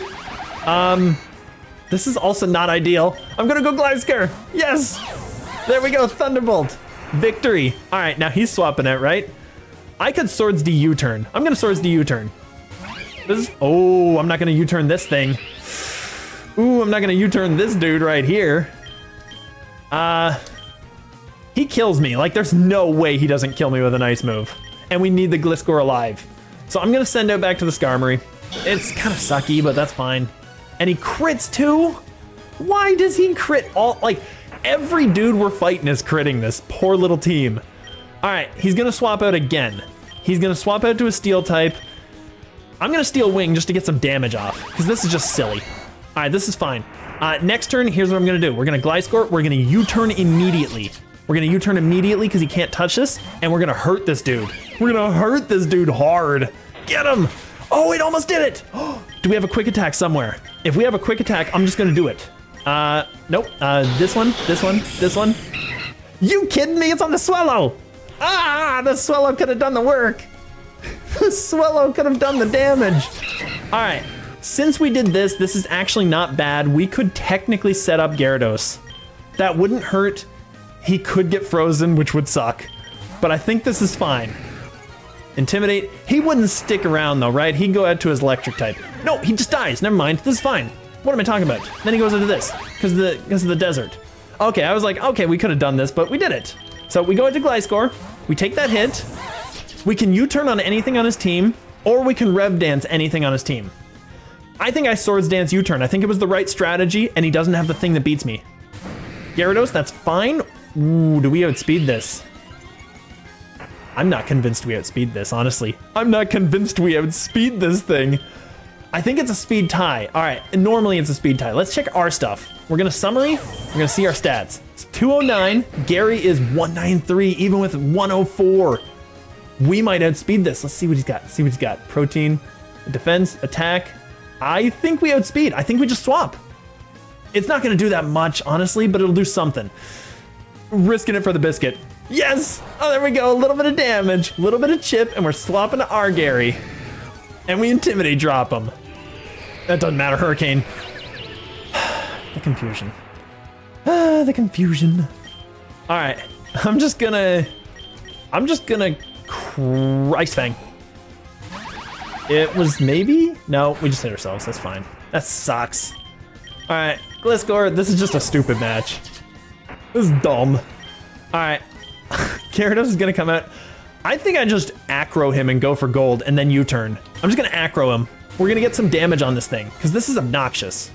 This is also not ideal. I'm gonna go Gliscor. Yes! There we go, Thunderbolt. Victory. All right, now he's swapping it, right? I could Swords D U-turn. I'm gonna Swords D U-turn. Oh, I'm not gonna U-turn this thing. Ooh, I'm not gonna U-turn this dude right here. He kills me. Like, there's no way he doesn't kill me with an ice move. And we need the Gliscor alive. So I'm gonna send out back to the Skarmory. It's kind of sucky, but that's fine. And he crits too? Why does he crit all, like, every dude we're fighting is critting this poor little team. All right, he's gonna swap out again. He's gonna swap out to a Steel type. I'm gonna Steel Wing just to get some damage off, because this is just silly. All right, this is fine. Next turn, here's what I'm gonna do. We're gonna Gliscor, we're gonna U-turn immediately. We're gonna U-turn immediately because he can't touch this, and we're gonna hurt this dude. We're gonna hurt this dude hard. Get him! Oh, it almost did it! Do we have a quick attack somewhere? If we have a quick attack, I'm just gonna do it. Nope. This one. You kidding me? It's on the Swellow! Ah, the Swellow could have done the work. The Swellow could have done the damage. All right, since we did this, this is actually not bad. We could technically set up Gyarados. That wouldn't hurt. He could get frozen, which would suck. But I think this is fine. Intimidate. He wouldn't stick around though, right? He'd go out to his electric type. No, he just dies. Never mind. This is fine. What am I talking about? Then he goes into this because of the desert. Okay, I was like, okay, we could have done this, but we did it. So we go into Gliscor. We take that hit. We can U-turn on anything on his team, or we can Rev Dance anything on his team. I think I Swords Dance U-turn. I think it was the right strategy, and he doesn't have the thing that beats me. Gyarados, that's fine. Ooh, do we outspeed this? I'm not convinced we outspeed this, honestly. I'm not convinced we outspeed this thing. I think it's a speed tie. All right, normally it's a speed tie. Let's check our stuff. We're gonna summary, we're gonna see our stats. It's 209, Gary is 193, even with 104. We might outspeed this. Let's see what he's got. Protein, defense, attack. I think we outspeed. I think we just swap. It's not gonna do that much, honestly, but it'll do something. Risking it for the biscuit. Yes! Oh, there we go. A little bit of damage, a little bit of chip, and we're swapping to our Gary. And we Intimidate drop him. That doesn't matter, Hurricane. The confusion. The confusion. All right, I'm just gonna Ice Fang. It was maybe? No, we just hit ourselves, that's fine. That sucks. All right, Gliscor, this is just a stupid match. This is dumb. All right, Gyarados is gonna come out. I think I just aggro him and go for gold and then U-turn. I'm just gonna aggro him. We're gonna get some damage on this thing because this is obnoxious.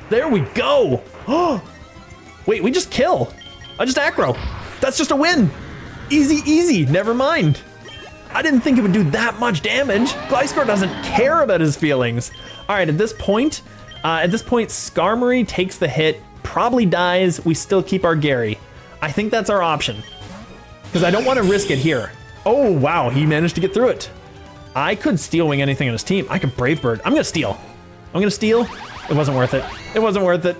There we go. Wait, we just kill. I just aggro. That's just a win. Easy, easy, never mind. I didn't think it would do that much damage. Gliscor doesn't care about his feelings. All right, at this point, Skarmory takes the hit, probably dies. We still keep our Gary. I think that's our option because I don't want to risk it here. Oh, wow, he managed to get through it. I could Steel Wing anything on his team. I could Brave Bird. I'm gonna steal. I'm gonna steal. It wasn't worth it. It wasn't worth it.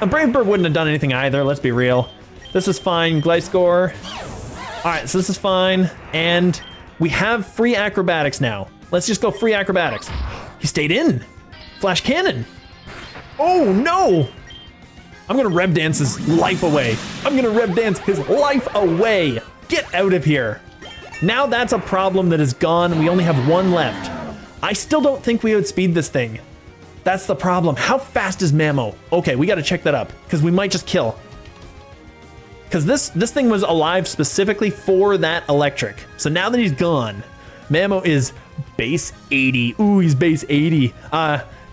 A Brave Bird wouldn't have done anything either, let's be real. This is fine, Gliscor. All right, so this is fine. And we have free acrobatics now. Let's just go free acrobatics. He stayed in. Flash Cannon. Oh no. I'm gonna Rev Dance his life away. I'm gonna Rev Dance his life away. Get out of here. Now that's a problem that is gone. We only have one left. I still don't think we outspeed this thing. That's the problem. How fast is Mamo? Okay, we gotta check that up because we might just kill. Because this thing was alive specifically for that electric. So now that he's gone, Mamo is base 80. Ooh, he's base 80.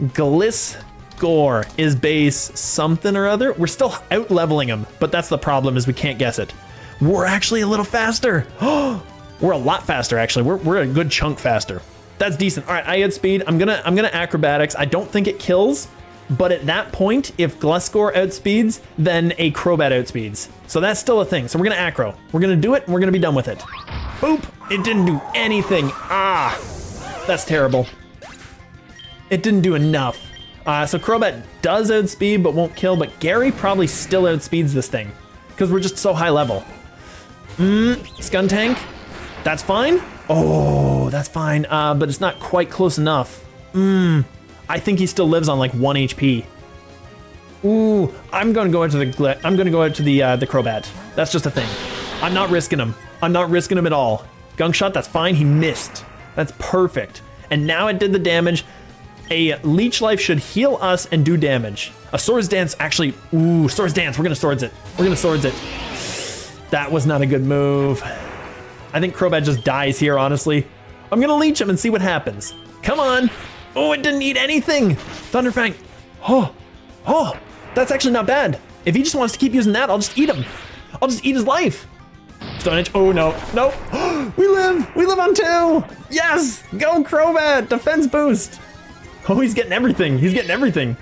Gliscor is base something or other. We're still out leveling him, but that's the problem is we can't guess it. We're actually a little faster. We're a lot faster actually. We're a good chunk faster. That's decent. All right, I outspeed. I'm gonna acrobatics. I don't think it kills, but at that point, if Gliscor outspeeds, then a Crobat outspeeds. So that's still a thing. So we're gonna acro. We're gonna do it and we're gonna be done with it. Boop, it didn't do anything. Ah, that's terrible. It didn't do enough. So Crobat does outspeed but won't kill, but Gary probably still outspeeds this thing because we're just so high level. Skuntank, that's fine. Oh, that's fine, but it's not quite close enough. I think he still lives on like 1 HP. Ooh, I'm gonna go into the Crobat. That's just a thing. I'm not risking him. I'm not risking him at all. Gunk Shot, that's fine. He missed. That's perfect. And now it did the damage. A Leech Life should heal us and do damage. A Swords Dance actually. Ooh, Swords Dance. We're gonna Swords it. We're gonna Swords it. That was not a good move. I think Crobat just dies here, honestly. I'm gonna leech him and see what happens. Come on. Oh, it didn't eat anything. Thunderfang. Oh, that's actually not bad. If he just wants to keep using that, I'll just eat him. I'll just eat his life. Stone Edge. Oh, no. Nope. We live on 2. Yes. Go Crobat. Defense boost. Oh, he's getting everything. He's getting everything.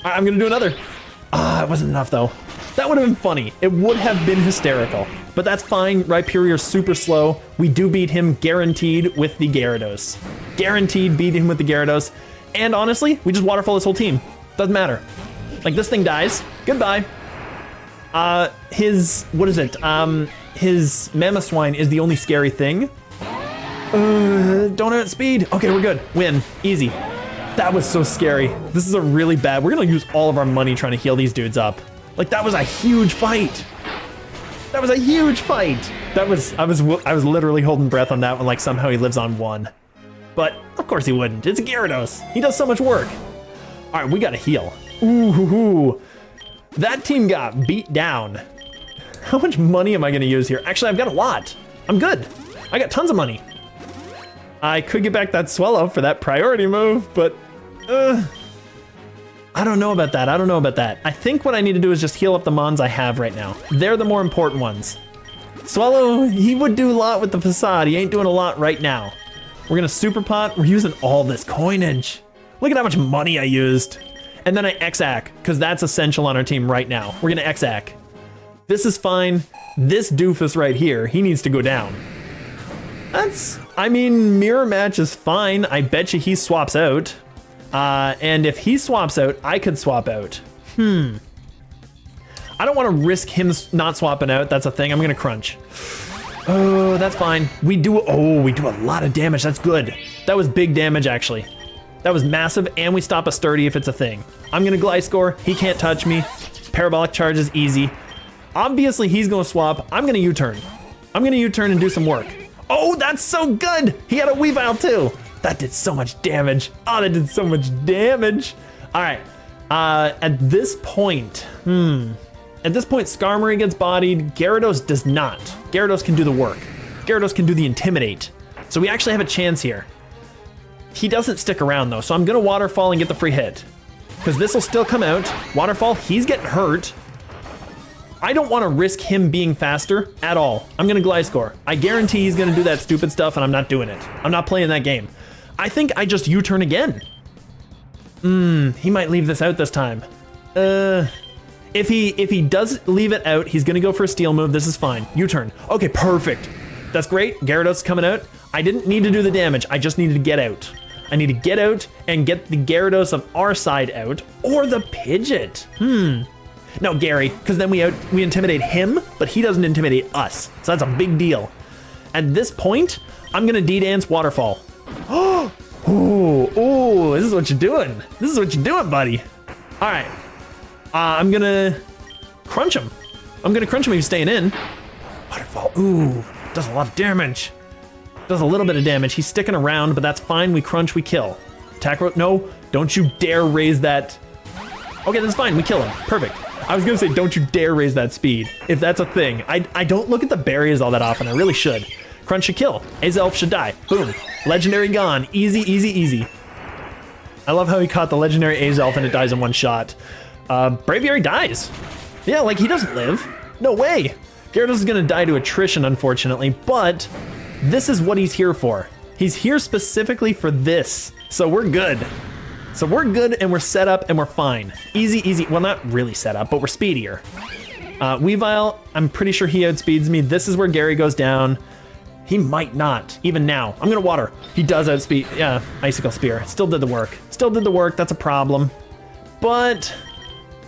I'm gonna do another. It wasn't enough though. That would have been funny. It would have been hysterical. But that's fine. Rhyperior's super slow. We do beat him guaranteed with the Gyarados. Guaranteed beat him with the Gyarados. And honestly, we just waterfall this whole team. Doesn't matter. Like this thing dies. Goodbye. His Mamoswine is the only scary thing. Don't outspeed. Okay, we're good. Win. Easy. That was so scary. This is a really bad. We're gonna use all of our money trying to heal these dudes up. Like that was a huge fight. That was a huge fight. I was literally holding breath on that one. Like somehow he lives on 1, but of course he wouldn't. It's a Gyarados. He does so much work. All right, we gotta heal. Ooh, that team got beat down. How much money am I gonna use here? Actually, I've got a lot. I'm good. I got tons of money. I could get back that Swallow for that priority move, but I don't know about that. I don't know about that. I think what I need to do is just heal up the Mons I have right now. They're the more important ones. Swallow, he would do a lot with the Facade. He ain't doing a lot right now. We're gonna Super Pot. We're using all this coinage. Look at how much money I used. And then I X-Ack, because that's essential on our team right now. We're gonna X-Ack. This is fine. This doofus right here, he needs to go down. I mean, Mirror Match is fine. I bet you he swaps out. And if he swaps out, I could swap out. I don't want to risk him not swapping out. That's a thing. I'm gonna crunch. Oh, that's fine. We do a lot of damage. That's good. That was big damage, actually. That was massive, and we stop a Sturdy if it's a thing. I'm gonna Gliscor. He can't touch me. Parabolic charge is easy. Obviously, he's going to swap. I'm going to U-turn. I'm going to U-turn and do some work. Oh, that's so good. He had a Weavile too. That did so much damage. Oh, that did so much damage. All right. At this point, Skarmory gets bodied. Gyarados does not. Gyarados can do the work. Gyarados can do the Intimidate. So we actually have a chance here. He doesn't stick around though, so I'm gonna Waterfall and get the free hit. Because this will still come out. Waterfall, he's getting hurt. I don't want to risk him being faster at all. I'm gonna Gliscor. I guarantee he's gonna do that stupid stuff and I'm not doing it. I'm not playing that game. I think I just U-turn again. He might leave this out this time. If he does leave it out, he's gonna go for a Steel move. This is fine. U-turn. Okay, perfect. That's great. Gyarados is coming out. I didn't need to do the damage. I just needed to get out. I need to get out and get the Gyarados of our side out, or the Pidgeot. No, Gary, because then we intimidate him, but he doesn't intimidate us. So that's a big deal. At this point, I'm gonna D-Dance Waterfall. Oh, this is what you're doing. This is what you're doing, buddy. All right, I'm gonna crunch him. I'm gonna crunch him if he's staying in. Waterfall, ooh, does a lot of damage. Does a little bit of damage. He's sticking around, but that's fine. We crunch, we kill. Attack rope, no, don't you dare raise that. Okay, that's fine, we kill him, perfect. I was gonna say, don't you dare raise that speed, if that's a thing. I don't look at the berries all that often, I really should. Crunch should kill, Azelf should die, boom. Legendary gone, easy, easy, easy. I love how he caught the legendary Azelf and it dies in one shot. Braviary dies. Yeah, like he doesn't live, no way. Gyarados is gonna die to attrition, unfortunately, but this is what he's here for. He's here specifically for this, so we're good. So we're good and we're set up and we're fine. Easy, easy. Well, not really set up, but we're speedier. Weavile, I'm pretty sure he outspeeds me. This is where Gary goes down. He might not, even now. I'm gonna water. He does outspeed, yeah, Icicle Spear. Still did the work. Still did the work, that's a problem. But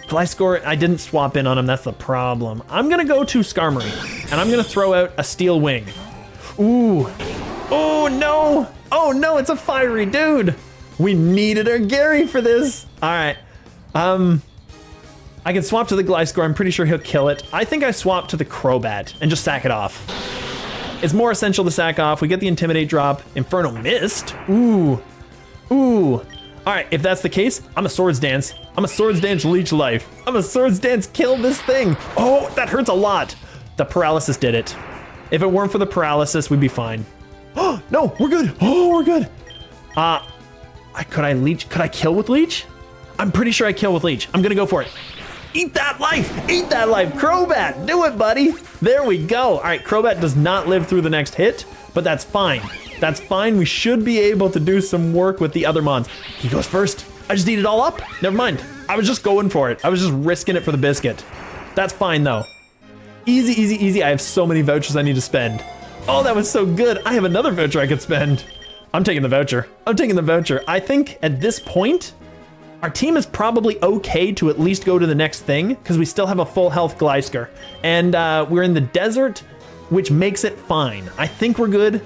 Gliscor, I didn't swap in on him, that's the problem. I'm gonna go to Skarmory and I'm gonna throw out a Steel Wing. Ooh, oh no. Oh no, it's a fiery dude. We needed our Gary for this. All right, I can swap to the Gliscor. I'm pretty sure he'll kill it. I think I swap to the Crobat and just sack it off. It's more essential to sack off. We get the Intimidate drop. Inferno Mist. Ooh, ooh. All right, if that's the case, I'm a Swords Dance. I'm a Swords Dance Leech Life. I'm a Swords Dance kill this thing. Oh, that hurts a lot. The paralysis did it. If it weren't for the paralysis, we'd be fine. Oh, no, we're good. Oh, we're good. Could I leech? Could I kill with leech? I'm pretty sure I kill with leech. I'm gonna go for it. Eat that life! Eat that life! Crobat, do it, buddy! There we go. All right, Crobat does not live through the next hit, but that's fine. That's fine. We should be able to do some work with the other mons. He goes first. I just eat it all up. Never mind. I was just going for it. I was just risking it for the biscuit. That's fine though. Easy, easy, easy. I have so many vouchers I need to spend. Oh, that was so good. I have another voucher I could spend. I'm taking the voucher. I'm taking the voucher. I think at this point, our team is probably okay to at least go to the next thing because we still have a full health Gliscor. And we're in the desert, which makes it fine. I think we're good.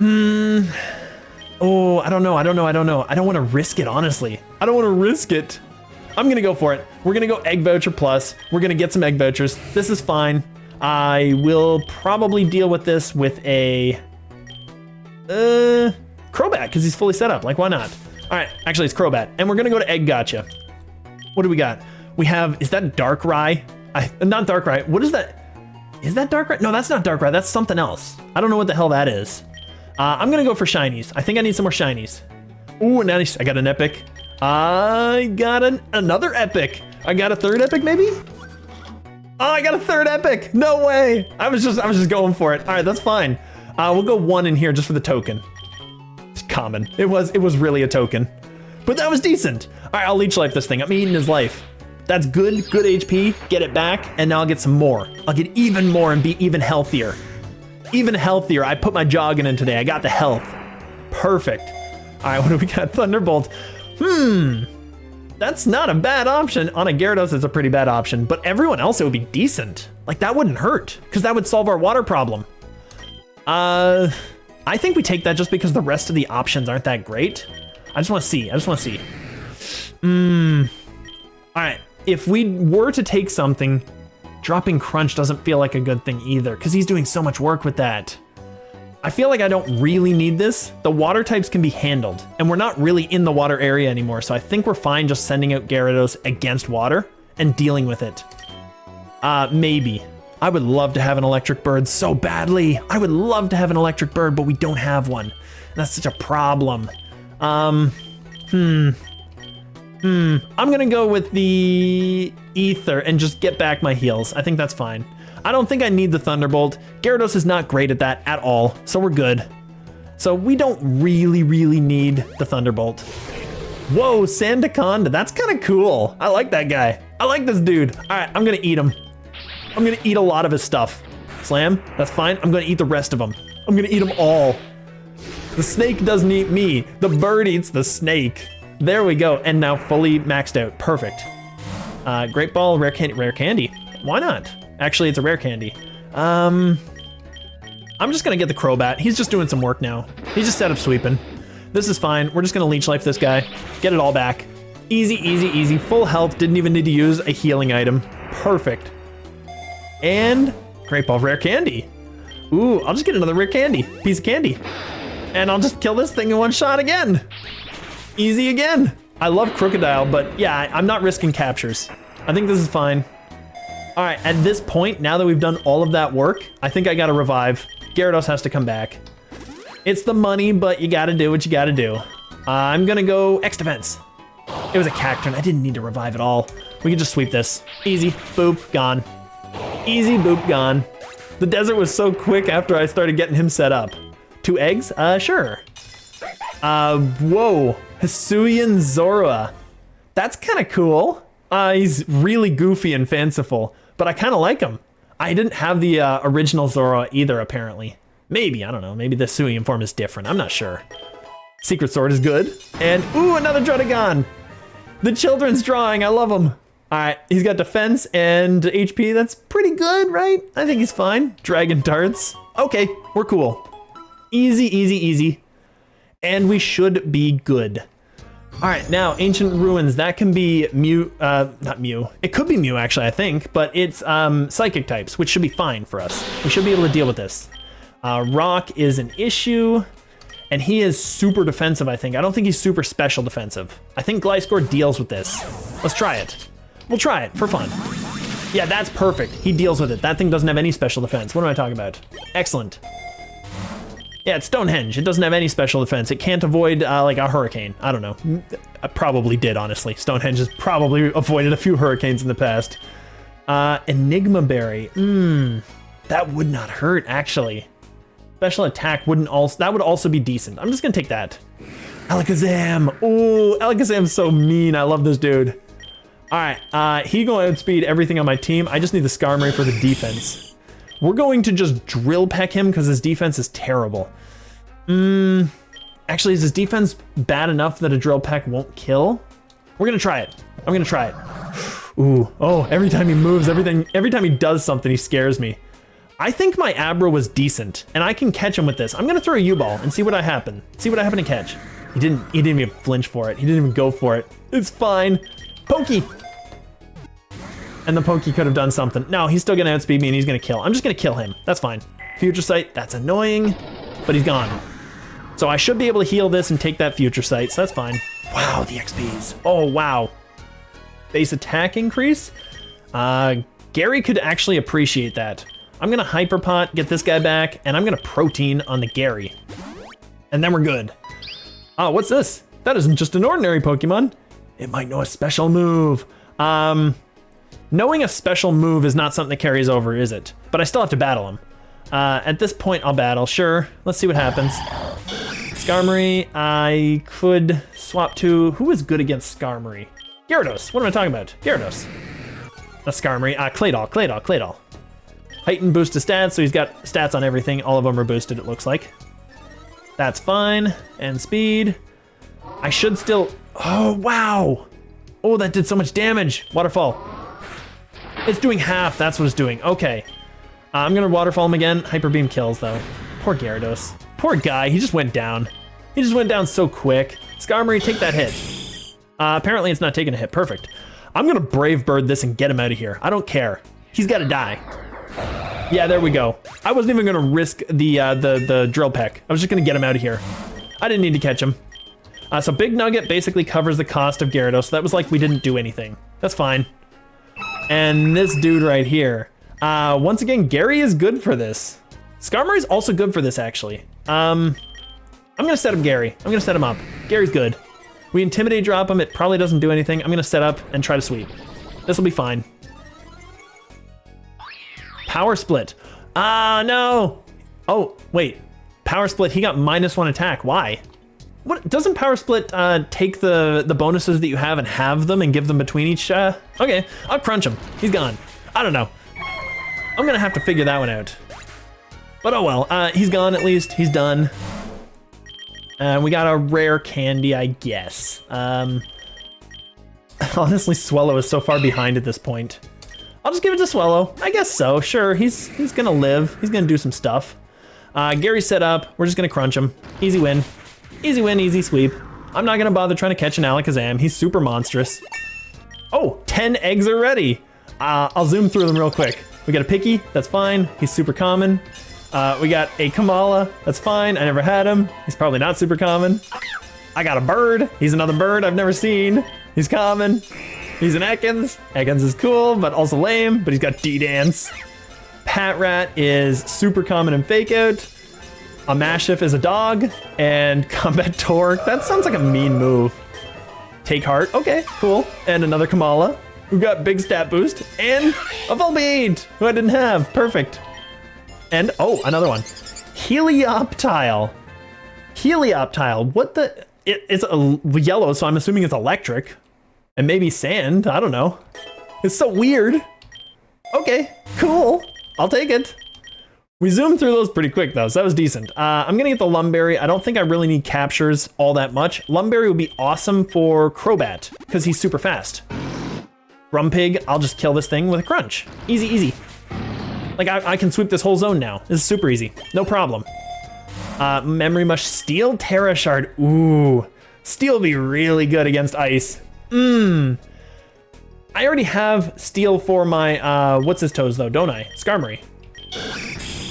Oh, I don't know. I don't want to risk it, honestly. I don't want to risk it. I'm going to go for it. We're going to go Egg Voucher Plus. We're going to get some Egg Vouchers. This is fine. I will probably deal with this with a Crobat because he's fully set up. Like, why not? All right, actually it's Crobat, and we're gonna go to Egg Gotcha. What do we got? We have, is that Darkrai? Not Darkrai, what is that? Is that Darkrai? No, that's not Darkrai, that's something else. I don't know what the hell that is. I'm gonna go for shinies. I think I need some more shinies. Ooh, nice, I got an epic. I got another epic. I got a third epic maybe? Oh, I got a third epic, no way. I was just going for it. All right, that's fine. We'll go one in here just for the token. It's common. It was really a token, but that was decent. All right, I'll leech life this thing. I'm eating his life. That's good HP. Get it back, and now I'll get some more. I'll get even more and be even healthier. Even healthier. I put my jogging in today. I got the health. Perfect. All right, what do we got? Thunderbolt. That's not a bad option. On a Gyarados, it's a pretty bad option, but everyone else, it would be decent. Like, that wouldn't hurt, because that would solve our water problem. I think we take that just because the rest of the options aren't that great. I just want to see. All right, if we were to take something, dropping Crunch doesn't feel like a good thing either, because he's doing so much work with that. I feel like I don't really need this. The water types can be handled, and we're not really in the water area anymore, so I think we're fine just sending out Gyarados against water and dealing with it. Maybe. I would love to have an electric bird so badly. I would love to have an electric bird, but we don't have one. That's such a problem. I'm gonna go with the Ether and just get back my heals. I think that's fine. I don't think I need the Thunderbolt. Gyarados is not great at that at all, so we're good. So we don't really need the Thunderbolt. Whoa, Sandaconda, that's kind of cool. I like that guy. I like this dude. All right, I'm gonna eat him. I'm gonna eat a lot of his stuff. Slam, that's fine. I'm gonna eat the rest of them. I'm gonna eat them all. The snake doesn't eat me. The bird eats the snake. There we go, and now fully maxed out. Perfect. Great Ball, rare candy. Why not? Actually, it's a rare candy. I'm just gonna get the Crobat. He's just doing some work now. He just set up sweeping. This is fine. We're just gonna leech life this guy. Get it all back. Easy, easy, easy. Full health. Didn't even need to use a healing item. Perfect. And Great Ball, rare candy. Ooh, I'll just get another rare candy. Piece of candy. And I'll just kill this thing in one shot again. Easy again. I love Crocodile, but yeah, I'm not risking captures. I think this is fine. All right, at this point, now that we've done all of that work, I think I gotta revive. Gyarados has to come back. It's the money, but you gotta do what you gotta do. I'm gonna go X defense. It was a Cacturne, I didn't need to revive at all. We can just sweep this. Easy, boop, gone. Easy, boop, gone. The desert was so quick after I started getting him set up. 2 eggs? Sure. Whoa, Hisuian Zorua. That's kind of cool. He's really goofy and fanciful, but I kind of like him. I didn't have the original Zorua either, apparently. Maybe, I don't know, maybe the Hisuian form is different, I'm not sure. Secret Sword is good. And, ooh, another Druddigon. The children's drawing, I love him. All right, he's got defense and HP, that's pretty good, right? I think he's fine. Dragon Darts, okay, we're cool. Easy, easy, easy. And we should be good. All right, now Ancient Ruins, that can be Mew, not Mew. It could be Mew actually, I think, but it's Psychic types, which should be fine for us. We should be able to deal with this. Rock is an issue, and he is super defensive, I think. I don't think he's super special defensive. I think Gliscor deals with this. Let's try it. We'll try it for fun. Yeah, that's perfect. He deals with it. That thing doesn't have any special defense. What am I talking about? Excellent. Yeah, it's Stonehenge. It doesn't have any special defense. It can't avoid like a hurricane. I don't know. I probably did, honestly. Stonehenge has probably avoided a few hurricanes in the past. Enigma Berry. That would not hurt, actually. Special attack wouldn't also, that would also be decent. I'm just gonna take that. Alakazam. Ooh, Alakazam's so mean. I love this dude. All right, he gonna outspeed everything on my team. I just need the Skarmory for the defense. We're going to just drill peck him because his defense is terrible. Actually, is his defense bad enough that a drill peck won't kill? We're gonna try it. I'm gonna try it. Ooh, oh, every time he moves, every time he does something, he scares me. I think my Abra was decent, and I can catch him with this. I'm gonna throw a U-ball and see what happened. See what I happen to catch. He didn't even flinch for it. He didn't even go for it. It's fine. Pokey! And the Pokey could have done something. No, he's still gonna outspeed me and he's gonna kill. I'm just gonna kill him. That's fine. Future Sight, that's annoying, but he's gone. So I should be able to heal this and take that Future Sight, so that's fine. Wow, the XPs. Oh, wow. Base attack increase? Gary could actually appreciate that. I'm gonna Hyper Pot, get this guy back, and I'm gonna Protein on the Gary. And then we're good. Oh, what's this? That isn't just an ordinary Pokemon. It might know a special move. Knowing a special move is not something that carries over, is it? But I still have to battle him. At this point, I'll battle, sure. Let's see what happens. Skarmory, I could swap to, who is good against Skarmory? Gyarados, what am I talking about? Gyarados. That's Skarmory, Claydol. Heightened boost to stats, so he's got stats on everything. All of them are boosted, it looks like. That's fine, and speed. I should still, oh, wow. Oh, that did so much damage. Waterfall. It's doing half, that's what it's doing, okay. I'm gonna Waterfall him again. Hyper Beam kills though. Poor Gyarados. Poor guy, he just went down. He just went down so quick. Skarmory, take that hit. Apparently it's not taking a hit, perfect. I'm gonna Brave Bird this and get him out of here. I don't care. He's gotta die. Yeah, there we go. I wasn't even gonna risk the drill peck. I was just gonna get him out of here. I didn't need to catch him. So Big Nugget basically covers the cost of Gyarados, so that was like we didn't do anything. That's fine. And this dude right here. Once again, Gary is good for this. Skarmory's also good for this, actually. I'm gonna set up Gary. I'm gonna set him up. Gary's good. We Intimidate drop him, it probably doesn't do anything. I'm gonna set up and try to sweep. This will be fine. Power Split. No. Oh, wait. Power Split, he got -1 attack. Why? What, doesn't Power Split take the bonuses that you have and have them and give them between each? Okay, I'll crunch him. He's gone. I don't know. I'm gonna have to figure that one out. But oh well, he's gone at least. He's done. We got a rare candy, I guess. Honestly, Swellow is so far behind at this point. I'll just give it to Swellow. I guess so, sure. He's gonna live. He's gonna do some stuff. Gary's set up. We're just gonna crunch him. Easy win. Easy win, easy sweep. I'm not gonna bother trying to catch an Alakazam. He's super monstrous. Oh, 10 eggs already. I'll zoom through them real quick. We got a Picky, that's fine. He's super common. We got a Kamala, that's fine. I never had him. He's probably not super common. I got a bird. He's another bird I've never seen. He's common. He's an Ekans. Ekans is cool, but also lame, but he's got D-Dance. Patrat is super common and Fake Out. A Mashif is a dog, and Combat Torque, that sounds like a mean move. Take Heart, okay, cool. And another Kamala, who got big stat boost, and a Volbeat, who I didn't have, perfect. And, oh, another one. Helioptile. Helioptile, what the, it's a yellow, so I'm assuming it's electric. And maybe sand, I don't know. It's so weird. Okay, cool, I'll take it. We zoomed through those pretty quick though, so that was decent. I'm gonna get the Lumberry. I don't think I really need captures all that much. Lumberry would be awesome for Crobat, because he's super fast. Grumpig, I'll just kill this thing with a crunch. Easy, easy. Like I can sweep this whole zone now. This is super easy, no problem. Memory Mush, Steel Terra Shard. Ooh, Steel would be really good against Ice. I already have Steel for my, what's his toes though, don't I? Skarmory.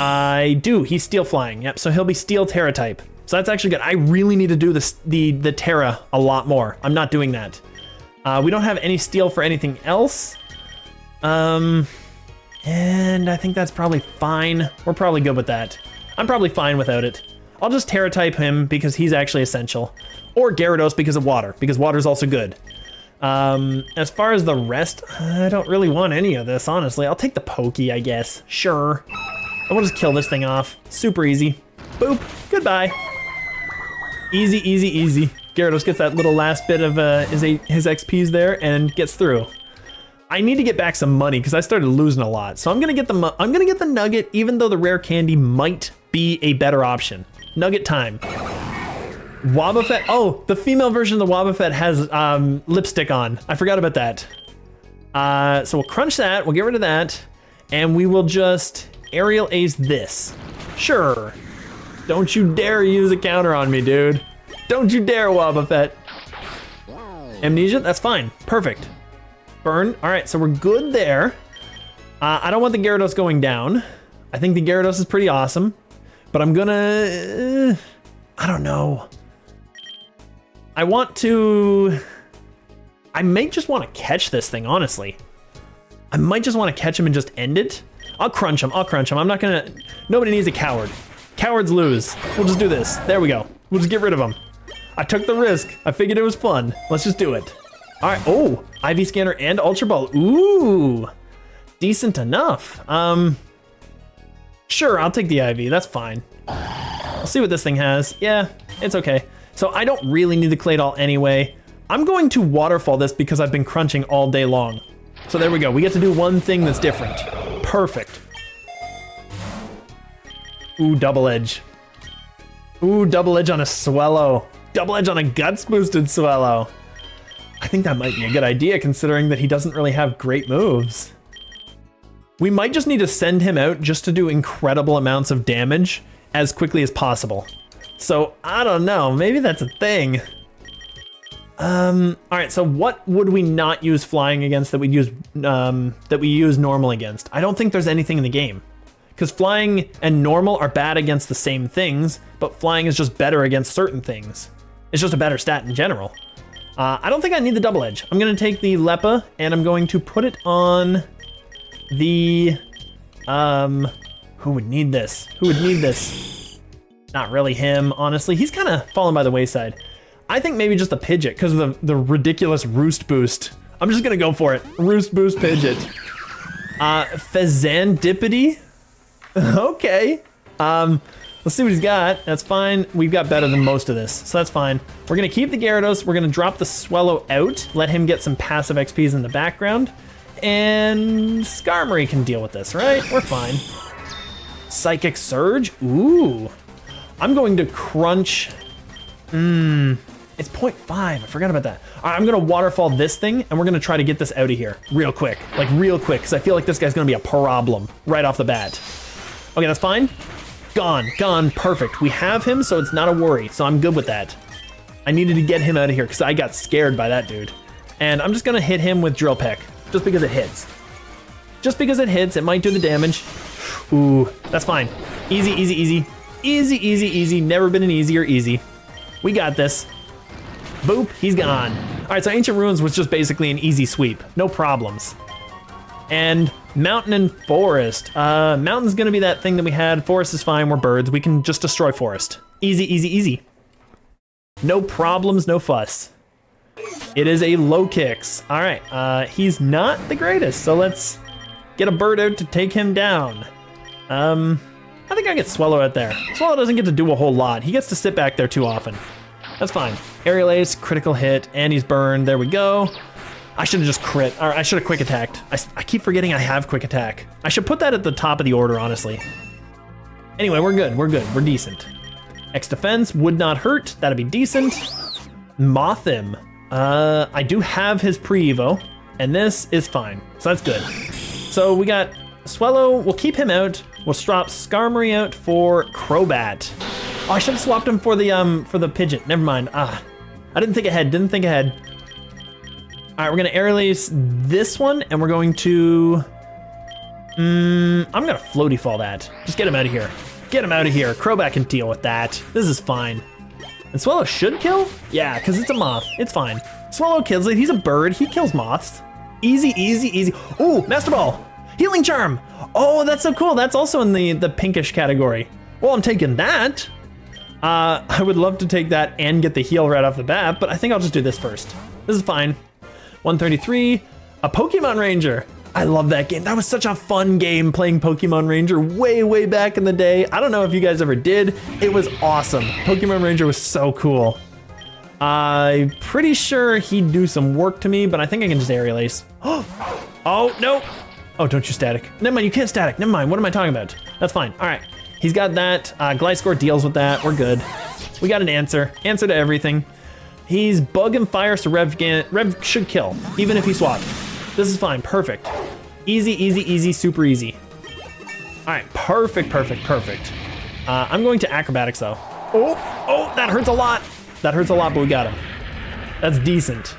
I do, he's Steel Flying, yep, so he'll be Steel Terra type. So that's actually good. I really need to do this, the Terra a lot more. I'm not doing that. We don't have any Steel for anything else. And I think that's probably fine. We're probably good with that. I'm probably fine without it. I'll just Terra type him because he's actually essential. Or Gyarados because of water, because water's also good. As far as the rest, I don't really want any of this, honestly. I'll take the Pokey, I guess. Sure. And we'll just kill this thing off. Super easy. Boop. Goodbye. Easy, easy, easy. Gyarados gets that little last bit of his XPs there and gets through. I need to get back some money because I started losing a lot. So I'm gonna get the Nugget, even though the rare candy might be a better option. Nugget time. Wobbuffet. Oh, the female version of the Wobbuffet has lipstick on. I forgot about that. So we'll crunch that. We'll get rid of that, and we will just Aerial Ace this. Sure. Don't you dare use a counter on me, dude. Don't you dare, Wobbuffet. Amnesia. That's fine. Perfect. Burn. All right, so we're good there. I don't want the Gyarados going down. I think the Gyarados is pretty awesome, but I'm gonna. I don't know. I may just want to catch this thing, honestly. I might just want to catch him and just end it. I'll crunch him, I'm not gonna, nobody needs a coward. Cowards lose. We'll just do this. There we go. We'll just get rid of him. I took the risk. I figured it was fun. Let's just do it. All right, oh, IV Scanner and Ultra Ball. Ooh, decent enough. Sure, I'll take the IV, that's fine. I'll see what this thing has. Yeah, it's okay. So I don't really need the Clay Doll anyway. I'm going to Waterfall this because I've been crunching all day long. So there we go, we get to do one thing that's different. Perfect. Ooh, Double Edge. Ooh, Double Edge on a Swellow. Double Edge on a Guts boosted Swellow. I think that might be a good idea considering that he doesn't really have great moves. We might just need to send him out just to do incredible amounts of damage as quickly as possible. So, I don't know, maybe that's a thing. All right, so what would we not use flying against that we use normal against? I don't think there's anything in the game. Because flying and normal are bad against the same things, but flying is just better against certain things. It's just a better stat in general. I don't think I need the double edge. I'm gonna take the Lepa and I'm going to put it on the, who would need this? Who would need this? Not really him, honestly. He's kind of fallen by the wayside. I think maybe just a Pidgeot because of the ridiculous roost boost. I'm just gonna go for it. Roost boost Pidgeot. Fazandipity? Okay. Let's see what he's got. That's fine. We've got better than most of this, so that's fine. We're gonna keep the Gyarados. We're gonna drop the Swellow out, let him get some passive XPs in the background, and Skarmory can deal with this, right? We're fine. Psychic Surge? Ooh. I'm going to crunch. It's 0.5. I forgot about that. All right, I'm gonna waterfall this thing, and we're gonna try to get this out of here real quick, because I feel like this guy's gonna be a problem right off the bat. Okay, that's fine. Gone, perfect. We have him, so it's not a worry, so I'm good with that. I needed to get him out of here because I got scared by that dude. And I'm just gonna hit him with Drill Peck, just because it hits. Just because it hits, it might do the damage. Ooh, that's fine. Easy, easy, easy. Easy, easy, easy. Never been an easier easy. We got this. Boop, he's gone. All right, so Ancient Ruins was just basically an easy sweep. No problems. And Mountain and Forest. Mountain's gonna be that thing that we had. Forest is fine, we're birds. We can just destroy Forest. Easy, easy, easy. No problems, no fuss. It is a low kicks. All right, he's not the greatest, so let's get a bird out to take him down. I think I get Swellow out there. Swellow doesn't get to do a whole lot. He gets to sit back there too often. That's fine. Aerial Ace, critical hit, and he's burned. There we go. I should have just crit, or I should have quick attacked. I keep forgetting I have quick attack. I should put that at the top of the order, honestly. Anyway, we're good, we're decent. X defense would not hurt, that'd be decent. Moth him. I do have his pre-evo, and this is fine, so that's good. So we got Swellow, we'll keep him out. We'll swap Skarmory out for Crobat. Oh, I should have swapped him for the Pidgeot, never mind. I didn't think ahead, All right, we're gonna Aerial Ace this one, and we're going to, I'm gonna Floaty Fall that. Just get him out of here. Get him out of here. Crobat can deal with that. This is fine. And Swellow should kill? Yeah, because it's a moth. It's fine. Swellow kills it. He's a bird. He kills moths. Easy, easy, easy. Ooh, Master Ball. Healing Charm. Oh, that's so cool. That's also in the pinkish category. Well, I'm taking that. I would love to take that and get the heal right off the bat, but I think I'll just do this first. This is fine. 133, a Pokemon Ranger. I love that game. That was such a fun game playing Pokemon Ranger way, way back in the day. I don't know if you guys ever did. It was awesome. Pokemon Ranger was so cool. I'm pretty sure he'd do some work to me, but I think I can just Aerial Ace. Oh, no. Oh, don't you static. Never mind, you can't static. Never mind, what am I talking about? That's fine, all right. He's got that. Gliscor deals with that, we're good. We got an answer to everything. He's Bug and Fire, so Rev should kill, even if he swapped. This is fine, perfect. Easy, easy, easy, super easy. All right, perfect, perfect, perfect. I'm going to Acrobatics though. Oh, that hurts a lot. That hurts a lot, but we got him. That's decent.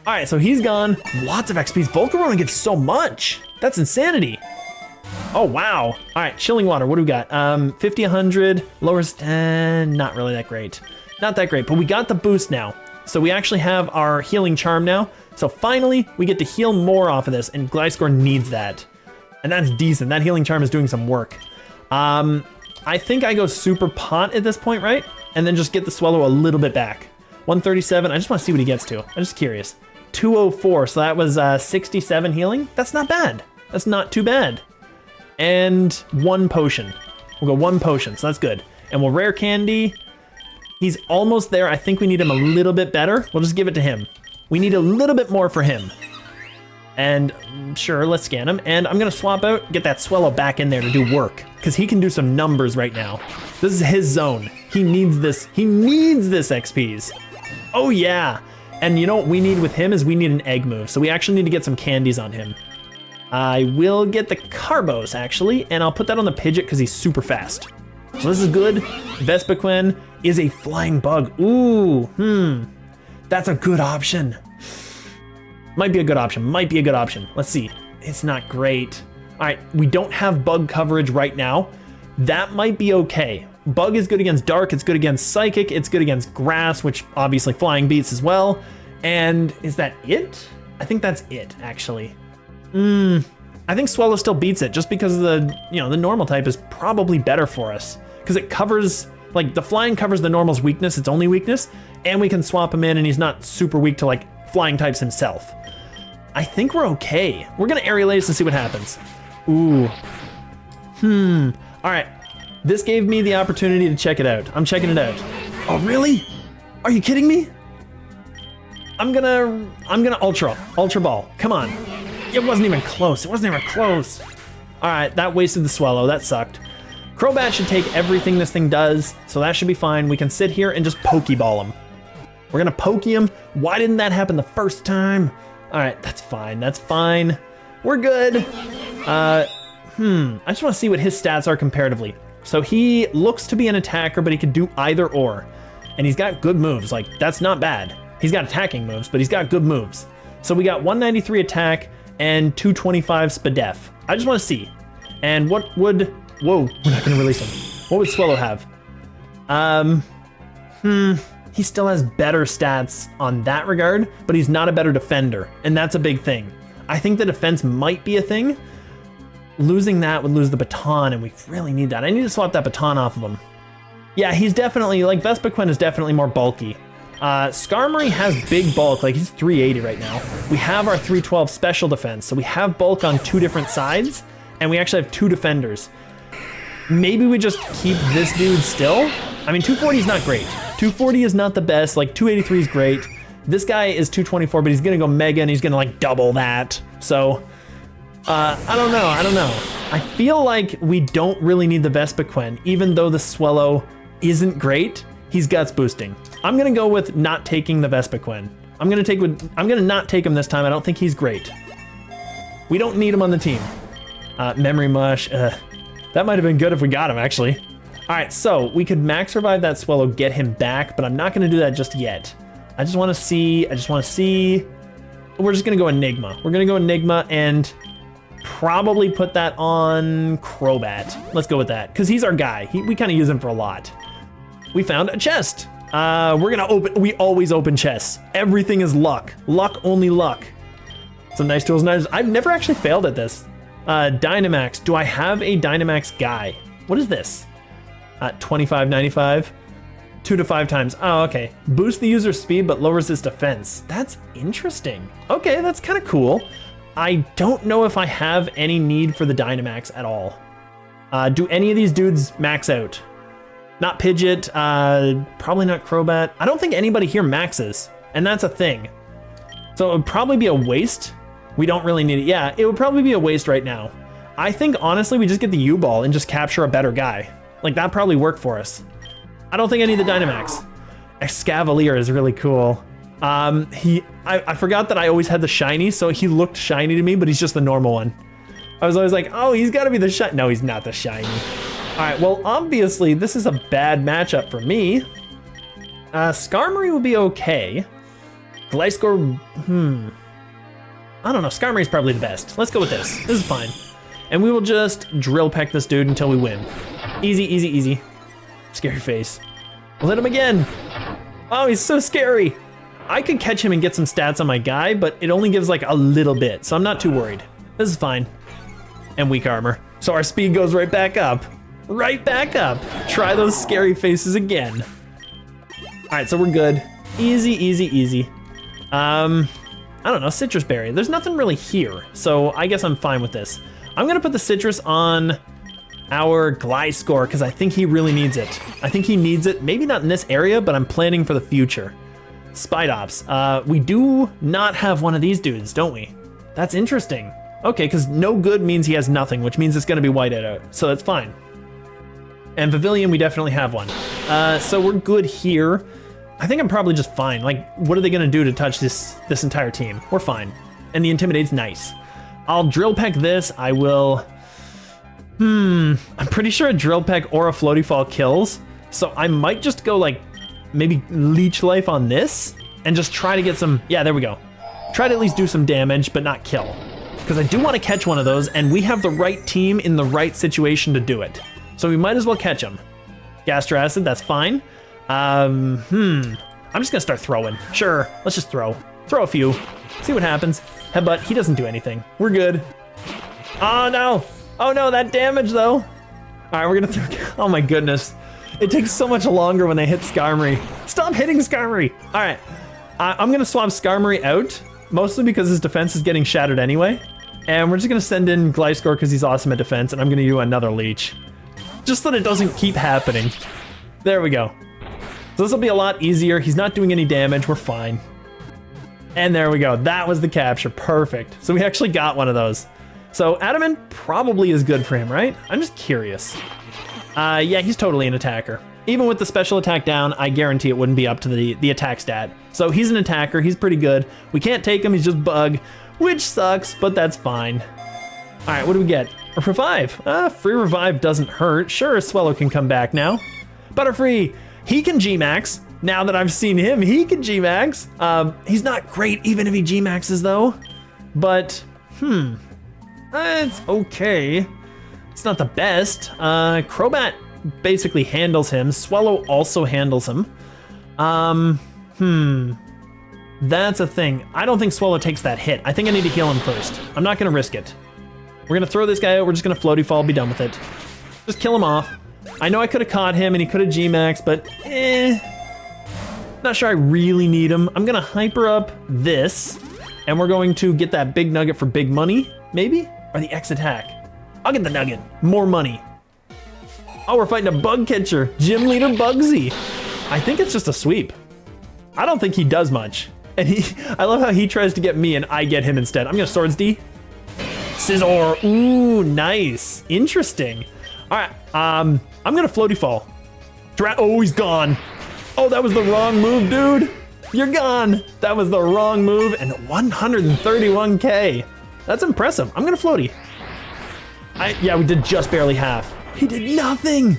All right, so he's gone. Lots of XPs. Volcarona gets so much. That's insanity. Oh, wow. All right, Chilling Water, what do we got? 50, 100, lowers 10, not really that great. Not that great, but we got the boost now. So we actually have our Healing Charm now. So finally, we get to heal more off of this, and Gliscor needs that. And that's decent. That Healing Charm is doing some work. I think I go Super Pot at this point, right? And then just get the Swellow a little bit back. 137, I just want to see what he gets to. I'm just curious. 204, so that was 67 healing. That's not bad. That's not too bad. And 1 potion. We'll go 1 potion, so that's good. And we'll Rare Candy. He's almost there. I think we need him a little bit better. We'll just give it to him. We need a little bit more for him. And sure, let's scan him. And I'm gonna swap out, get that Swellow back in there to do work, because he can do some numbers right now. This is his zone. He needs this. He needs this XPs. Oh yeah. And you know what we need with him is we need an egg move. So we actually need to get some candies on him. I will get the Carbos actually, and I'll put that on the Pidgeot because he's super fast. So this is good. Vespiquen is a flying bug. Ooh, That's a good option. Might be a good option, might be a good option. Let's see. It's not great. All right, we don't have bug coverage right now. That might be okay. Bug is good against dark, it's good against psychic, it's good against grass, which obviously flying beats as well. And is that it? I think that's it, actually. I think Swallow still beats it just because of the, the normal type is probably better for us. Because it covers, like the flying covers the normal's weakness, its only weakness, and we can swap him in and he's not super weak to like flying types himself. I think we're okay. We're gonna Aerial Ace and see what happens. Ooh. All right. This gave me the opportunity to check it out. I'm checking it out. Oh, really? Are you kidding me? I'm gonna Ultra Ball. Come on. It wasn't even close. It wasn't even close. All right, that wasted the Swallow. That sucked. Crobat should take everything this thing does, so that should be fine. We can sit here and just Pokeball him. We're gonna Pokey him. Why didn't that happen the first time? All right, that's fine. That's fine. We're good. I just want to see what his stats are comparatively. So he looks to be an attacker, but he could do either or. And he's got good moves. Like, that's not bad. He's got attacking moves, but he's got good moves. So we got 193 attack and 225 Spadef. I just want to see. And what would... Whoa, we're not going to release him. What would Swallow have? He still has better stats on that regard, but he's not a better defender. And that's a big thing. I think the defense might be a thing. Losing that would lose the baton, and we really need that. I need to swap that baton off of him. Yeah, he's definitely, like, Vespiquen is definitely more bulky. Skarmory has big bulk, like he's 380 right now. We have our 312 special defense, so we have bulk on two different sides, and we actually have two defenders. Maybe we just keep this dude still? I mean, 240 is not great. 240 is not the best, like 283 is great. This guy is 224, but he's gonna go Mega, and he's gonna like double that. So, I don't know. I feel like we don't really need the Vespiquen, even though the Swallow isn't great. He's guts boosting. I'm gonna go with not taking the Vespiquen. I'm gonna not take him this time. I don't think he's great. We don't need him on the team. Memory Mush, that might have been good if we got him actually. All right, so we could max revive that Swallow, get him back, but I'm not gonna do that just yet. I just wanna see. We're just gonna go Enigma. We're gonna go Enigma and probably put that on Crobat. Let's go with that, because he's our guy. We kind of use him for a lot. We found a chest. We're gonna open, we always open chests. Everything is luck. Luck, only luck. Some nice tools and knives. I've never actually failed at this. Dynamax, do I have a Dynamax guy? What is this? 2595, 2 to 5 times. Oh, okay. Boost the user's speed, but lowers his defense. That's interesting. Okay, that's kind of cool. I don't know if I have any need for the Dynamax at all. Do any of these dudes max out? Not Pidgeot, probably not Crobat. I don't think anybody here maxes, and that's a thing. So it would probably be a waste. We don't really need it. Yeah, it would probably be a waste right now. I think, honestly, we just get the U-Ball and just capture a better guy. Like, that'd probably work for us. I don't think I need the Dynamax. Escavalier is really cool. I forgot that I always had the shiny, so he looked shiny to me, but he's just the normal one. I was always like, oh, he's gotta be the shiny. No, he's not the shiny. All right, well, obviously, this is a bad matchup for me. Skarmory would be okay. Gliscor, I don't know, Skarmory's probably the best. Let's go with this. This is fine. And we will just drill peck this dude until we win. Easy, easy, easy. Scary face. We'll hit him again. Oh, he's so scary. I could catch him and get some stats on my guy, but it only gives like a little bit, so I'm not too worried. This is fine. And weak armor. So our speed goes right back up. Right back up. Try those scary faces again. All right, so we're good. Easy, easy, easy. I don't know, Citrus Berry. There's nothing really here, so I guess I'm fine with this. I'm gonna put the Citrus on our Gliscor because I think he really needs it. I think he needs it, maybe not in this area, but I'm planning for the future. Spidops, we do not have one of these dudes, don't we? That's interesting. Okay, because no good means he has nothing, which means it's gonna be whiteout out, so that's fine. And Pavilion, we definitely have one. So we're good here. I think I'm probably just fine. Like, what are they gonna do to touch this entire team? We're fine. And the Intimidate's nice. I'll Drill Peck this, I will... I'm pretty sure a Drill Peck or a Floaty Fall kills, so I might just go like, maybe Leech Life on this? and just try to get some, yeah, there we go. Try to at least do some damage, but not kill. Because I do want to catch one of those, and we have the right team in the right situation to do it. So we might as well catch him. Gastro Acid, that's fine. I'm just gonna start throwing. Sure, let's just throw. Throw a few, see what happens. Headbutt, he doesn't do anything. We're good. Oh no, that damage though. All right, we're gonna throw, oh my goodness. It takes so much longer when they hit Skarmory. Stop hitting Skarmory. All right, I'm gonna swap Skarmory out, mostly because his defense is getting shattered anyway. And we're just gonna send in Gliscor because he's awesome at defense, and I'm gonna do another leech. Just so that it doesn't keep happening. There we go. So this will be a lot easier. He's not doing any damage, we're fine. And there we go, that was the capture, perfect. So we actually got one of those. So Adamant probably is good for him, right? I'm just curious. Yeah, he's totally an attacker. Even with the special attack down, I guarantee it wouldn't be up to the attack stat. So he's an attacker, he's pretty good. We can't take him, he's just bug, which sucks, but that's fine. All right, what do we get? A revive. Free revive doesn't hurt. Sure, Swellow can come back now. Butterfree, he can G-Max. Now that I've seen him, he can G-Max. He's not great even if he G-Maxes though. But, it's okay. It's not the best. Crobat basically handles him. Swellow also handles him. That's a thing. I don't think Swellow takes that hit. I think I need to heal him first. I'm not gonna risk it. We're gonna throw this guy out, we're just gonna floaty fall, be done with it. Just kill him off. I know I could have caught him and he could have G-Max, but not sure I really need him. I'm gonna hyper up this, and we're going to get that big nugget for big money, maybe? Or the X attack. I'll get the nugget, more money. Oh, we're fighting a bug catcher, Gym Leader Bugsy. I think it's just a sweep. I don't think he does much. And I love how he tries to get me and I get him instead. I'm gonna Swords D. Scizor, ooh, nice, interesting. All right, I'm gonna floaty fall. Oh, he's gone. Oh, that was the wrong move, dude. You're gone. That was the wrong move, and 131K. That's impressive. I'm gonna floaty. Yeah, we did just barely half. He did nothing.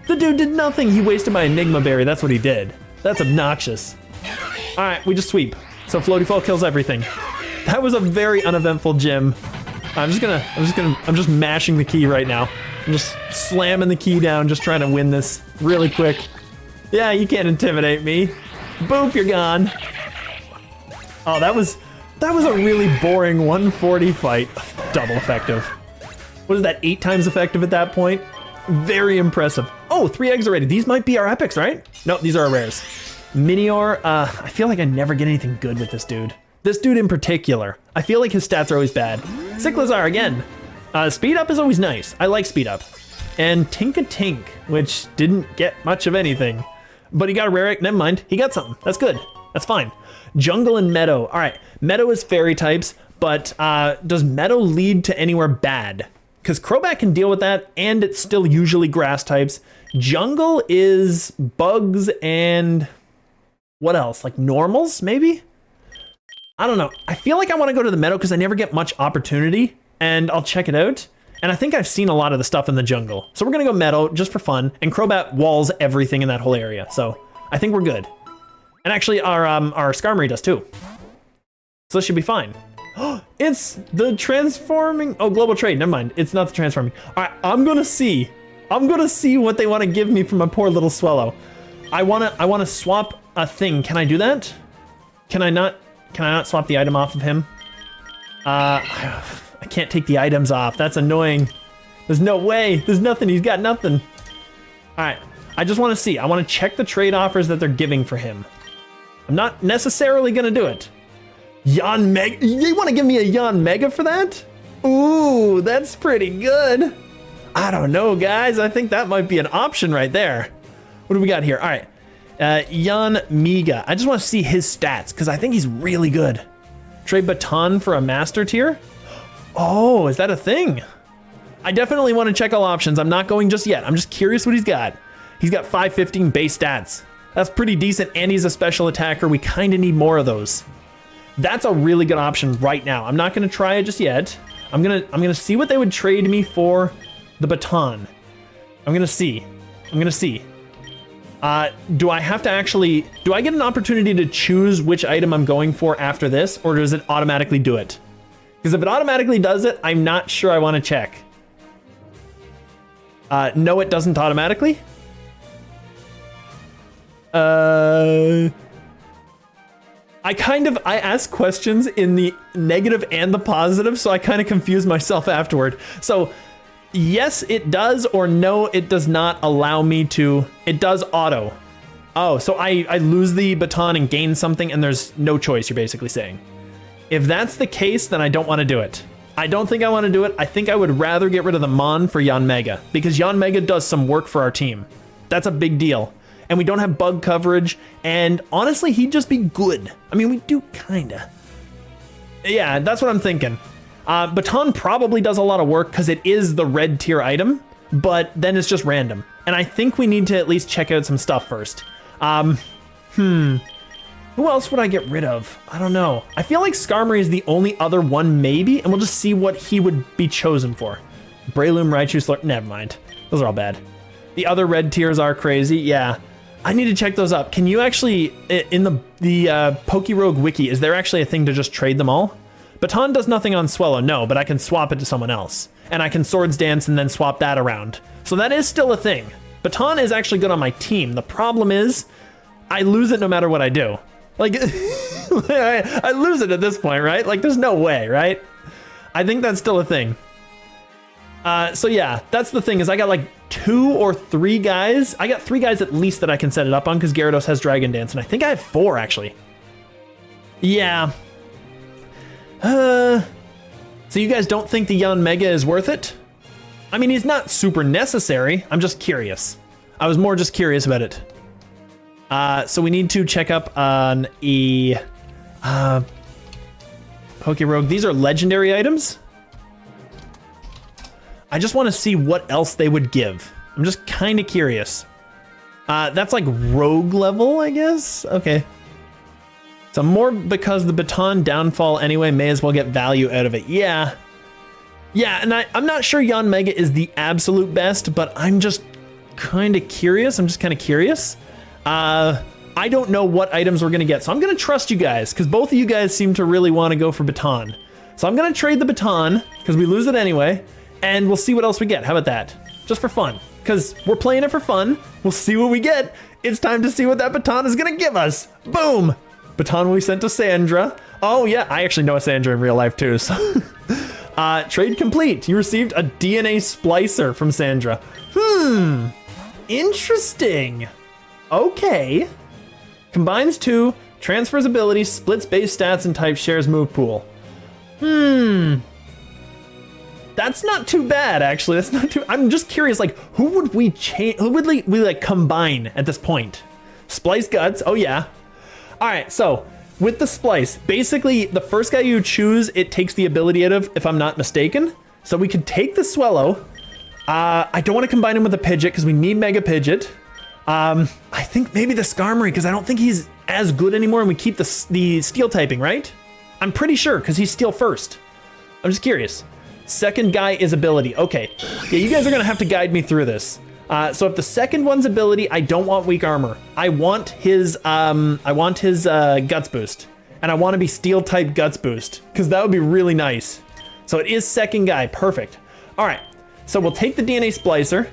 The dude did nothing. He wasted my Enigma Berry, that's what he did. That's obnoxious. All right, we just sweep. So floaty fall kills everything. That was a very uneventful gym. I'm just mashing the key right now. I'm just slamming the key down, just trying to win this really quick. Yeah, you can't intimidate me. Boop, you're gone. Oh, that was a really boring 140 fight. Double effective. What is that, 8 times effective at that point? Very impressive. Oh, 3 eggs already. These might be our epics, right? Nope, these are our rares. Minior, I feel like I never get anything good with this dude. This dude in particular. I feel like his stats are always bad. Cyclizar again. Speed up is always nice. I like speed up. And Tink-a-Tink, which didn't get much of anything. But he got a rare egg, never mind. He got something, that's good, that's fine. Jungle and Meadow, all right. Meadow is fairy types, but does Meadow lead to anywhere bad? Because Crobat can deal with that, and it's still usually grass types. Jungle is bugs and what else? Like normals, maybe? I don't know. I feel like I want to go to the Meadow because I never get much opportunity, and I'll check it out. And I think I've seen a lot of the stuff in the jungle. So we're gonna go Meadow just for fun, and Crobat walls everything in that whole area. So I think we're good. And actually our Skarmory does too. So this should be fine. It's the transforming, oh, global trade, never mind. It's not the transforming. All right, I'm gonna see what they wanna give me from my poor little Swellow. I wanna swap a thing. Can I do that? Can I not swap the item off of him? I can't take the items off. That's annoying. There's no way. There's nothing. He's got nothing. All right. I just want to see. I want to check the trade offers that they're giving for him. I'm not necessarily going to do it. Yon Mega. You want to give me a Yon Mega for that? Ooh, that's pretty good. I don't know, guys. I think that might be an option right there. What do we got here? All right. Yon Mega. I just want to see his stats because I think he's really good. Trade Baton for a Master Tier? Oh, is that a thing? I definitely want to check all options. I'm not going just yet. I'm just curious what he's got. He's got 515 base stats. That's pretty decent, and he's a special attacker. We kind of need more of those. That's a really good option right now. I'm not going to try it just yet. I'm gonna see what they would trade me for the Baton. I'm gonna see. Do I have to actually, do I get an opportunity to choose which item I'm going for after this, or does it automatically do it? Because if it automatically does it, I'm not sure I want to check. No, it doesn't automatically. I ask questions in the negative and the positive, so I kind of confuse myself afterward. So yes, it does, or no, it does not allow me to. It does auto. Oh, so I lose the baton and gain something, and there's no choice, you're basically saying. If that's the case, then I don't want to do it. I don't think I want to do it. I think I would rather get rid of the Mon for Yanmega, because Yanmega does some work for our team. That's a big deal. And we don't have bug coverage, and honestly, he'd just be good. I mean, we do kinda. Yeah, that's what I'm thinking. Baton probably does a lot of work because it is the red tier item, but then it's just random. And I think we need to at least check out some stuff first. Who else would I get rid of? I don't know. I feel like Skarmory is the only other one maybe, and we'll just see what he would be chosen for. Breloom, Raichu, Slurp, never mind. Those are all bad. The other red tiers are crazy, yeah. I need to check those up. Can you actually, in the PokeRogue wiki, is there actually a thing to just trade them all? Baton does nothing on Swellow, no, but I can swap it to someone else. And I can Swords Dance and then swap that around. So that is still a thing. Baton is actually good on my team. The problem is, I lose it no matter what I do. Like, I lose it at this point, right? Like, there's no way, right? I think that's still a thing. So yeah, that's the thing, is I got like 2 or 3 guys. I got 3 guys at least that I can set it up on, because Gyarados has Dragon Dance, and I think I have 4 actually. Yeah. So you guys don't think the Yanmega is worth it? I mean, he's not super necessary. I'm just curious. I was more just curious about it. So we need to check up on a PokeRogue. These are legendary items. I just want to see what else they would give. I'm just kind of curious. That's like rogue level, I guess. Okay. So more because the baton downfall anyway, may as well get value out of it. Yeah. Yeah, and I'm not sure Yanmega is the absolute best, but I'm just kind of curious. I'm just kind of curious. I don't know what items we're going to get, so I'm going to trust you guys, because both of you guys seem to really want to go for baton. So I'm going to trade the baton, because we lose it anyway, and we'll see what else we get. How about that? Just for fun, because we're playing it for fun. We'll see what we get. It's time to see what that baton is going to give us. Boom! Baton will be sent to Sandra. Oh yeah, I actually know a Sandra in real life too, so... trade complete. You received a DNA splicer from Sandra. Interesting. Okay. Combines 2, transfers abilities, splits base stats, and type shares move pool. That's not too bad, actually. That's not too... I'm just curious, like, who would we change? Who would we like combine at this point? Splice Guts. Oh yeah. All right, so with the Splice, basically the first guy you choose, it takes the ability out of, if I'm not mistaken. So we could take the Swellow. I don't want to combine him with the Pidgeot because we need Mega Pidgeot. I think maybe the Skarmory, because I don't think he's as good anymore, and we keep the Steel typing, right? I'm pretty sure, because he's Steel first. I'm just curious. Second guy is ability. Okay. Yeah, you guys are going to have to guide me through this. So if the second one's ability, I don't want weak armor. I want his guts boost, and I want to be Steel type guts boost, because that would be really nice. So it is second guy. Perfect. All right. So we'll take the DNA splicer.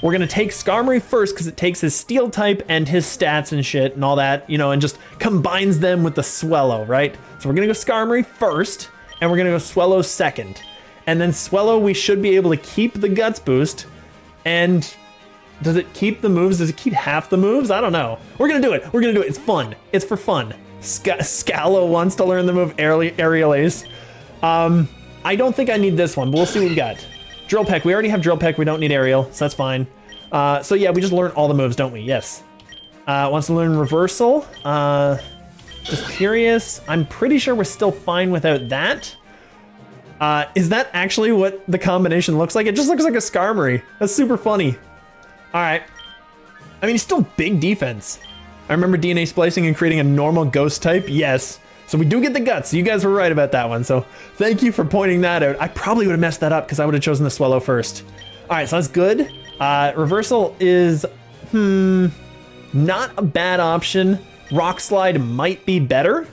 We're going to take Skarmory first because it takes his Steel type and his stats and shit and all that, you know, and just combines them with the Swellow, right? So we're going to go Skarmory first, and we're going to go Swellow second. And then Swellow, we should be able to keep the Guts boost. And does it keep the moves? Does it keep half the moves? I don't know. We're going to do it. We're going to do it. It's fun. It's for fun. Scalo wants to learn the move Aerial Ace. I don't think I need this one, but we'll see what we got. Drill Peck. We already have Drill Peck. We don't need Aerial, so that's fine. So yeah, we just learn all the moves, don't we? Yes. Wants to learn Reversal. Just curious. I'm pretty sure we're still fine without that. Is that actually what the combination looks like? It just looks like a Skarmory. That's super funny. All right. I mean, he's still big defense. I remember DNA splicing and creating a normal ghost type. Yes. So we do get the guts. You guys were right about that one. So thank you for pointing that out. I probably would have messed that up because I would have chosen the Swellow first. All right, so that's good. Reversal is, not a bad option. Rock Slide might be better.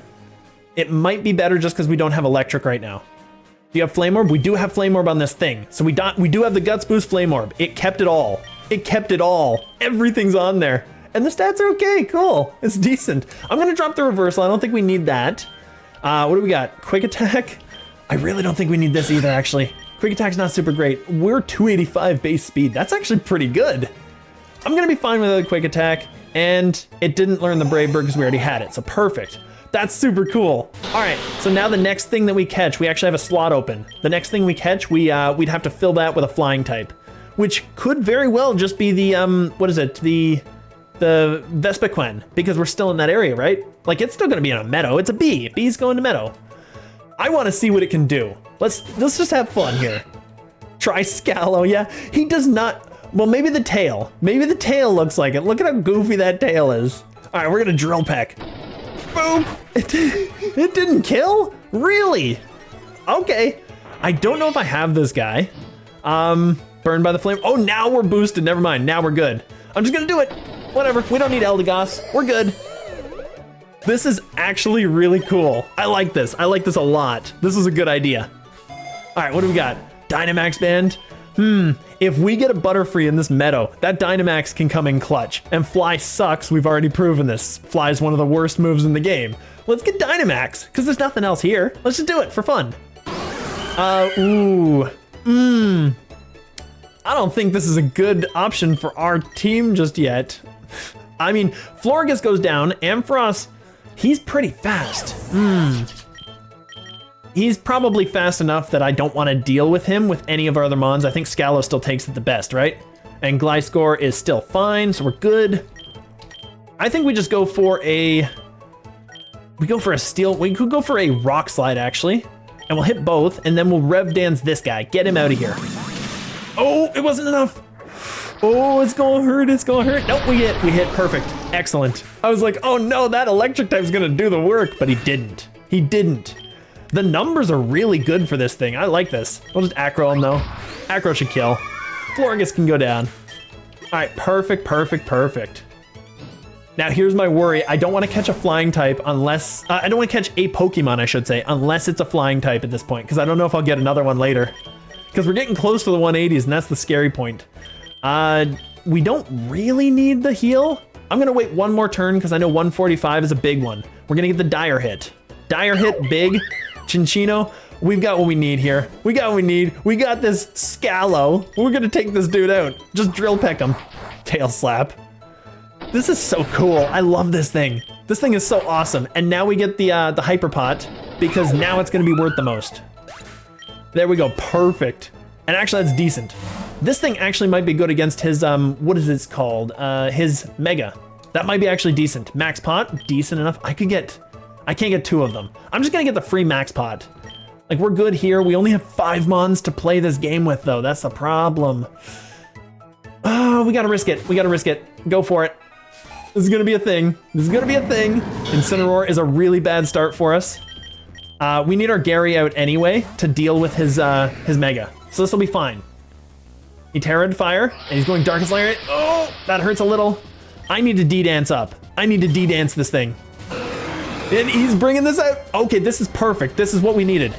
It might be better just because we don't have Electric right now. Do you have Flame Orb? We do have Flame Orb on this thing. So we do have the Guts Boost Flame Orb. It kept it all. It kept it all. Everything's on there. And the stats are okay, cool. It's decent. I'm gonna drop the Reversal. I don't think we need that. What do we got? Quick Attack? I really don't think we need this either, actually. Quick Attack's not super great. We're 285 base speed. That's actually pretty good. I'm gonna be fine with a Quick Attack, and it didn't learn the Brave Bird because we already had it, so perfect. That's super cool. All right, so now the next thing that we catch, we actually have a slot open. The next thing we catch, we'd have to fill that with a flying type, which could very well just be the, what is it? The Vespiquen, because we're still in that area, right? Like, it's still gonna be in a meadow. It's a bee. Bee's going to meadow. I wanna see what it can do. Let's just have fun here. Try Scallow, yeah. He does not, well, maybe the tail. Maybe the tail looks like it. Look at how goofy that tail is. All right, we're gonna Drill Peck. Boom! It didn't kill? Really? Okay. I don't know if I have this guy. Burned by the flame. Oh, now we're boosted. Never mind. Now we're good. I'm just gonna do it. Whatever. We don't need Eldegoss. We're good. This is actually really cool. I like this. I like this a lot. This is a good idea. All right, what do we got? Dynamax Band. If we get a Butterfree in this meadow, that Dynamax can come in clutch. And Fly sucks, we've already proven this. Fly is one of the worst moves in the game. Let's get Dynamax, because there's nothing else here. Let's just do it for fun. I don't think this is a good option for our team just yet. I mean, Florges goes down, Ampharos, he's pretty fast. He's probably fast enough that I don't want to deal with him with any of our other mons. I think Scallow still takes it the best, right? And Gliscor is still fine, so we're good. I think we just go for a... We go for a Steel... We could go for a Rock Slide, actually. And we'll hit both, and then we'll Rev Dance this guy. Get him out of here. Oh, it wasn't enough. Oh, it's gonna hurt, it's gonna hurt. Nope, we hit, perfect. Excellent. I was like, oh no, that Electric type's gonna do the work, but he didn't. He didn't. The numbers are really good for this thing. I like this. We'll just Acro him though. Acro should kill. Florges can go down. All right, perfect, perfect, perfect. Now here's my worry. I don't want to catch a flying type unless, I don't want to catch a Pokemon, I should say, unless it's a flying type at this point, because I don't know if I'll get another one later. Because we're getting close to the 180s, and that's the scary point. We don't really need the heal. I'm gonna wait one more turn because I know 145 is a big one. We're gonna get the Dire Hit. Dire Hit, big. Chinchino, we've got what we need here. We got what we need. We got this Scallow. We're gonna take this dude out. Just Drill Peck him. Tail Slap. This is so cool. I love this thing. This thing is so awesome. And now we get the Hyper Pot because now it's gonna be worth the most. There we go, perfect. And actually that's decent. This thing actually might be good against his, what is this called? His Mega. That might be actually decent. Max Pot, decent enough. I can't get two of them. I'm just gonna get the free Max Pot. Like, we're good here. We only have 5 mons to play this game with though. That's the problem. Oh, we gotta risk it. We gotta risk it. Go for it. This is gonna be a thing. This is gonna be a thing. Incineroar is a really bad start for us. We need our Gary out anyway to deal with his Mega. So this will be fine. He Terra'd Fire, and he's going Darkest Lair. Oh, that hurts a little. I need to D-Dance up. I need to D-Dance this thing. And he's bringing this out. Okay, this is perfect. This is what we needed.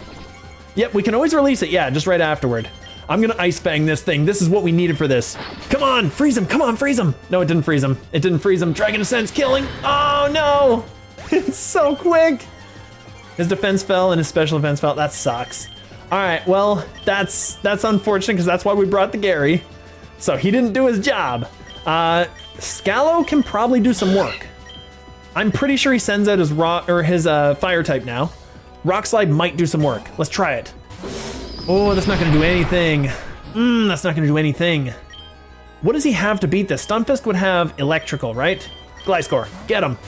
Yep, we can always release it. Yeah, just right afterward. I'm gonna Ice Fang this thing. This is what we needed for this. Come on, freeze him. Come on, freeze him. No, it didn't freeze him. It didn't freeze him. Dragon Ascent's killing. Oh, no. It's so quick. His defense fell and his special defense fell. That sucks. All right, well, that's unfortunate because that's why we brought the Gary. So he didn't do his job. Scallow can probably do some work. I'm pretty sure he sends out his fire type now. Rock Slide might do some work. Let's try it. Oh, that's not gonna do anything. That's not gonna do anything. What does he have to beat this? Stunfisk would have electrical, right? Gliscor, get him.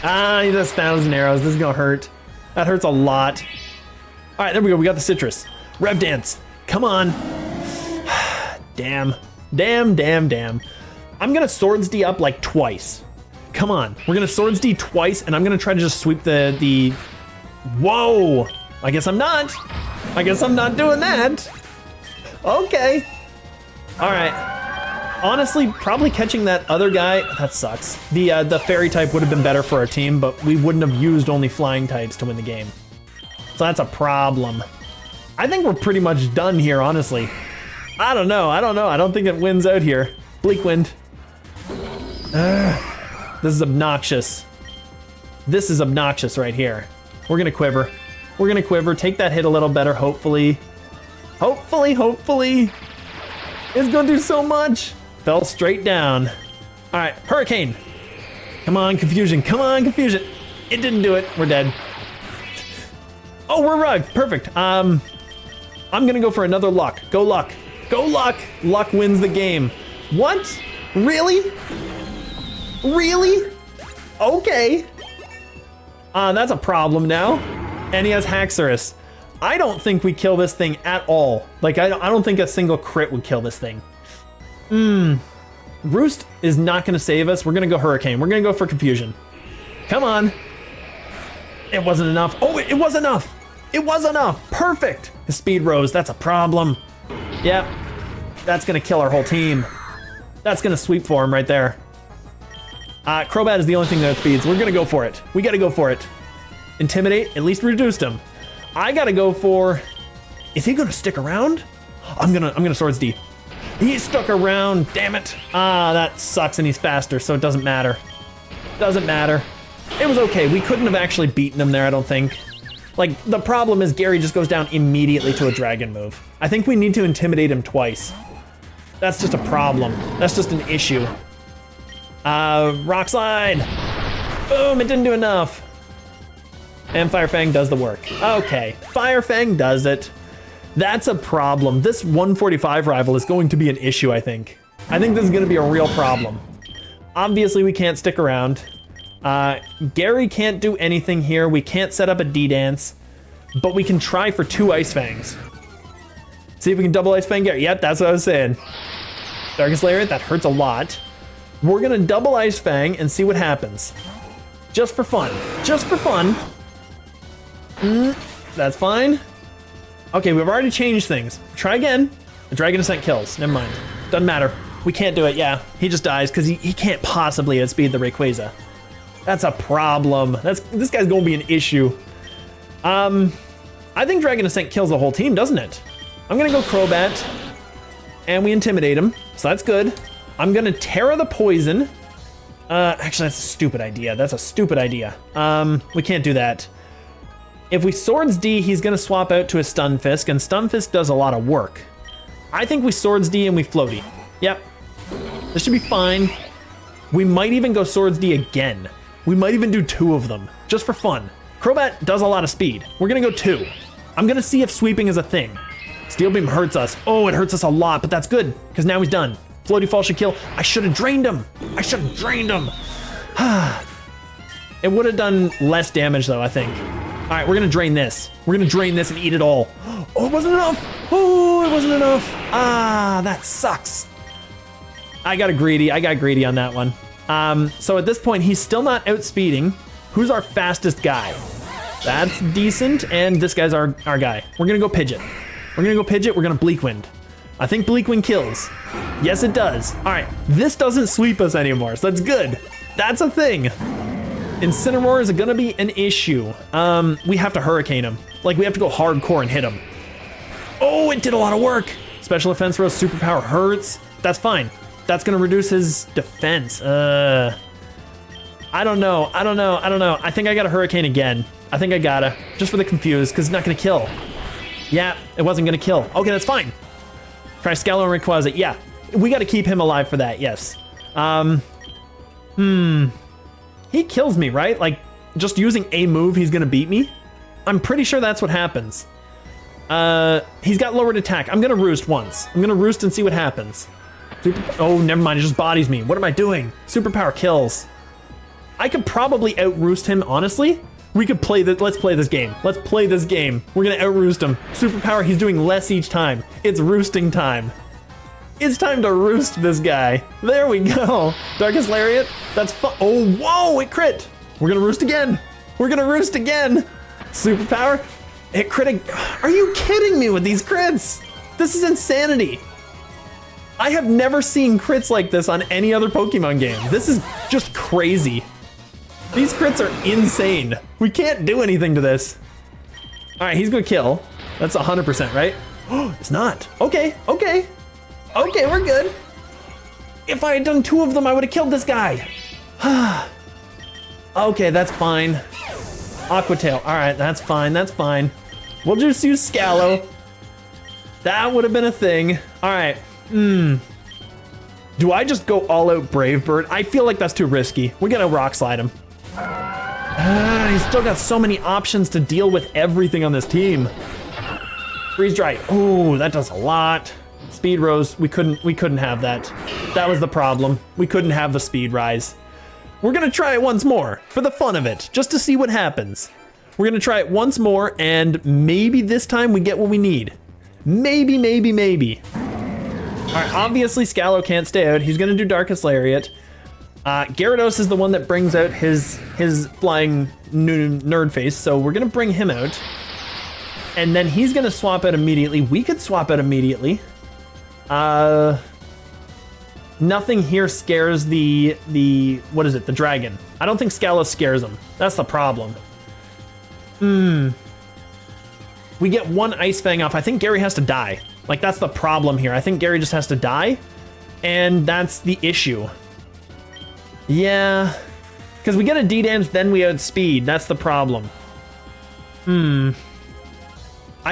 Ah, he does 1,000 arrows. This is gonna hurt. That hurts a lot. All right, there we go. We got the Citrus. Rev Dance. Come on. Damn. Damn, damn, damn. I'm gonna Swords D up like twice. Come on. We're gonna Swords D twice, and I'm gonna try to just sweep the... Whoa! I guess I'm not. I guess I'm not doing that. Okay. All right. Honestly, probably catching that other guy, that sucks. The fairy type would have been better for our team, but we wouldn't have used only flying types to win the game. So that's a problem. I think we're pretty much done here, honestly. I don't know. I don't think it wins out here. Bleak Wind. This is obnoxious. This is obnoxious right here. We're gonna quiver. We're gonna quiver. Take that hit a little better, hopefully. Hopefully. It's gonna do so much. Fell straight down. All right, Hurricane. Come on, Confusion. Come on, Confusion. It didn't do it. We're dead. Oh, we're arrived. Perfect. I'm gonna go for another Luck. Go Luck. Go Luck. Luck wins the game. What? Really? Really? Okay. That's a problem now. And he has Haxorus. I don't think we kill this thing at all. Like, I don't think a single crit would kill this thing. Roost is not gonna save us. We're gonna go Hurricane. We're gonna go for Confusion. Come on. It wasn't enough. Oh, it was enough. It was enough. Perfect. His speed rose. That's a problem. Yep. That's gonna kill our whole team. That's gonna sweep for him right there. Crobat is the only thing that speeds. We're gonna go for it. We gotta go for it. Intimidate, at least reduced him. I gotta go for, is he gonna stick around? I'm gonna Swords D. He stuck around, damn it. That sucks and he's faster, so it doesn't matter. Doesn't matter. It was okay, we couldn't have actually beaten him there, I don't think. Like, the problem is Gary just goes down immediately to a dragon move. I think we need to intimidate him twice. That's just a problem. That's just an issue. Rock Slide. Boom, it didn't do enough. And Fire Fang does the work. Okay, Fire Fang does it. That's a problem. This 145 rival is going to be an issue, I think. I think this is gonna be a real problem. Obviously, we can't stick around. Gary can't do anything here. We can't set up a D-Dance, but we can try for 2 Ice Fangs. See if we can double Ice Fang Gary. Yep, that's what I was saying. Darkest Lariat, that hurts a lot. We're gonna double Ice Fang and see what happens. Just for fun. Just for fun. That's fine. Okay, we've already changed things. Try again. The Dragon Ascent kills. Never mind. Doesn't matter. We can't do it, yeah. He just dies because he can't possibly outspeed the Rayquaza. That's a problem. This guy's gonna be an issue. I think Dragon Ascent kills the whole team, doesn't it? I'm gonna go Crobat, and we intimidate him, so that's good. I'm gonna Terra the Poison. Actually, that's a stupid idea. That's a stupid idea. We can't do that. If we Swords D, he's gonna swap out to a Stunfisk, and Stunfisk does a lot of work. I think we Swords D and we Floaty. Yep. This should be fine. We might even go Swords D again. We might even do 2 of them, just for fun. Crobat does a lot of speed. We're gonna go 2. I'm gonna see if sweeping is a thing. Steel Beam hurts us. Oh, it hurts us a lot, but that's good, because now he's done. Floaty Fall should kill. I should have drained him. I should have drained him. It would have done less damage though, I think. All right, we're gonna drain this. We're gonna drain this and eat it all. Oh, it wasn't enough. Oh, it wasn't enough. That sucks. I got greedy on that one. So at this point, he's still not outspeeding. Who's our fastest guy? That's decent, and this guy's our guy. We're gonna go Pidgeot. We're gonna Bleak Wind. I think Bleak Wind kills. Yes, it does. All right, this doesn't sweep us anymore, so that's good. That's a thing. Incineroar is gonna be an issue. We have to Hurricane him. Like, we have to go hardcore and hit him. Oh, it did a lot of work. Special Defense Rose Superpower hurts. That's fine. That's gonna reduce his defense. I don't know. I think I gotta Hurricane again. I think I gotta, just for the confuse, because it's not gonna kill. Yeah, it wasn't gonna kill. Okay, that's fine. Crystallo and Rayquaza, yeah. We gotta keep him alive for that, yes. He kills me, right? Like, just using a move, he's gonna beat me? I'm pretty sure that's what happens. He's got lowered attack. I'm gonna Roost once. I'm gonna Roost and see what happens. Oh, never mind, it just bodies me. What am I doing? Superpower kills. I could probably out-Roost him, honestly. We could play this, let's play this game. Let's play this game. We're gonna out-Roost him. Superpower, he's doing less each time. It's roosting time. It's time to roost this guy. There we go. Darkest Lariat, that's fun. Oh, whoa, it crit. We're gonna Roost again. We're gonna Roost again. Superpower, it crit. Are you kidding me with these crits? This is insanity. I have never seen crits like this on any other Pokemon game. This is just crazy. These crits are insane. We can't do anything to this. All right, he's gonna kill. That's 100%, right? Oh, it's not. Okay, okay. Okay, we're good. If I had done 2 of them, I would have killed this guy. Okay, that's fine. Aqua Tail. All right, that's fine, that's fine. We'll just use Scallow. That would have been a thing. All right. Do I just go all out Brave Bird? I feel like that's too risky. We're gonna Rock Slide him. He's still got so many options to deal with everything on this team. Freeze Dry. Ooh, that does a lot. Speed Rose, we couldn't have that. That was the problem. We couldn't have the Speed Rise. We're gonna try it once more for the fun of it, just to see what happens. We're gonna try it once more, and maybe this time we get what we need. Maybe, maybe, maybe. All right, obviously Scallow can't stay out. He's gonna do Darkest Lariat. Gyarados is the one that brings out his flying nerd face, so we're gonna bring him out. And then he's gonna swap out immediately. We could swap out immediately. Nothing here scares the what is it, the dragon. I don't think Scallow scares him. That's the problem. We get 1 Ice Fang off. I think Gary has to die. Like, that's the problem here. I think Gary just has to die, and that's the issue. Yeah, because we get a D-Dance, then we outspeed. That's the problem. I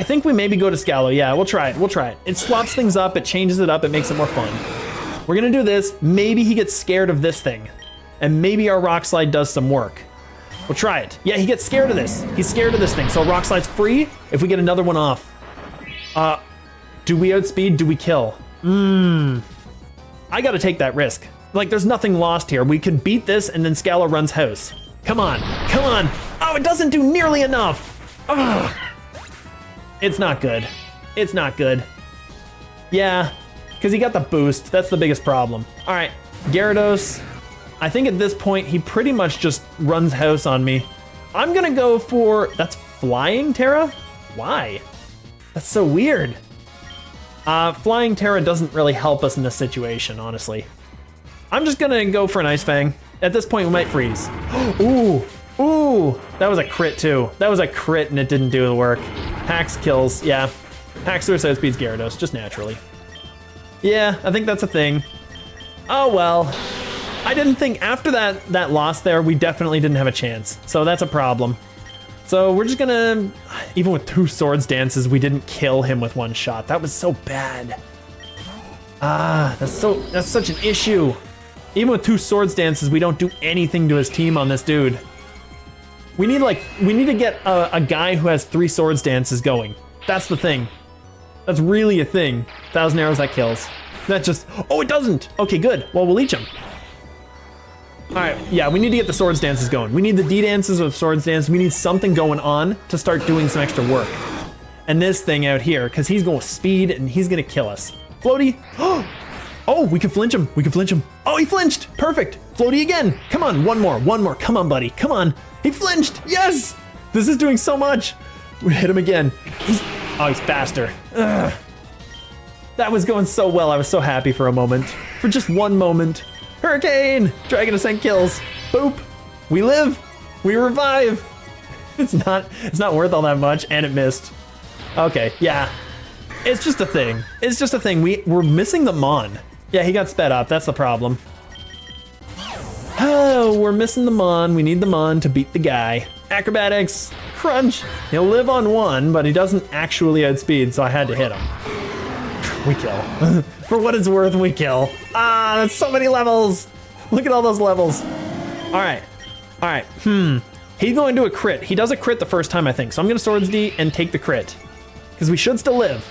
think we maybe go to Scallow. Yeah, we'll try it. We'll try it. It swaps things up. It changes it up. It makes it more fun. We're going to do this. Maybe he gets scared of this thing, and maybe our Rock Slide does some work. We'll try it. Yeah, he gets scared of this. He's scared of this thing, so Rock Slide's free if we get another one off. Do we outspeed? Do we kill? I got to take that risk. Like, there's nothing lost here. We can beat this, and then Scallow runs house. Come on. Come on. Oh, it doesn't do nearly enough. Ugh. It's not good. It's not good. Yeah, because he got the boost. That's the biggest problem. All right, Gyarados. I think at this point, he pretty much just runs house on me. I'm going to go for... That's Flying Terra? Why? That's so weird. Flying Terra doesn't really help us in this situation, honestly. I'm just going to go for an Ice Fang. At this point, we might freeze. Ooh. Ooh. That was a crit, too. That was a crit, and it didn't do the work. Hacks kills. Yeah. Hacks Suicide Speeds Gyarados, just naturally. Yeah, I think that's a thing. Oh, well. I didn't think after that loss there, we definitely didn't have a chance. So that's a problem. So we're just gonna, even with 2 Swords Dances, we didn't kill him with 1 shot. That was so bad. That's such an issue. Even with 2 Swords Dances, we don't do anything to his team on this dude. We need to get a guy who has 3 Swords Dances going. That's the thing. That's really a thing. 1,000 arrows, that kills. That just, oh, it doesn't. Okay, good. Well, we'll leech him. All right, yeah, we need to get the Swords Dances going. We need the D-Dances with Swords Dance. We need something going on to start doing some extra work. And this thing out here, because he's going with speed and he's gonna kill us. Floaty. Oh, we can flinch him. We can flinch him. Oh, he flinched. Perfect. Floaty again. Come on, one more. Come on, buddy. Come on. He flinched. Yes. This is doing so much. We hit him again. He's faster. Ugh. That was going so well. I was so happy for a moment. For just one moment. Hurricane! Dragon Ascent kills. Boop. We live. We revive. It's not worth all that much, and it missed. Okay, yeah. It's just a thing. It's just a thing. We're missing the Mon. Yeah, he got sped up. That's the problem. Oh, we're missing the Mon. We need the Mon to beat the guy. Acrobatics. Crunch. He'll live on 1, but he doesn't actually outspeed, so I had to hit him. We kill. For what it's worth, we kill. That's so many levels. Look at all those levels. All right. He's going to do a crit. He does a crit the first time, I think. So I'm going to Swords D and take the crit. Because we should still live.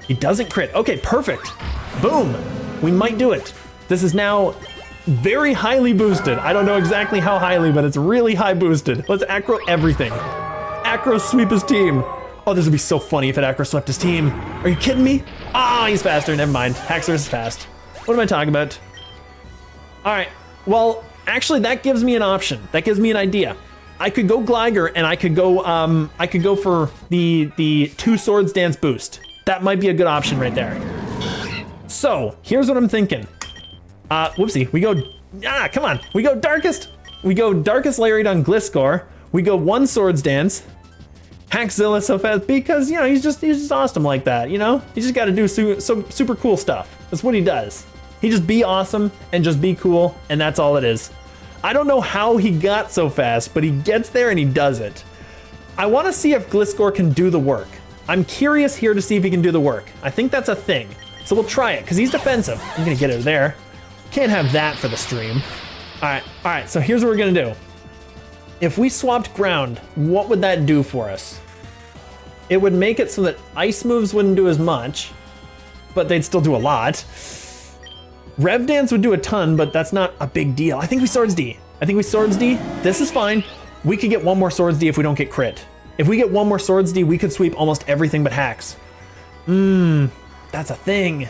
He doesn't crit. Okay, perfect. Boom. We might do it. This is now very highly boosted. I don't know exactly how highly, but it's really high boosted. Let's acro everything. Acro sweep his team. Oh, this would be so funny if it acro swept his team. Are you kidding me? He's faster. Never mind. Haxorus is fast. What am I talking about? All right. Well, actually, that gives me an option. That gives me an idea. I could go Gligar, and I could go for the 2 Swords Dance boost. That might be a good option right there. So here's what I'm thinking. Whoopsie, we go, come on. We go Darkest Lariat on Gliscor. We go 1 Swords Dance. Hackzilla so fast because, you know, he's just awesome like that, you know? He just gotta do super cool stuff. That's what he does. He just be awesome and just be cool, and that's all it is. I don't know how he got so fast, but he gets there and he does it. I wanna see if Gliscor can do the work. I'm curious here to see if he can do the work. I think that's a thing. So we'll try it, because he's defensive. I'm gonna get it there. Can't have that for the stream. All right, so here's what we're gonna do. If we swapped ground, what would that do for us? It would make it so that ice moves wouldn't do as much, but they'd still do a lot. Rev Dance would do a ton, but that's not a big deal. I think we Swords D. This is fine. We could get 1 more Swords D if we don't get crit. If we get 1 more Swords D, we could sweep almost everything but hacks. That's a thing.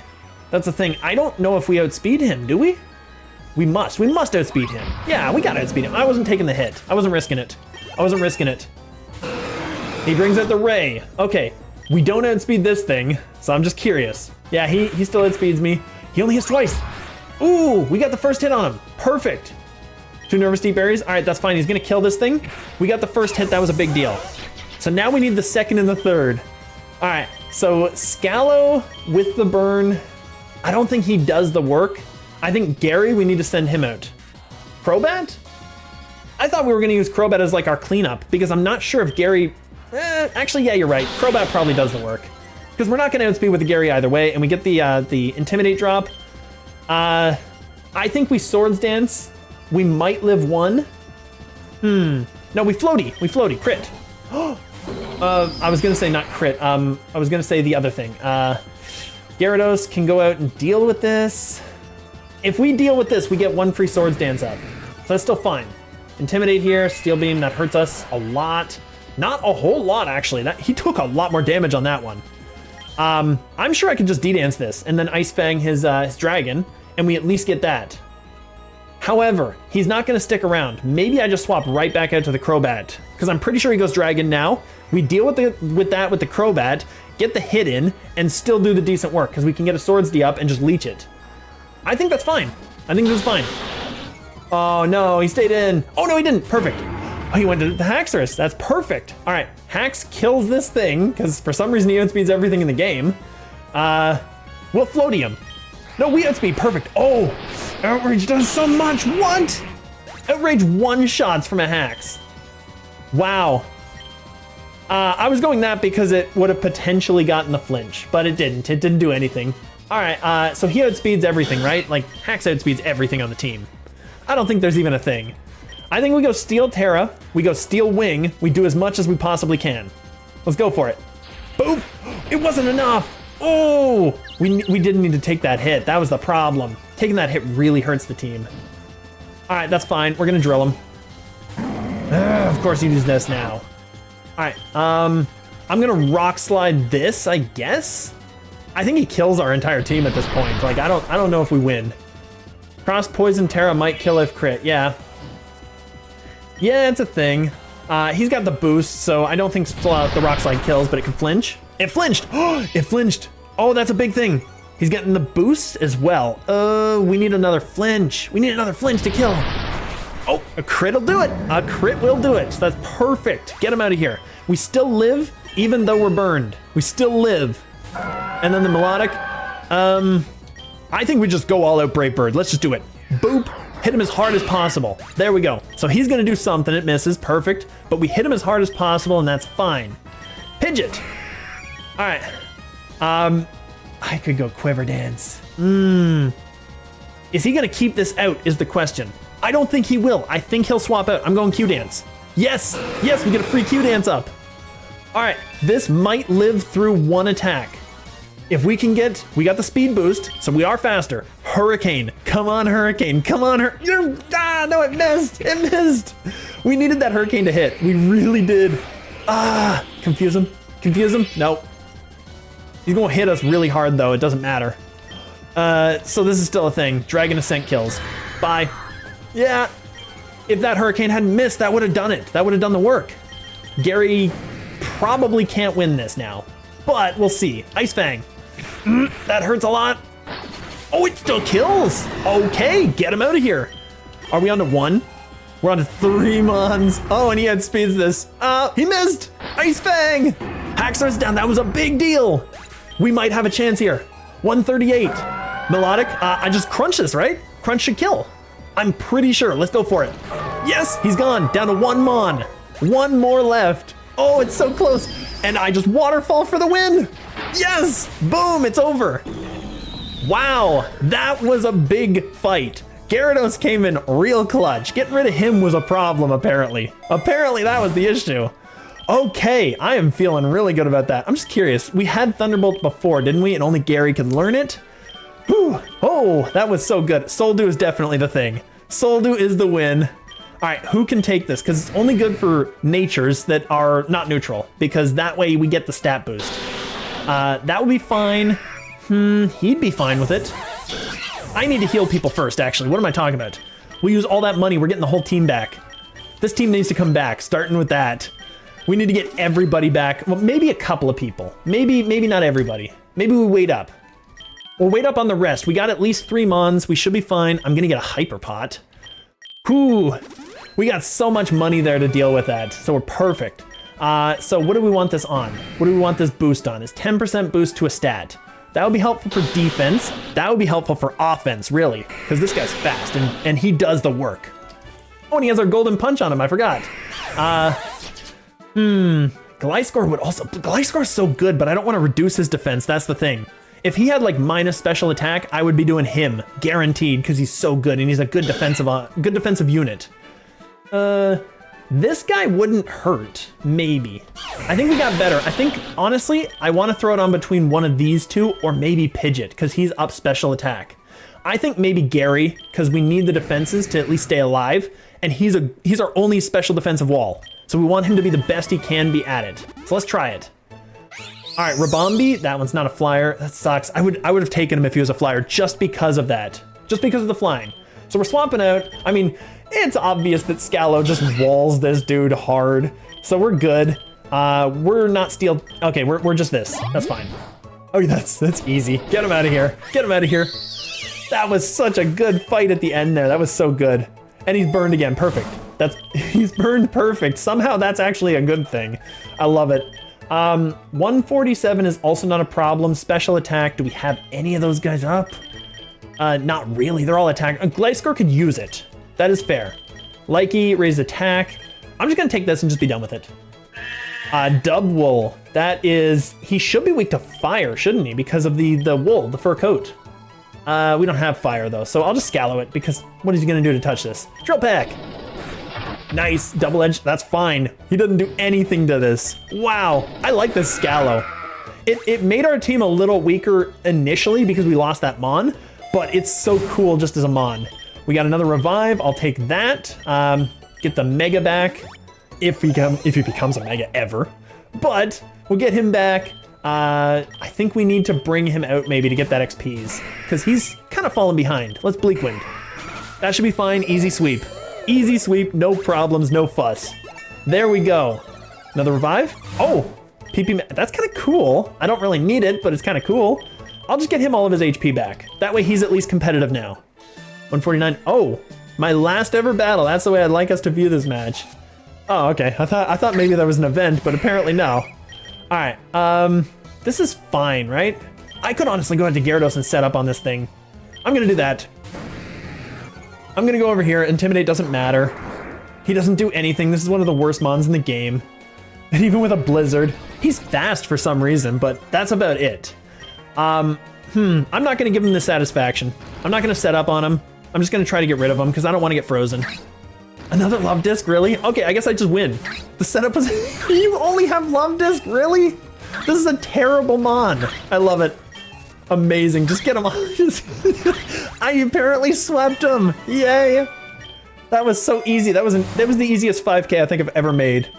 I don't know if we outspeed him, do we? We must outspeed him. Yeah, we gotta outspeed him. I wasn't taking the hit. I wasn't risking it. He brings out the Ray. Okay, we don't outspeed this thing, so I'm just curious. Yeah, he still outspeeds me. He only hits twice. Ooh, we got the first hit on him. Perfect. 2 Nervous Deep Berries. All right, that's fine. He's gonna kill this thing. We got the first hit. That was a big deal. So now we need the second and the third. All right, so Scallow with the burn. I don't think he does the work. I think Gary, we need to send him out. Crobat? I thought we were gonna use Crobat as like our cleanup because I'm not sure if Gary, actually, yeah, you're right. Crobat probably does the work because we're not gonna outspeed with the Gary either way, and we get the Intimidate drop. I think we Swords Dance. We might live 1. No, we floaty, crit. I was gonna say not crit. I was gonna say the other thing. Gyarados can go out and deal with this. If we deal with this, we get 1 free Swords Dance up. So that's still fine. Intimidate here, Steel Beam, that hurts us a lot. Not a whole lot, actually. He took a lot more damage on that one. I'm sure I could just D-Dance this and then Ice Fang his dragon, and we at least get that. However, he's not gonna stick around. Maybe I just swap right back out to the Crobat, because I'm pretty sure he goes dragon now. We deal with the Crobat, get the hit in, and still do the decent work, because we can get a Swords D up and just leech it. I think that's fine. I think this is fine. Oh no, he stayed in. Oh no, he didn't. Perfect. Oh, he went to the Haxorus. That's perfect. All right, Hax kills this thing, because for some reason he outspeeds everything in the game. We'll floaty him. No, we outspeed. Perfect. Oh, Outrage does so much. What? Outrage 1-shots from a Hax. Wow. I was going that because it would have potentially gotten the flinch, but it didn't. It didn't do anything. All right, so he outspeeds everything, right? Like, Hax outspeeds everything on the team. I don't think there's even a thing. I think we go Steel Terra, we go Steel Wing, we do as much as we possibly can. Let's go for it. Boop! It wasn't enough! Oh! We didn't need to take that hit. That was the problem. Taking that hit really hurts the team. All right, that's fine. We're gonna drill him. Of course he uses this now. All right, I'm gonna Rock Slide this, I guess? I think he kills our entire team at this point. Like, I don't know if we win. Cross Poison Terra might kill if crit, yeah. Yeah, it's a thing. He's got the boost, so I don't think the Rock Slide kills, but it can flinch. It flinched! It flinched! Oh, that's a big thing. He's getting the boost as well. We need another flinch. We need another flinch to kill. Oh, a crit will do it. A crit will do it. So that's perfect. Get him out of here. We still live, even though we're burned. We still live. And then the Melodic. I think we just go all out Brave Bird. Let's just do it. Boop. Hit him as hard as possible. There we go. So he's gonna do something. It misses. Perfect. But we hit him as hard as possible, and that's fine. Pidgeot. All right. I could go Quiver Dance. Is he gonna keep this out is the question. I don't think he will. I think he'll swap out. I'm going Q Dance. Yes, yes, we get a free Q Dance up. All right, this might live through 1 attack. If we can get, we got the speed boost, so we are faster. Hurricane, come on Hurricane, come on no, it missed. We needed that Hurricane to hit. We really did. Confuse him, nope. He's gonna hit us really hard though, it doesn't matter. So this is still a thing. Dragon Ascent kills. Bye. Yeah, if that Hurricane hadn't missed, that would have done it. That would have done the work. Gary probably can't win this now, but we'll see. Ice Fang. That hurts a lot. Oh, it still kills. Okay, get him out of here. Are we on to 1? We're on to 3 Mons. Oh, and he had speeds this. He missed. Ice Fang. Haxor's down. That was a big deal. We might have a chance here. 138. Melodic. I just crunch this, right? Crunch should kill. I'm pretty sure. Let's go for it. Yes, he's gone. Down to 1 Mon. 1 more left. Oh, it's so close. And I just waterfall for the win. Yes. Boom. It's over. Wow. That was a big fight. Gyarados came in real clutch. Getting rid of him was a problem, apparently. Apparently, that was the issue. Okay, I am feeling really good about that. I'm just curious. We had Thunderbolt before, didn't we? And only Gary could learn it? Whew. Oh, that was so good. Soldew is definitely the thing. Soldew is the win. All right, who can take this? Because it's only good for natures that are not neutral. Because that way we get the stat boost. That would be fine. He'd be fine with it. I need to heal people first, actually. What am I talking about? We use all that money. We're getting the whole team back. This team needs to come back, starting with that. We need to get everybody back. Well, maybe a couple of people. Maybe not everybody. Maybe we wait up. We'll wait up on the rest. We got at least 3 Mons. We should be fine. I'm going to get a Hyper Pot. Whew. We got so much money there to deal with that. So we're perfect. So what do we want this on? What do we want this boost on? It's 10% boost to a stat. That would be helpful for defense. That would be helpful for offense, really, because this guy's fast and he does the work. Oh, and he has our golden punch on him. I forgot. Gliscor would also. Gliscor's so good, but I don't want to reduce his defense. That's the thing. If he had like minus special attack, I would be doing him guaranteed because he's so good and he's a good defensive unit. This guy wouldn't hurt, maybe. I think we got better. I think, honestly, I want to throw it on between one of these two or maybe Pidgeot, because he's up special attack. I think maybe Gary, because we need the defenses to at least stay alive, and he's our only special defensive wall. So we want him to be the best he can be at it. So let's try it. All right, Rabombi, that one's not a flyer. That sucks. I would have taken him if he was a flyer just because of that. Just because of the flying. So we're swapping out. I mean, it's obvious that Scallow just walls this dude hard. So we're good. We're not steel. Okay, we're just this. That's fine. Oh, that's easy. Get him out of here. Get him out of here. That was such a good fight at the end there. That was so good. And he's burned again. Perfect. He's burned perfect. Somehow that's actually a good thing. I love it. 147 is also not a problem. Special attack. Do we have any of those guys up? Not really. They're all attack. Gliscor could use it. That is fair. Likey, raise attack. I'm just gonna take this and just be done with it. Dubwool. That is, he should be weak to fire, shouldn't he? Because of the wool, the fur coat. We don't have fire though, so I'll just Scallow it because what is he gonna do to touch this? Drill Peck. Nice, double edge, that's fine. He doesn't do anything to this. Wow, I like this Scallow. It made our team a little weaker initially because we lost that Mon, but it's so cool just as a Mon. We got another revive. I'll take that. Get the Mega back if he becomes a Mega ever. But we'll get him back. I think we need to bring him out maybe to get that XPs because he's kind of falling behind. Let's Bleak Wind. That should be fine. Easy sweep. Easy sweep. No problems. No fuss. There we go. Another revive. Oh, PP. That's kind of cool. I don't really need it, but it's kind of cool. I'll just get him all of his HP back. That way he's at least competitive now. 149. Oh, my last ever battle. That's the way I'd like us to view this match. Oh, okay. I thought maybe there was an event, but apparently no. All right. This is fine, right? I could honestly go into Gyarados and set up on this thing. I'm gonna do that. I'm gonna go over here. Intimidate doesn't matter. He doesn't do anything. This is one of the worst mons in the game. And even with a Blizzard, he's fast for some reason, but that's about it. I'm not gonna give him the satisfaction. I'm not gonna set up on him. I'm just gonna try to get rid of him because I don't want to get frozen. Another Love Disc, really? Okay, I guess I just win. The setup was, you only have Love Disc, really? This is a terrible Mon. I love it. Amazing, just get him on. I apparently swept him, yay. That was so easy. That was the easiest 5K I think I've ever made.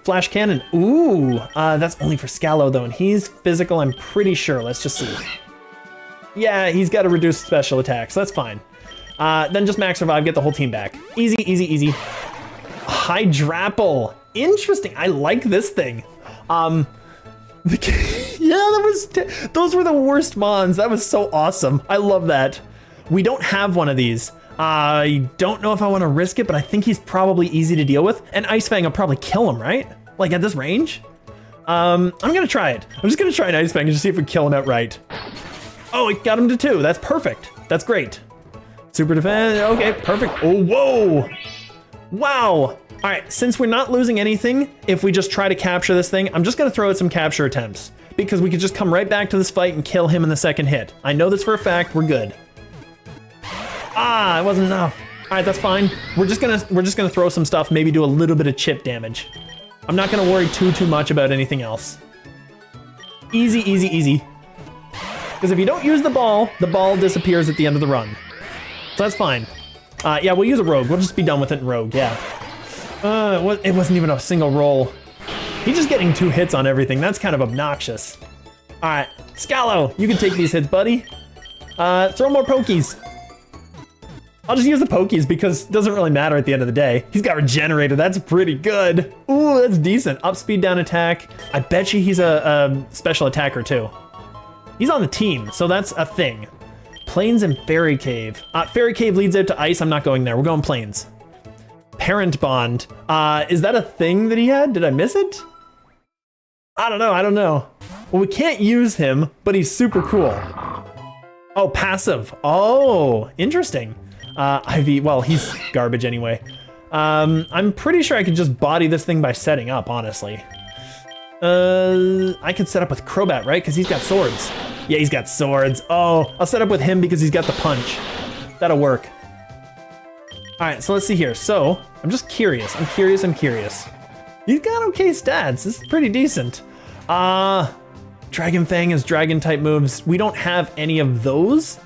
Flash Cannon, ooh. That's only for Scallow though, and he's physical, I'm pretty sure. Let's just see. Yeah, he's got a reduced special attack, so that's fine. Then just max revive, get the whole team back. Easy, easy, easy. Hydrapple, interesting, I like this thing. Yeah, those were the worst mons. That was so awesome. I love that. We don't have one of these. I don't know if I want to risk it, but I think he's probably easy to deal with. And Ice Fang will probably kill him, right? Like at this range? I'm gonna try it. I'm just gonna try an Ice Fang and just see if we kill him outright. Oh, it got him to 2. That's perfect. That's great. Super defense. Okay, perfect. Oh, whoa. Wow. All right, since we're not losing anything, if we just try to capture this thing, I'm just gonna throw out some capture attempts because we could just come right back to this fight and kill him in the second hit. I know this for a fact. We're good. Ah, it wasn't enough. All right, that's fine. We're just gonna throw some stuff, maybe do a little bit of chip damage. I'm not gonna worry too much about anything else. Easy, easy, easy. Because if you don't use the ball disappears at the end of the run. So that's fine. Yeah, we'll use a rogue. We'll just be done with it in rogue, yeah. It wasn't even a single roll. He's just getting 2 hits on everything. That's kind of obnoxious. All right, Scallo, you can take these hits, buddy. Throw more pokies. I'll just use the pokies because it doesn't really matter at the end of the day. He's got regenerated, that's pretty good. Ooh, that's decent. Up speed, down attack. I bet you he's a special attacker too. He's on the team, so that's a thing. Plains and Fairy Cave. Fairy Cave leads out to ice, I'm not going there, we're going Plains. Parent Bond, is that a thing that he had? Did I miss it? I don't know. Well, we can't use him, but he's super cool. Oh, passive. Oh, interesting. Ivy, well, he's garbage anyway. I'm pretty sure I could just body this thing by setting up, honestly. I could set up with Crobat, right? Because he's got swords. Yeah, he's got swords. Oh, I'll set up with him because he's got the punch. That'll work. All right, so let's see here. So, I'm just curious. I'm curious. He's got okay stats. This is pretty decent. Dragon Fang is dragon type moves. We don't have any of those.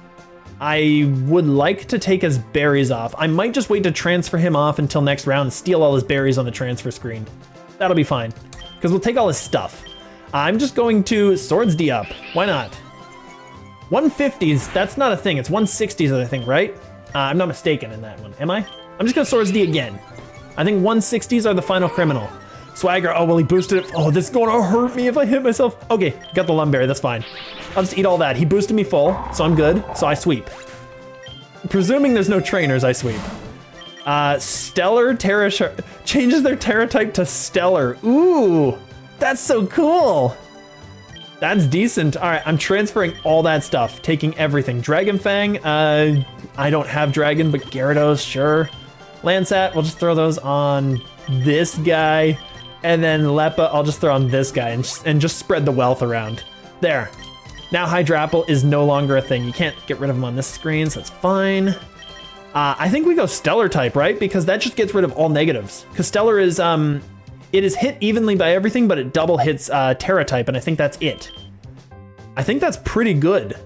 I would like to take his berries off. I might just wait to transfer him off until next round and steal all his berries on the transfer screen. That'll be fine, because we'll take all his stuff. I'm just going to Swords D up. Why not? 150s, that's not a thing. It's 160s, I think, right? I'm not mistaken in that one, am I? I'm just gonna Swords D again. I think 160s are the final criminal. Swagger, oh, well, he boosted it. Oh, this is going to hurt me if I hit myself. Okay, got the Lumberry, that's fine. I'll just eat all that. He boosted me full, so I'm good. So I sweep. Presuming there's no trainers, I sweep. Stellar Terra changes their Terra type to Stellar. Ooh, that's so cool. That's decent. All right, I'm transferring all that stuff, taking everything. Dragon Fang, I don't have Dragon, but Gyarados, sure. Landsat, we'll just throw those on this guy. And then Leppa, I'll just throw on this guy and just spread the wealth around. There. Now Hydrapple is no longer a thing. You can't get rid of him on this screen, so it's fine. I think we go Stellar type, right? Because that just gets rid of all negatives. Because Stellar is, it is hit evenly by everything, but it double hits Terra type, and I think that's it. I think that's pretty good.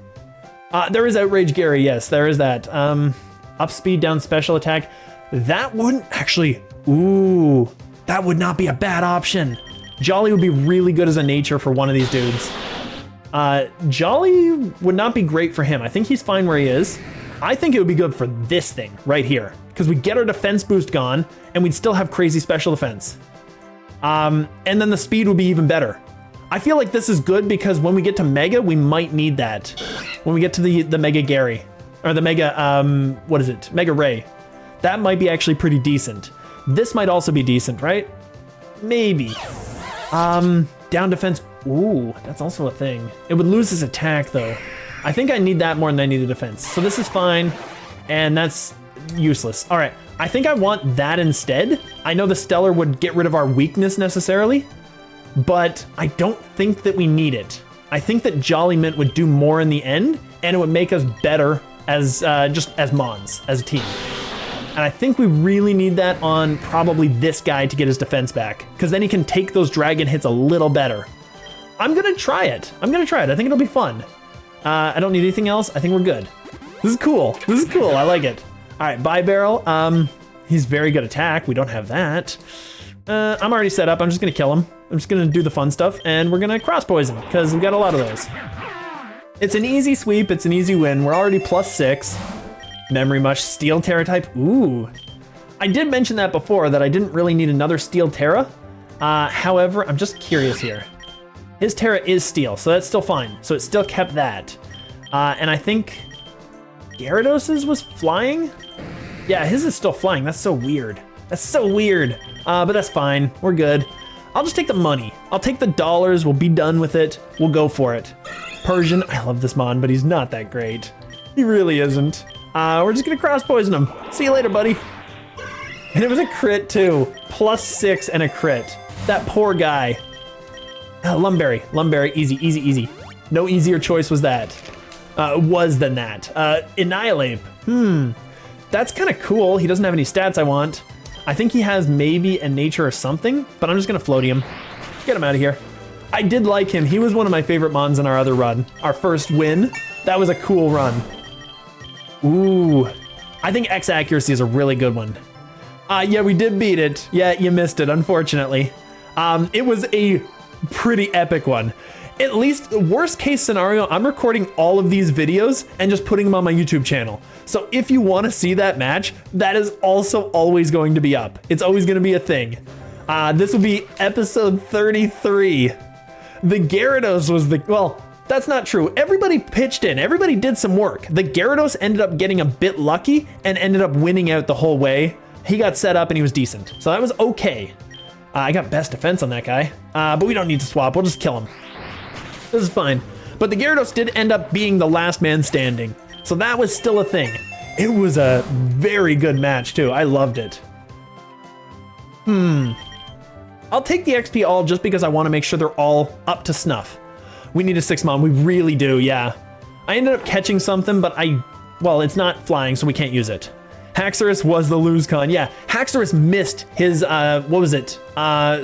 There is Outrage Gary, yes, there is that. Up speed, down special attack. That wouldn't actually, ooh. That would not be a bad option. Jolly would be really good as a nature for one of these dudes. Jolly would not be great for him. I think he's fine where he is. I think it would be good for this thing right here, because we get our defense boost gone and we'd still have crazy special defense. And then the speed would be even better. I feel like this is good because when we get to Mega, we might need that. When we get to the Mega Gary, or the Mega, what is it? Mega Ray. That might be actually pretty decent. This might also be decent, right? Maybe. Down defense. Ooh, that's also a thing. It would lose his attack, though. I think I need that more than I need the defense. So this is fine, and that's useless. All right, I think I want that instead. I know the Stellar would get rid of our weakness necessarily, but I don't think that we need it. I think that Jolly Mint would do more in the end, and it would make us better as just as Mons, as a team. And I think we really need that on probably this guy to get his defense back, because then he can take those dragon hits a little better. I'm gonna try it. I think it'll be fun. I don't need anything else. I think we're good. This is cool. I like it. All right, Barrel. He's very good attack. We don't have that. I'm already set up. I'm just gonna kill him. I'm just gonna do the fun stuff, and we're gonna cross poison because we got a lot of those. It's an easy sweep. It's an easy win. We're already +6. Memory Mush, Steel Terra type. Ooh. I did mention that before, that I didn't really need another Steel Terra. However, I'm just curious here. His Terra is steel, so that's still fine. So it still kept that. And I think Gyarados' was flying? Yeah, his is still flying. That's so weird. That's so weird. But that's fine. We're good. I'll just take the money. I'll take the dollars. We'll be done with it. We'll go for it. Persian. I love this Mon, but he's not that great. He really isn't. We're just gonna cross poison him. See you later, buddy. And it was a crit too. +6 and a crit. That poor guy. Lumberry. Lumberry. Easy, easy, easy. No easier choice was that. Than that. Annihilate. That's kind of cool. He doesn't have any stats I want. I think he has maybe a nature or something, but I'm just gonna floaty him. Get him out of here. I did like him. He was one of my favorite Mons in our other run. Our first win. That was a cool run. Ooh. I think X accuracy is a really good one. Yeah, we did beat it. Yeah, you missed it, unfortunately. It was a pretty epic one. At least, worst case scenario, I'm recording all of these videos and just putting them on my YouTube channel. So if you want to see that match, that is also always going to be up. It's always going to be a thing. This will be episode 33. The Gyarados was the, well, that's not true. Everybody pitched in, everybody did some work. The Gyarados ended up getting a bit lucky and ended up winning out the whole way. He got set up and he was decent. So that was okay. I got best defense on that guy, but we don't need to swap. We'll just kill him. This is fine. But the Gyarados did end up being the last man standing. So that was still a thing. It was a very good match too. I loved it. I'll take the XP all just because I want to make sure they're all up to snuff. We need a 6-mon. We really do, yeah. I ended up catching something, but well, it's not flying, so we can't use it. Haxorus was the lose con. Yeah, Haxorus missed his, what was it?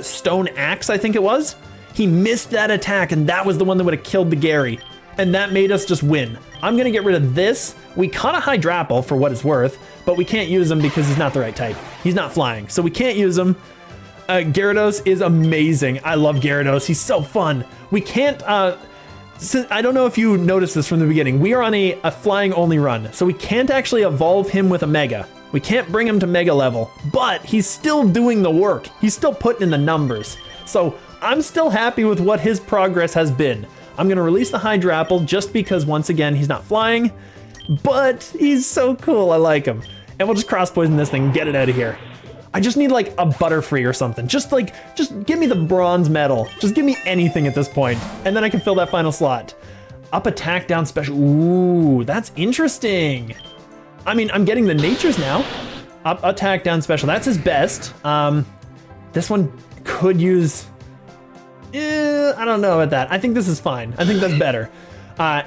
Stone Axe, I think it was. He missed that attack, and that was the one that would have killed the Gary. And that made us just win. I'm gonna get rid of this. We caught a Hydrapple for what it's worth, but we can't use him because he's not the right type. He's not flying, so we can't use him. Gyarados is amazing. I love Gyarados. He's so fun. We can't, I don't know if you noticed this from the beginning. We are on a flying only run, so we can't actually evolve him with a Mega. We can't bring him to Mega level, but he's still doing the work. He's still putting in the numbers. So I'm still happy with what his progress has been. I'm gonna release the Hydrapple just because once again, he's not flying, but he's so cool. I like him. And we'll just cross poison this thing and get it out of here. I just need like a Butterfree or something. Just give me the bronze medal. Just give me anything at this point, and then I can fill that final slot. Up attack, down special. Ooh, that's interesting. I mean, I'm getting the natures now. Up attack, down special. That's his best. This one could use. I don't know about that. I think this is fine. I think that's better.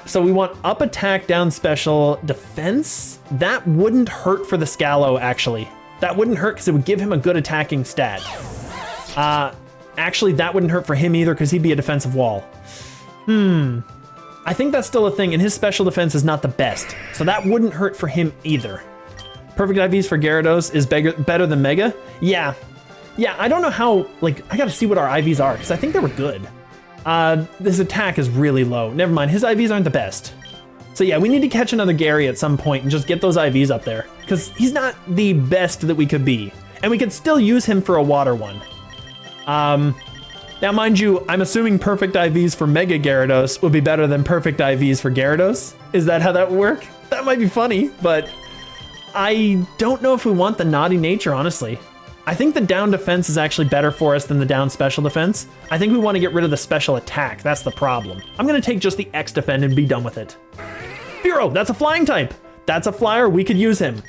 So we want up attack, down special, defense. That wouldn't hurt for the Scalo, actually. That wouldn't hurt because it would give him a good attacking stat. Actually, that wouldn't hurt for him either because he'd be a defensive wall. I think that's still a thing, and his special defense is not the best. So that wouldn't hurt for him either. Perfect IVs for Gyarados is better than Mega? Yeah. Yeah, I don't know how, like, I gotta see what our IVs are because I think they were good. This attack is really low. Never mind, his IVs aren't the best. So yeah, we need to catch another Gary at some point and just get those IVs up there because he's not the best that we could be. And we could still use him for a water one. Now mind you, I'm assuming perfect IVs for Mega Gyarados would be better than perfect IVs for Gyarados. Is that how that would work? That might be funny, but I don't know if we want the naughty nature, honestly. I think the down defense is actually better for us than the down special defense. I think we want to get rid of the special attack. That's the problem. I'm going to take just the X defend and be done with it. Furo, that's a flying type. That's a flyer. We could use him.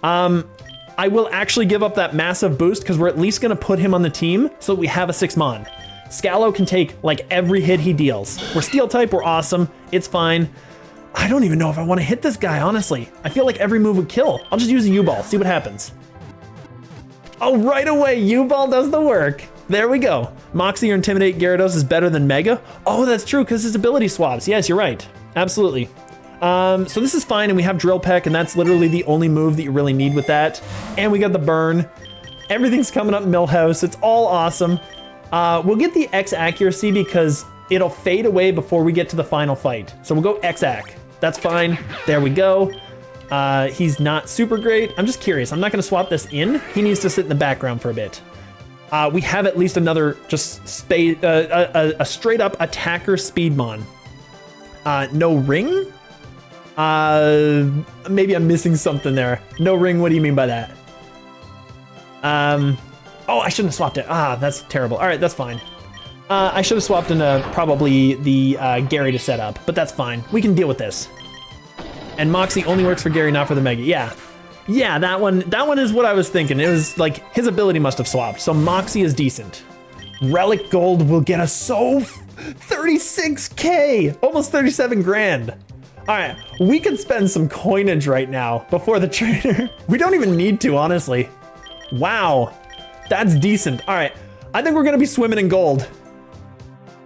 I will actually give up that massive boost because we're at least going to put him on the team so that we have a 6-mon. Scalo can take like every hit he deals. We're steel type. We're awesome. It's fine. I don't even know if I want to hit this guy, honestly. I feel like every move would kill. I'll just use a U-ball. See what happens. Oh, right away, U-ball does the work. There we go. Moxie or Intimidate Gyarados is better than Mega. Oh, that's true, because his ability swaps. Yes, you're right. Absolutely. So this is fine, and we have Drill Peck, and that's literally the only move that you really need with that. And we got the burn. Everything's coming up Millhouse. It's all awesome. We'll get the X accuracy because it'll fade away before we get to the final fight. So we'll go X-Ac. That's fine. There we go. He's not super great. I'm just curious. I'm not going to swap this in. He needs to sit in the background for a bit. We have at least another just a straight up attacker Speedmon. No ring? Maybe I'm missing something there. No ring, what do you mean by that? Oh, I shouldn't have swapped it. That's terrible. All right, that's fine. I should have swapped into probably the Gary to set up, but that's fine. We can deal with this. And Moxie only works for Gary, not for the Mega. Yeah, that one is what I was thinking. It was like his ability must have swapped. So Moxie is decent. Relic Gold will get us 36K, almost 37 grand. All right, we could spend some coinage right now before the trainer. We don't even need to, honestly. Wow, that's decent. All right, I think we're gonna be swimming in gold.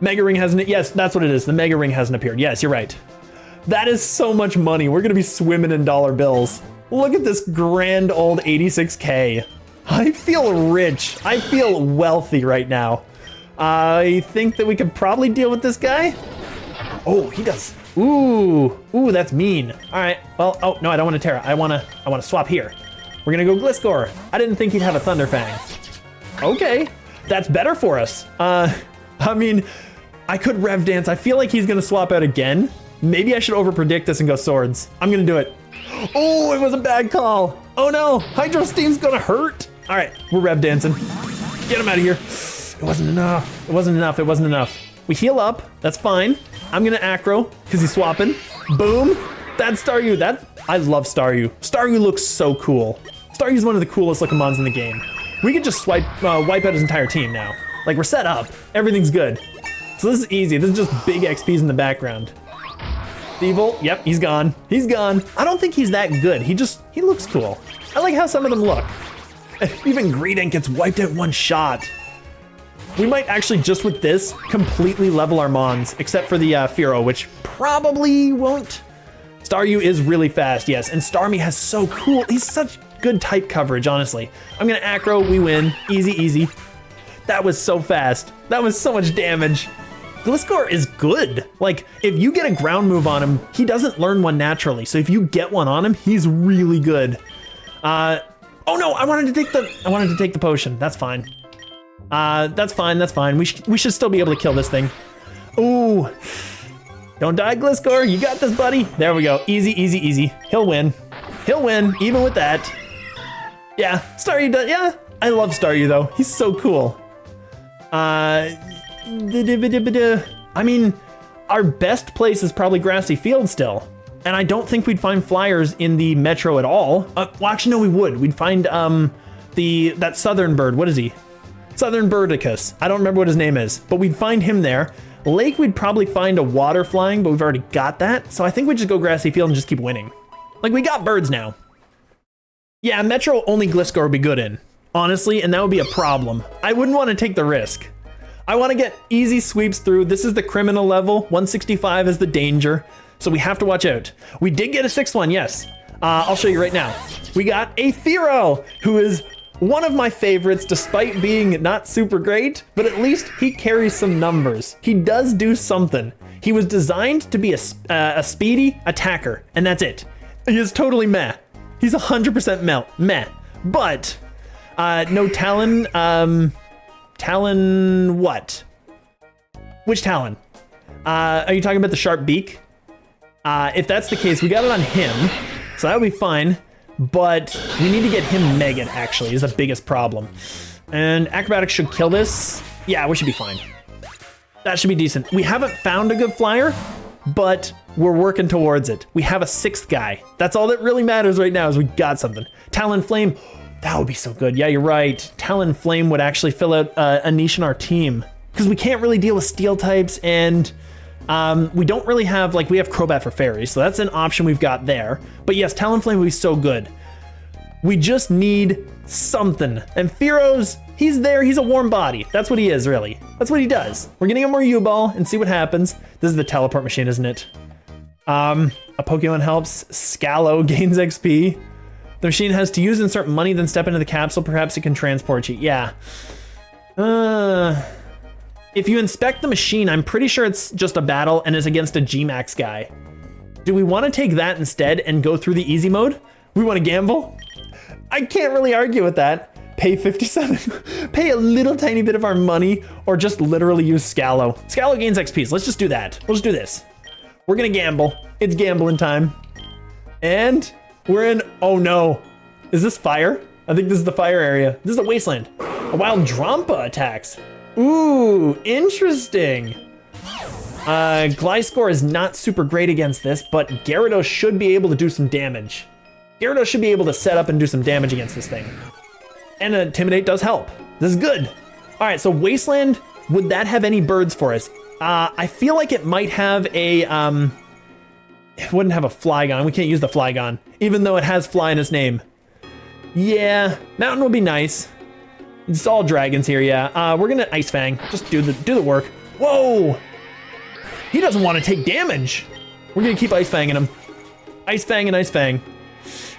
Mega Ring hasn't, yes, that's what it is. The Mega Ring hasn't appeared. Yes, you're right. That is so much money. We're gonna be swimming in dollar bills. Look at this grand old 86K. I feel rich. I feel wealthy right now. I think that we could probably deal with this guy. Oh, he does. Ooh, that's mean. All right, well, oh, no, I don't want to Terra. I want to swap here. We're gonna go Gliscor. I didn't think he'd have a Thunder Fang. Okay, that's better for us. I mean, I could Rev Dance. I feel like he's gonna swap out again. Maybe I should overpredict this and go Swords. I'm gonna do it. Oh, it was a bad call. Oh no, Hydro Steam's gonna hurt. All right, we're Rev Dancing. Get him out of here. It wasn't enough. It wasn't enough. It wasn't enough. We heal up. That's fine. I'm gonna acro because he's swapping. Boom. That's Staryu. I love Staryu. Staryu looks so cool. Staryu's one of the coolest looking mons in the game. We could just wipe out his entire team now. Like, we're set up. Everything's good. So this is easy. This is just big XPs in the background. Evil. Yep, he's gone. He's gone. I don't think he's that good. He looks cool. I like how some of them look. Even Greedent gets wiped out one shot. We might actually, just with this, completely level our Mons, except for the Fearow, which probably won't. Staryu is really fast, yes, and Starmie has so cool. He's such good type coverage, honestly. I'm gonna acro, we win. Easy, easy. That was so fast. That was so much damage. Gliscor is good. Like, if you get a ground move on him, he doesn't learn one naturally. So if you get one on him, he's really good. Oh no, I wanted to take the potion. That's fine. That's fine. We should still be able to kill this thing. Ooh. Don't die, Gliscor. You got this, buddy. There we go. Easy, easy, easy. He'll win. He'll win, even with that. Yeah, Staryu does. Yeah, I love Staryu, though. He's so cool. I mean, our best place is probably Grassy Field still. And I don't think we'd find flyers in the metro at all. Well, actually, no, we would. We'd find that southern bird. What is he? Southern Birdicus. I don't remember what his name is, but we'd find him there. Lake, we'd probably find a water flying, but we've already got that. So I think we just go Grassy Field and just keep winning. Like, we got birds now. Yeah, metro only Gliscor would be good in, honestly, and that would be a problem. I wouldn't want to take the risk. I want to get easy sweeps through. This is the criminal level. 165 is the danger. So we have to watch out. We did get a 6th one, yes. I'll show you right now. We got a Fearow, who is one of my favorites, despite being not super great, but at least he carries some numbers. He does do something. He was designed to be a speedy attacker, and that's it. He is totally meh. He's 100% meh. But no Talon. Talon what? Which Talon? Are you talking about the sharp beak? If that's the case, we got it on him, so that would be fine. But we need to get him Megan, actually, is the biggest problem. And Acrobatics should kill this. Yeah, we should be fine. That should be decent. We haven't found a good flyer, but we're working towards it. We have a 6th guy. That's all that really matters right now, is we got something. Talonflame, that would be so good. Yeah, you're right. Talonflame would actually fill out a niche in our team, because we can't really deal with steel types, and we don't really have, like, we have Crobat for fairies, so that's an option we've got there. But yes, Talonflame would be so good. We just need something. And Fearow's, he's there, he's a warm body. That's what he is, really. That's what he does. We're gonna get more U-Ball and see what happens. This is the teleport machine, isn't it? A Pokemon helps. Scallow gains XP. The machine has to use and insert money, then step into the capsule. Perhaps it can transport you. Yeah. If you inspect the machine, I'm pretty sure it's just a battle and is against a G-Max guy. Do we want to take that instead and go through the easy mode? We want to gamble? I can't really argue with that. pay 57, pay a little tiny bit of our money, or just literally use Scallow. Scallow gains XP, so let's just do that. We'll just do this. We're gonna gamble. It's gambling time. And we're in, oh no. Is this fire? I think this is the fire area. This is a wasteland. A wild Drampa attacks. Ooh, interesting. Gliscor is not super great against this, but Gyarados should be able to do some damage. Gyarados should be able to set up and do some damage against this thing. And Intimidate does help. This is good. All right, so Wasteland, would that have any birds for us? I feel like it might have a, it wouldn't have a Flygon. We can't use the Flygon, even though it has Fly in its name. Yeah, Mountain would be nice. It's all dragons here, yeah. We're gonna Ice Fang, just do the work. Whoa! He doesn't want to take damage. We're gonna keep Ice Fanging him. Ice Fang and Ice Fang.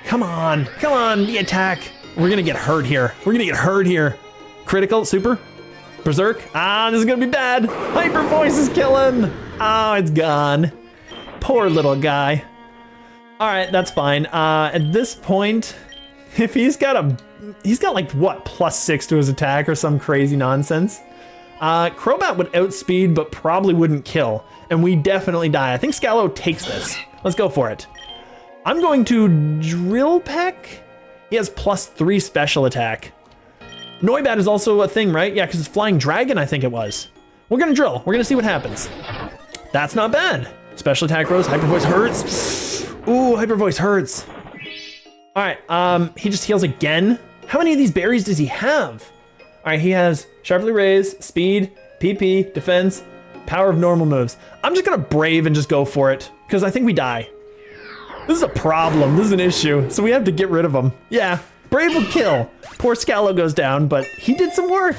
Come on, the attack. We're gonna get hurt here. Critical, super, Berserk. This is gonna be bad. Hyper Voice is killing. Oh, it's gone. Poor little guy. All right, that's fine. At this point, if he's got like what, +6 to his attack or some crazy nonsense. Crobat would outspeed, but probably wouldn't kill. And we definitely die. I think Scallow takes this. Let's go for it. I'm going to Drill Peck. He has +3 special attack. Noibat is also a thing, right? Yeah, because it's Flying Dragon, I think it was. We're gonna drill. We're gonna see what happens. That's not bad. Special attack rose. Hyper Voice hurts. Ooh, Hyper Voice hurts. All right, he just heals again. How many of these berries does he have? All right, he has Sharply Raise, Speed, PP, Defense, Power of normal moves. I'm just gonna Brave and just go for it, because I think we die. This is a problem, this is an issue, so we have to get rid of him. Yeah, Brave will kill. Poor Scallow goes down, but he did some work.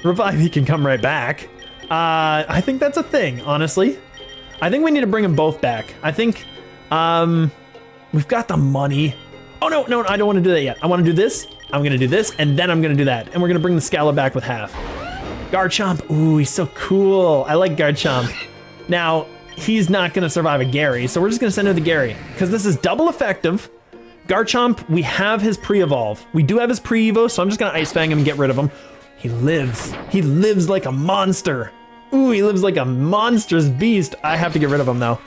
Revive, he can come right back. I think that's a thing, honestly. I think we need to bring them both back. I think, we've got the money. Oh no, I don't want to do that yet. I want to do this, I'm gonna do this, and then I'm gonna do that. And we're gonna bring the Scallow back with half. Garchomp, ooh, he's so cool. I like Garchomp. Now, he's not gonna survive a Gary, so we're just gonna send him to Gary, because this is double effective. Garchomp, we have his pre-evolve. We do have his pre-evo, so I'm just gonna Ice Fang him and get rid of him. He lives like a monster. Ooh, he lives like a monstrous beast. I have to get rid of him though.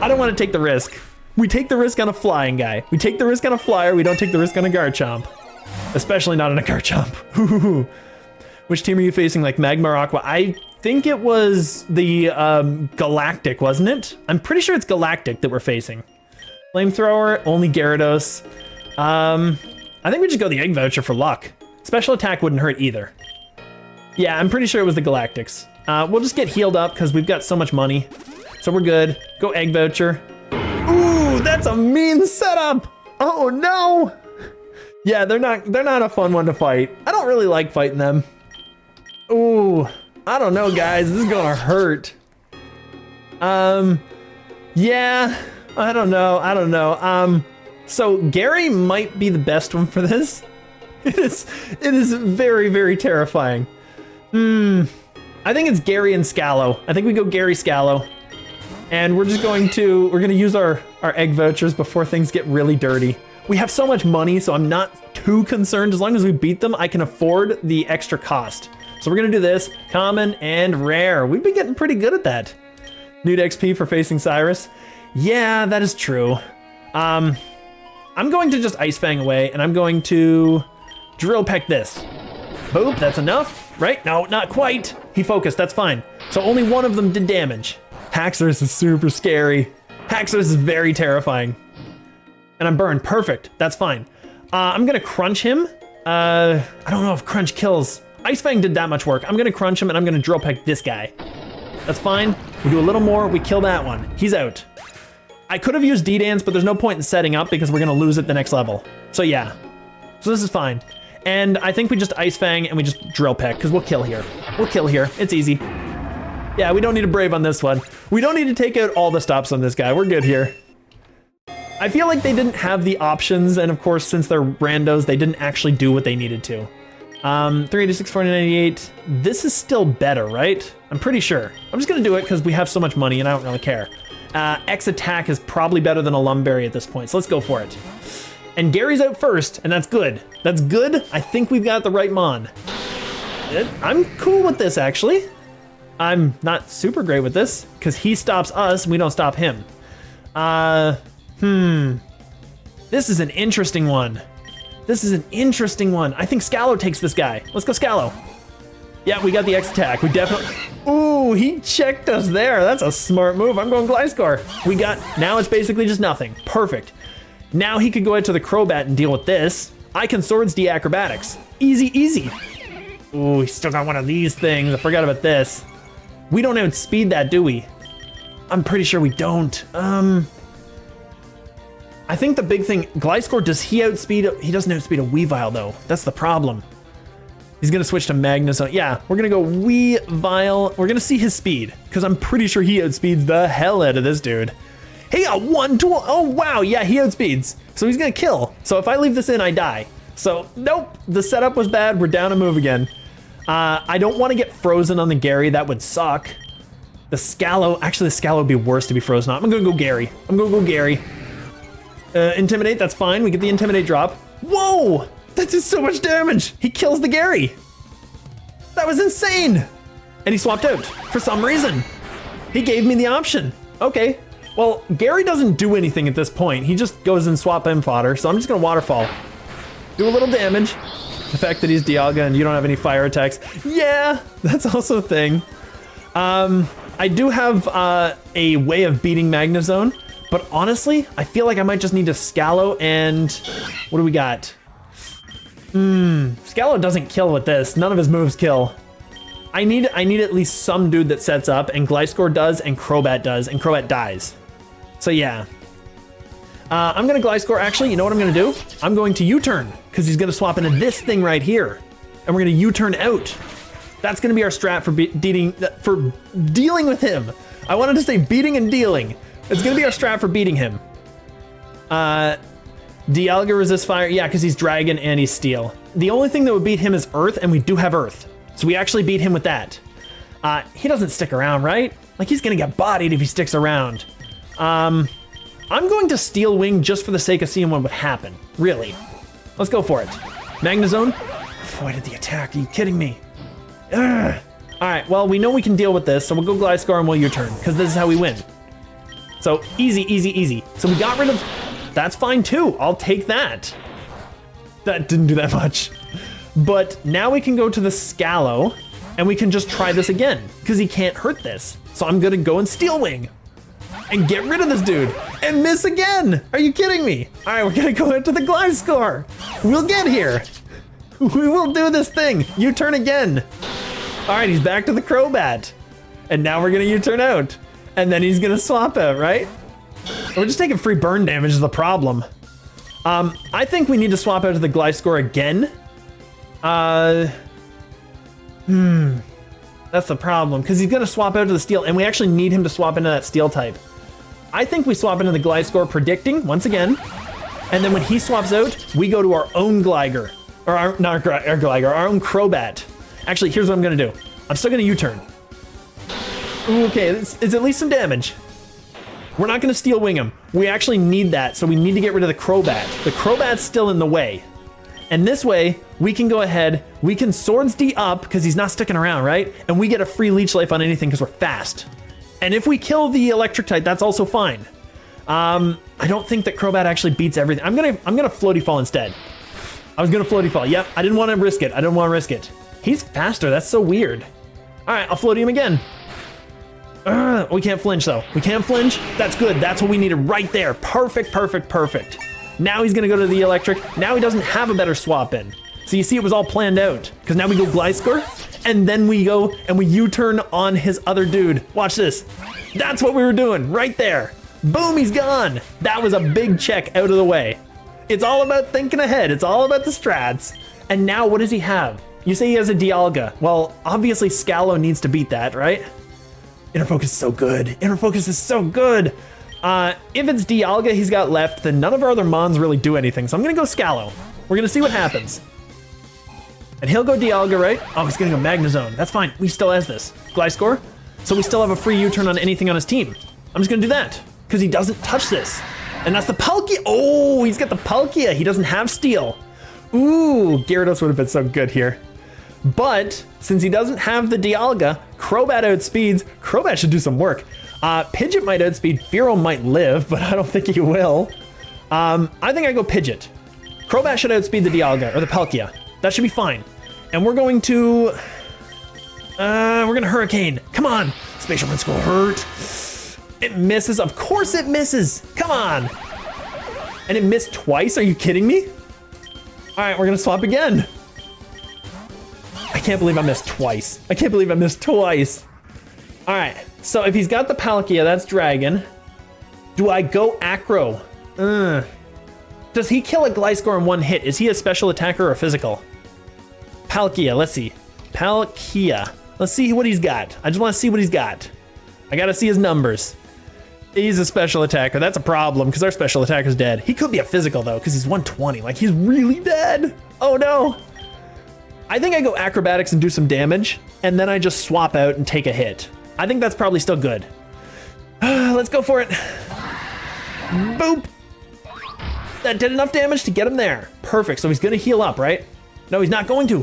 I don't wanna take the risk. We take the risk on a flying guy. We take the risk on a flyer, we don't take the risk on a Garchomp. Especially not on a Garchomp. Which team are you facing, like Magma or Aqua? I think it was the Galactic, wasn't it? I'm pretty sure it's Galactic that we're facing. Flamethrower, only Gyarados. I think we just go the Egg Voucher for luck. Special attack wouldn't hurt either. Yeah, I'm pretty sure it was the Galactics. We'll just get healed up because we've got so much money. So we're good. Go Egg Voucher. Ooh, that's a mean setup. Oh no. Yeah, they're not a fun one to fight. I don't really like fighting them. Ooh, I don't know, guys. This is gonna hurt. Yeah, I don't know. So Gary might be the best one for this. It is very, very terrifying. I think it's Gary and Scallow. I think we go Gary Scallow. And we're gonna use our egg vouchers before things get really dirty. We have so much money, so I'm not too concerned. As long as we beat them, I can afford the extra cost. So we're gonna do this, common and rare. We've been getting pretty good at that. New to XP for facing Cyrus. Yeah, that is true. I'm going to just Ice Fang away, and I'm going to Drill Peck this. Boop, that's enough, right? No, not quite. He focused, that's fine. So only one of them did damage. Haxorus is super scary. Haxorus is very terrifying. And I'm burned, perfect, that's fine. I'm gonna crunch him. I don't know if crunch kills. Ice Fang did that much work. I'm gonna crunch him and I'm gonna Drill Peck this guy. That's fine. We do a little more, we kill that one. He's out. I could have used D-Dance, but there's no point in setting up because we're gonna lose at the next level. So yeah, so this is fine. And I think we just Ice Fang and we just Drill Peck because we'll kill here. We'll kill here, it's easy. Yeah, we don't need a Brave on this one. We don't need to take out all the stops on this guy, we're good here. I feel like they didn't have the options, and of course, since they're randos, they didn't actually do what they needed to. 386, 498, this is still better, right? I'm pretty sure. I'm just gonna do it because we have so much money and I don't really care. X attack is probably better than a Lumberry at this point, so let's go for it. And Gary's out first, and that's good. That's good. I think we've got the right Mon. I'm cool with this, actually. I'm not super great with this, because he stops us, and we don't stop him. This is an interesting one. This is an interesting one. I think Scallow takes this guy. Let's go Scallow. Yeah, we got the X attack. We definitely... Ooh, he checked us there. That's a smart move. I'm going Gliscor. We got... Now it's basically just nothing. Perfect. Now he could go out to the Crobat and deal with this. I can Swords D Acrobatics. Easy, easy. Ooh, he's still got one of these things. I forgot about this. We don't outspeed that, do we? I'm pretty sure we don't. I think the big thing, Gliscor, does he outspeed? He doesn't outspeed a Weavile though. That's the problem. He's gonna switch to Magnezone. Yeah, we're gonna go Weavile. We're gonna see his speed, because I'm pretty sure he outspeeds the hell out of this dude. He got 112. Oh wow, yeah, he outspeeds. So he's gonna kill. So if I leave this in, I die. So nope, the setup was bad. We're down a move again. I don't want to get frozen on the Gary. That would suck. The Scallow, actually the Scallow would be worse to be frozen on. I'm gonna go Gary. I'm gonna go Gary. Intimidate, that's fine. We get the Intimidate drop. Whoa! That did so much damage! He kills the Gary! That was insane! And he swapped out, for some reason. He gave me the option. Okay. Well, Gary doesn't do anything at this point. He just goes and swap in fodder, so I'm just gonna Waterfall. Do a little damage. The fact that he's Dialga and you don't have any fire attacks. Yeah, that's also a thing. I do have a way of beating Magnezone. But honestly, I feel like I might just need to Scallow and... What do we got? Scallow doesn't kill with this. None of his moves kill. I need at least some dude that sets up, and Gliscor does, and Crobat does, and Crobat dies. So yeah. I'm gonna Gliscor, actually, you know what I'm gonna do? I'm going to U-turn, because he's gonna swap into this thing right here. And we're gonna U-turn out. That's gonna be our strat for dealing with him. I wanted to say beating and dealing. It's gonna be our strat for beating him. Dialga resists fire, yeah, because he's dragon and he's steel. The only thing that would beat him is earth, and we do have earth. So we actually beat him with that. He doesn't stick around, right? Like, he's gonna get bodied if he sticks around. I'm going to Steel Wing just for the sake of seeing what would happen, really. Let's go for it. Magnezone, avoided the attack, are you kidding me? Ugh. All right, well, we know we can deal with this, so we'll go Gliscor and we'll U-turn, because this is how we win. So easy, easy, easy. So we got rid of, that's fine too. I'll take that. That didn't do that much. But now we can go to the Scallow and we can just try this again because he can't hurt this. So I'm gonna go and Steel Wing and get rid of this dude and miss again. Are you kidding me? All right, we're gonna go into the Gliscor. We'll get here. We will do this thing. U-turn again. All right, he's back to the Crobat. And now we're gonna U-turn out. And then he's gonna swap out, right? We're just taking free burn damage is the problem. I think we need to swap out to the Gliscor again. That's the problem, because he's gonna swap out to the steel, and we actually need him to swap into that steel type. I think we swap into the Gliscor predicting, once again, and then when he swaps out, we go to our own Gligar. Or not our Gligar, our own Crobat. Actually, here's what I'm gonna do. I'm still gonna U-turn. Okay, it's at least some damage. We're not gonna Steel Wing him. We actually need that, so we need to get rid of the Crobat. The Crobat's still in the way. And this way, we can go ahead, we can Swords D up, because he's not sticking around, right? And we get a free Leech Life on anything, because we're fast. And if we kill the Electric type, that's also fine. I don't think that Crobat actually beats everything. I'm gonna Floaty Fall instead. I was gonna Floaty Fall, yep. I didn't want to risk it, He's faster, that's so weird. All right, I'll Floaty him again. We can't flinch though. We can't flinch. That's good. That's what we needed right there. Perfect, perfect, perfect. Now he's gonna go to the Electric. Now he doesn't have a better swap in. So you see it was all planned out. Because now we go Gliscor, and then we go and we U-turn on his other dude. Watch this. That's what we were doing right there. Boom, he's gone. That was a big check out of the way. It's all about thinking ahead. It's all about the strats. And now what does he have? You say he has a Dialga. Well, obviously Scallow needs to beat that, right? Inner Focus is so good. Inner Focus is so good. If it's Dialga he's got left, then none of our other Mons really do anything. So I'm gonna go Scallow. We're gonna see what happens. And he'll go Dialga, right? Oh, he's gonna go Magnezone. That's fine. We still has this. Gliscor. So we still have a free U-turn on anything on his team. I'm just gonna do that because he doesn't touch this. And that's the Palkia. Oh, he's got the Palkia. He doesn't have Steel. Ooh, Gyarados would have been so good here. But since he doesn't have the Dialga, Crobat outspeeds. Crobat should do some work. Pidgeot might outspeed. Fearow might live, but I don't think he will. I think I go Pidgeot. Crobat should outspeed the Dialga or the Palkia. That should be fine. And we're going to Hurricane. Come on. Spatial Mind's gonna hurt. It misses. Of course it misses. Come on. And it missed twice. Are you kidding me? All right, we're gonna swap again. I can't believe I missed twice. I can't believe I missed twice. All right, so if he's got the Palkia, that's Dragon. Do I go Acro? Does he kill a Gliscor in one hit? Is he a special attacker or a physical? Palkia, let's see. Palkia. Let's see what he's got. I just want to see what he's got. I gotta see his numbers. He's a special attacker. That's a problem because our special attacker's dead. He could be a physical though because he's 120. Like he's really dead. Oh no. I think I go acrobatics and do some damage and then I just swap out and take a hit. I think that's probably still good. Let's go for it. Boop. That did enough damage to get him there. Perfect. So he's gonna heal up, right? No, he's not going to.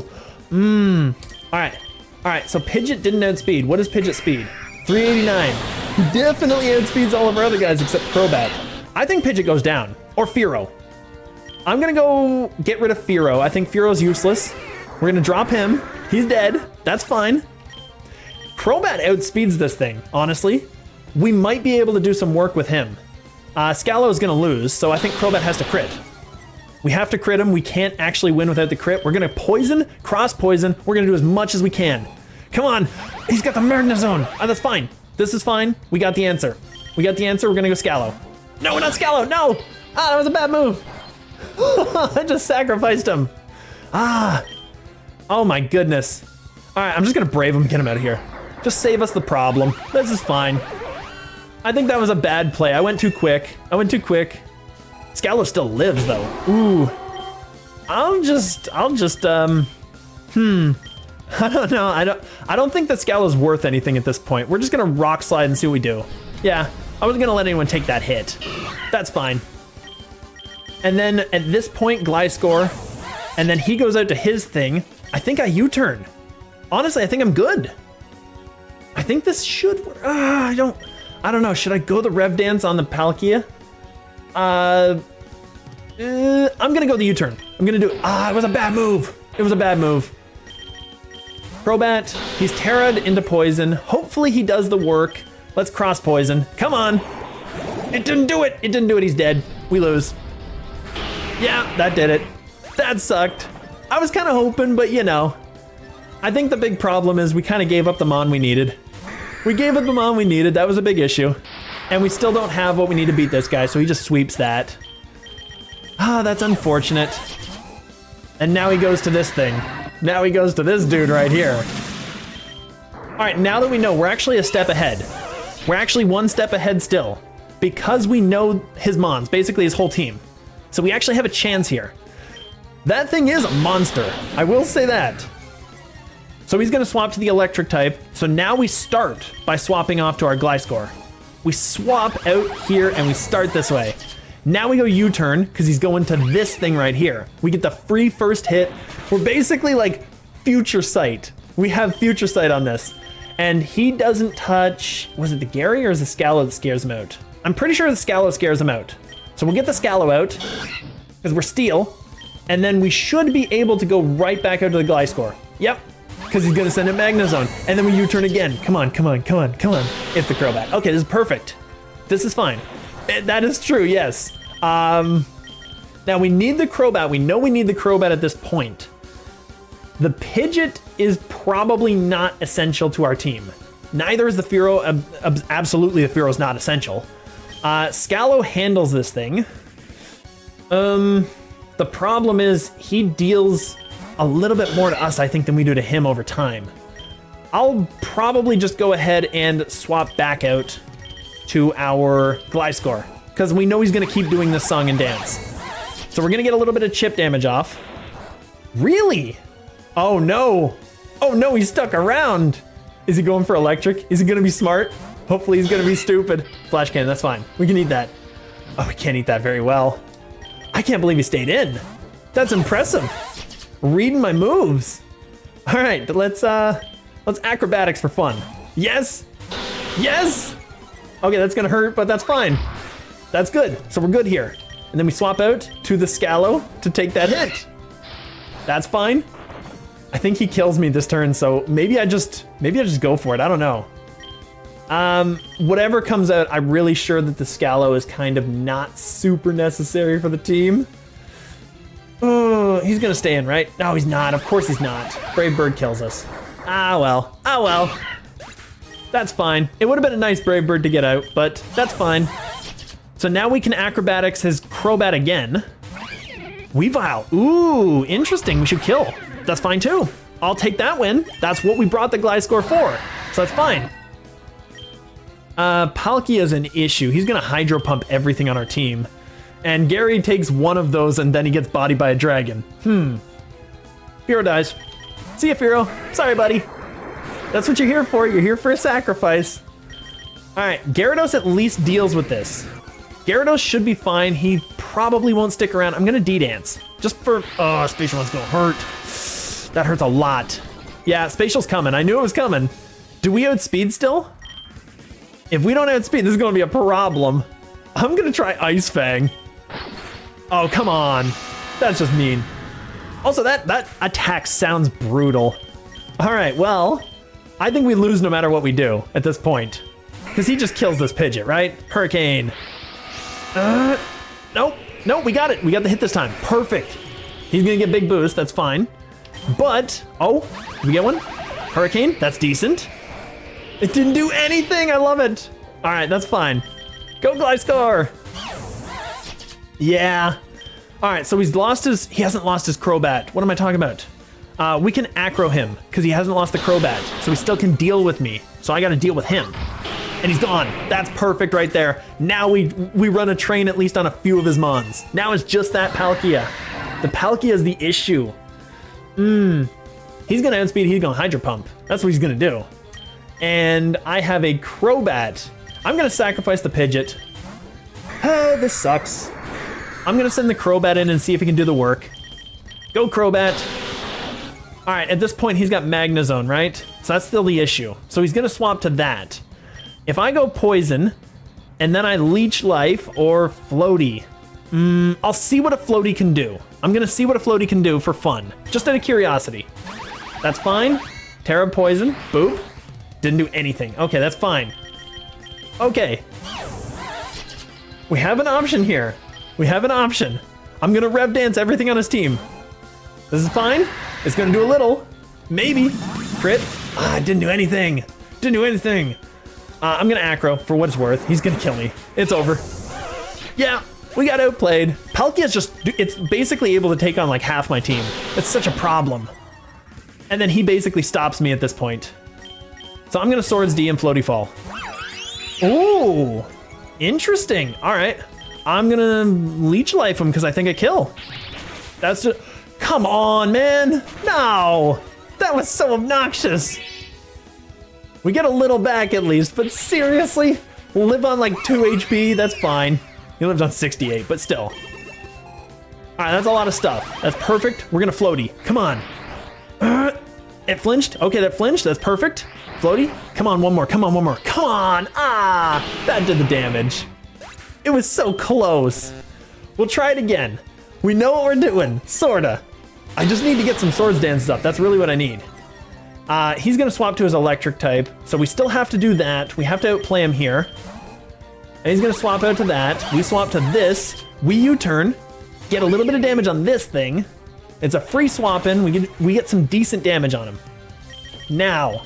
All right. So Pidgeot didn't outspeed. What is Pidgeot speed? 389. He definitely outspeeds all of our other guys except Crobat. I think Pidgeot goes down. Or Fearow. I'm gonna go get rid of Fearow. I think Fearow's useless. We're gonna drop him. He's dead. That's fine. Crobat outspeeds this thing, honestly. We might be able to do some work with him. Scallow is gonna lose, so I think Crobat has to crit. We have to crit him. We can't actually win without the crit. We're gonna poison, cross poison. We're gonna do as much as we can. Come on. He's got the Magnezone. That's fine. This is fine. We got the answer. We're gonna go Scallow. No, not Scallow. No. That was a bad move. I just sacrificed him. Oh my goodness. All right, I'm just gonna brave him and get him out of here. Just save us the problem. This is fine. I think that was a bad play. I went too quick. Scallow still lives though. Ooh. I don't know. I don't think that Scallow's worth anything at this point. We're just gonna rock slide and see what we do. Yeah, I wasn't gonna let anyone take that hit. That's fine. And then at this point, Gliscor, and then he goes out to his thing. I think I U-turn. Honestly, I think I'm good. I think this should work. I don't know. Should I go the Rev Dance on the Palkia? I'm gonna go the U-turn. I'm gonna do it. It was a bad move. Crobat, he's Terra'd into poison. Hopefully he does the work. Let's cross poison. Come on. It didn't do it. He's dead. We lose. Yeah, that did it. That sucked. I was kind of hoping, but you know. I think the big problem is we kind of gave up the Mon we needed. That was a big issue. And we still don't have what we need to beat this guy, so he just sweeps that. That's unfortunate. And now he goes to this thing. Now he goes to this dude right here. All right, now that we know, we're actually a step ahead. We're actually one step ahead still because we know his Mons, basically his whole team. So we actually have a chance here. That thing is a monster. I will say that. So he's gonna swap to the electric type. So now we start by swapping off to our Gliscor. We swap out here and we start this way. Now we go U-turn because he's going to this thing right here. We get the free first hit. We're basically like future sight. We have future sight on this. And he doesn't touch, was it the Gary or is the Scallow that scares him out? I'm pretty sure the Scallow scares him out. So we'll get the Scallow out because we're Steel. And then we should be able to go right back out to the Gliscor. Yep, because he's gonna send a Magnezone. And then we U-turn again. Come on. It's the Crobat. Okay, this is perfect. This is fine. That is true, yes. Now we need the Crobat. We know we need the Crobat at this point. The Pidgeot is probably not essential to our team. Neither is the Fearow. Absolutely, the Fearow is not essential. Scallow handles this thing. The problem is he deals a little bit more to us, I think, than we do to him over time. I'll probably just go ahead and swap back out to our Gliscor because we know he's going to keep doing this song and dance. So we're going to get a little bit of chip damage off. Really? Oh no. Oh no, he's stuck around. Is he going for electric? Is he going to be smart? Hopefully he's going to be stupid. Flash cannon, that's fine. We can eat that. Oh, we can't eat that very well. I can't believe he stayed in. That's impressive. Reading my moves. All right, let's acrobatics for fun. Yes, yes. Okay, that's gonna hurt, but that's fine. That's good, so we're good here. And then we swap out to the Scallow to take that hit. That's fine. I think he kills me this turn, so maybe I just go for it, I don't know. Whatever comes out, I'm really sure that the Scallow is kind of not super necessary for the team. Oh, he's gonna stay in, right? No, he's not, of course he's not. Brave Bird kills us. Ah well. That's fine. It would have been a nice Brave Bird to get out, but that's fine. So now we can acrobatics his Crobat again. Weavile, ooh, interesting, we should kill. That's fine too. I'll take that win. That's what we brought the Gliscor for, so that's fine. Palkia is an issue. He's gonna Hydro Pump everything on our team. And Gary takes one of those and then he gets bodied by a dragon. Firo dies. See ya, Firo. Sorry, buddy. That's what you're here for. You're here for a sacrifice. All right, Gyarados at least deals with this. Gyarados should be fine. He probably won't stick around. I'm gonna D-Dance. Just for, oh, Spatial one's gonna hurt. That hurts a lot. Yeah, Spatial's coming. I knew it was coming. Do we outspeed still? If we don't outspeed, this is gonna be a problem. I'm gonna try Ice Fang. Oh, come on. That's just mean. Also, that attack sounds brutal. All right, well, I think we lose no matter what we do at this point. Because he just kills this Pidgeot, right? Hurricane. Nope, we got it. We got the hit this time. Perfect. He's gonna get big boost, that's fine. But, oh, did we get one? Hurricane, that's decent. It didn't do anything, I love it. All right, that's fine. Go Gliscor. Yeah. All right, so he hasn't lost his Crobat. What am I talking about? We can Acro him because he hasn't lost the Crobat, so he still can deal with me. So I got to deal with him, and he's gone. That's perfect right there. Now we run a train at least on a few of his Mons. Now it's just that Palkia. The Palkia is the issue. He's gonna outspeed. He's gonna Hydro Pump. That's what he's gonna do. And I have a Crobat. I'm gonna sacrifice the Pidgeot. Oh, this sucks. I'm gonna send the Crobat in and see if he can do the work. Go Crobat. All right, at this point he's got Magnezone, right? So that's still the issue. So he's gonna swap to that. If I go Poison, and then I Leech Life or Floaty, I'll see what a Floaty can do. I'm gonna see what a Floaty can do for fun, just out of curiosity. That's fine. Terra Poison, boop. Didn't do anything. Okay, that's fine. Okay. We have an option here. We have an option. I'm gonna Rev Dance everything on his team. This is fine. It's gonna do a little. Maybe. Crit. Ah, didn't do anything. Didn't do anything. I'm gonna Acro for what it's worth. He's gonna kill me. It's over. Yeah, we got outplayed. Palkia's it's basically able to take on like half my team. It's such a problem. And then he basically stops me at this point. So I'm gonna Swords D and Floaty Fall. Ooh, interesting. All right, I'm gonna Leech Life him because I think I kill. That's just, come on, man. No, that was so obnoxious. We get a little back at least, but seriously, we'll live on like 2 HP, that's fine. He lived on 68, but still. All right, that's a lot of stuff. That's perfect. We're gonna Floaty, come on. It flinched, okay, that flinched, that's perfect. Floaty, come on, one more, come on, one more. Come on, ah, that did the damage. It was so close. We'll try it again. We know what we're doing, sorta. I just need to get some Swords Dances up, that's really what I need. He's gonna swap to his electric type, so we still have to do that. We have to outplay him here. And he's gonna swap out to that. We swap to this. We U-turn, get a little bit of damage on this thing. It's a free swap in. We get some decent damage on him. Now,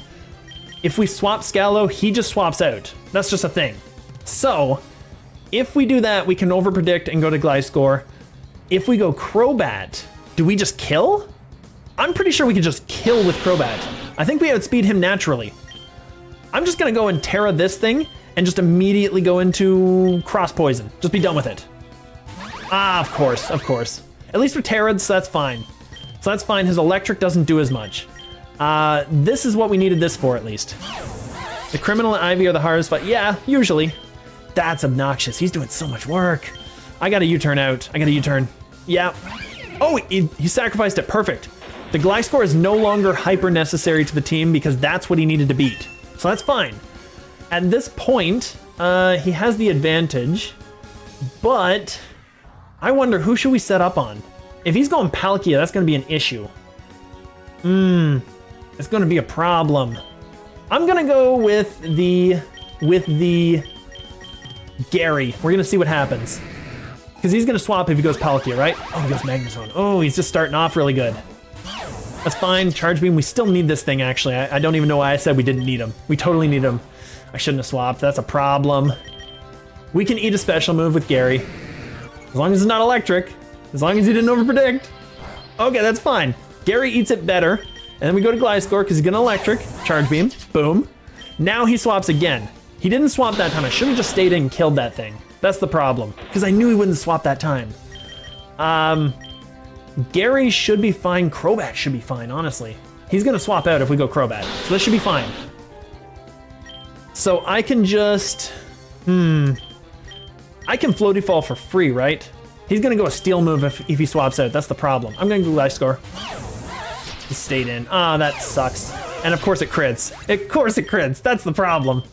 if we swap Scallow, he just swaps out. That's just a thing. So, if we do that, we can overpredict and go to Gliscor. If we go Crobat, do we just kill? I'm pretty sure we can just kill with Crobat. I think we outspeed him naturally. I'm just gonna go and Terra this thing and just immediately go into Cross Poison. Just be done with it. Ah, of course, of course. At least with Terra, so that's fine. So that's fine, his electric doesn't do as much. This is what we needed this for at least. The Criminal and Ivy are the hardest fight. Yeah, usually. That's obnoxious. He's doing so much work. I got a U-turn out. I got a U-turn. Yeah. Oh, he sacrificed it. Perfect. The Gliscor is no longer hyper necessary to the team because that's what he needed to beat. So that's fine. At this point, he has the advantage, but I wonder who should we set up on? If he's going Palkia, that's going to be an issue. It's going to be a problem. I'm going to go with the Gary. We're going to see what happens. Because he's going to swap if he goes Palkia, right? Oh, he goes Magnezone. Oh, he's just starting off really good. That's fine. Charge Beam. We still need this thing, actually. I don't even know why I said we didn't need him. We totally need him. I shouldn't have swapped. That's a problem. We can eat a special move with Gary. As long as it's not electric. As long as he didn't overpredict. Okay, that's fine. Gary eats it better. And then we go to Gliscor because he's going to electric. Charge Beam. Boom. Now he swaps again. He didn't swap that time. I should have just stayed in and killed that thing. That's the problem. Because I knew he wouldn't swap that time. Gary should be fine. Crobat should be fine, honestly. He's going to swap out if we go Crobat. So this should be fine. So I can just... I can Floaty Fall for free, right? He's going to go a Steel move if he swaps out. That's the problem. I'm going to go Gliscor. He stayed in. Ah, that sucks. And of course it crits. Of course it crits. That's the problem.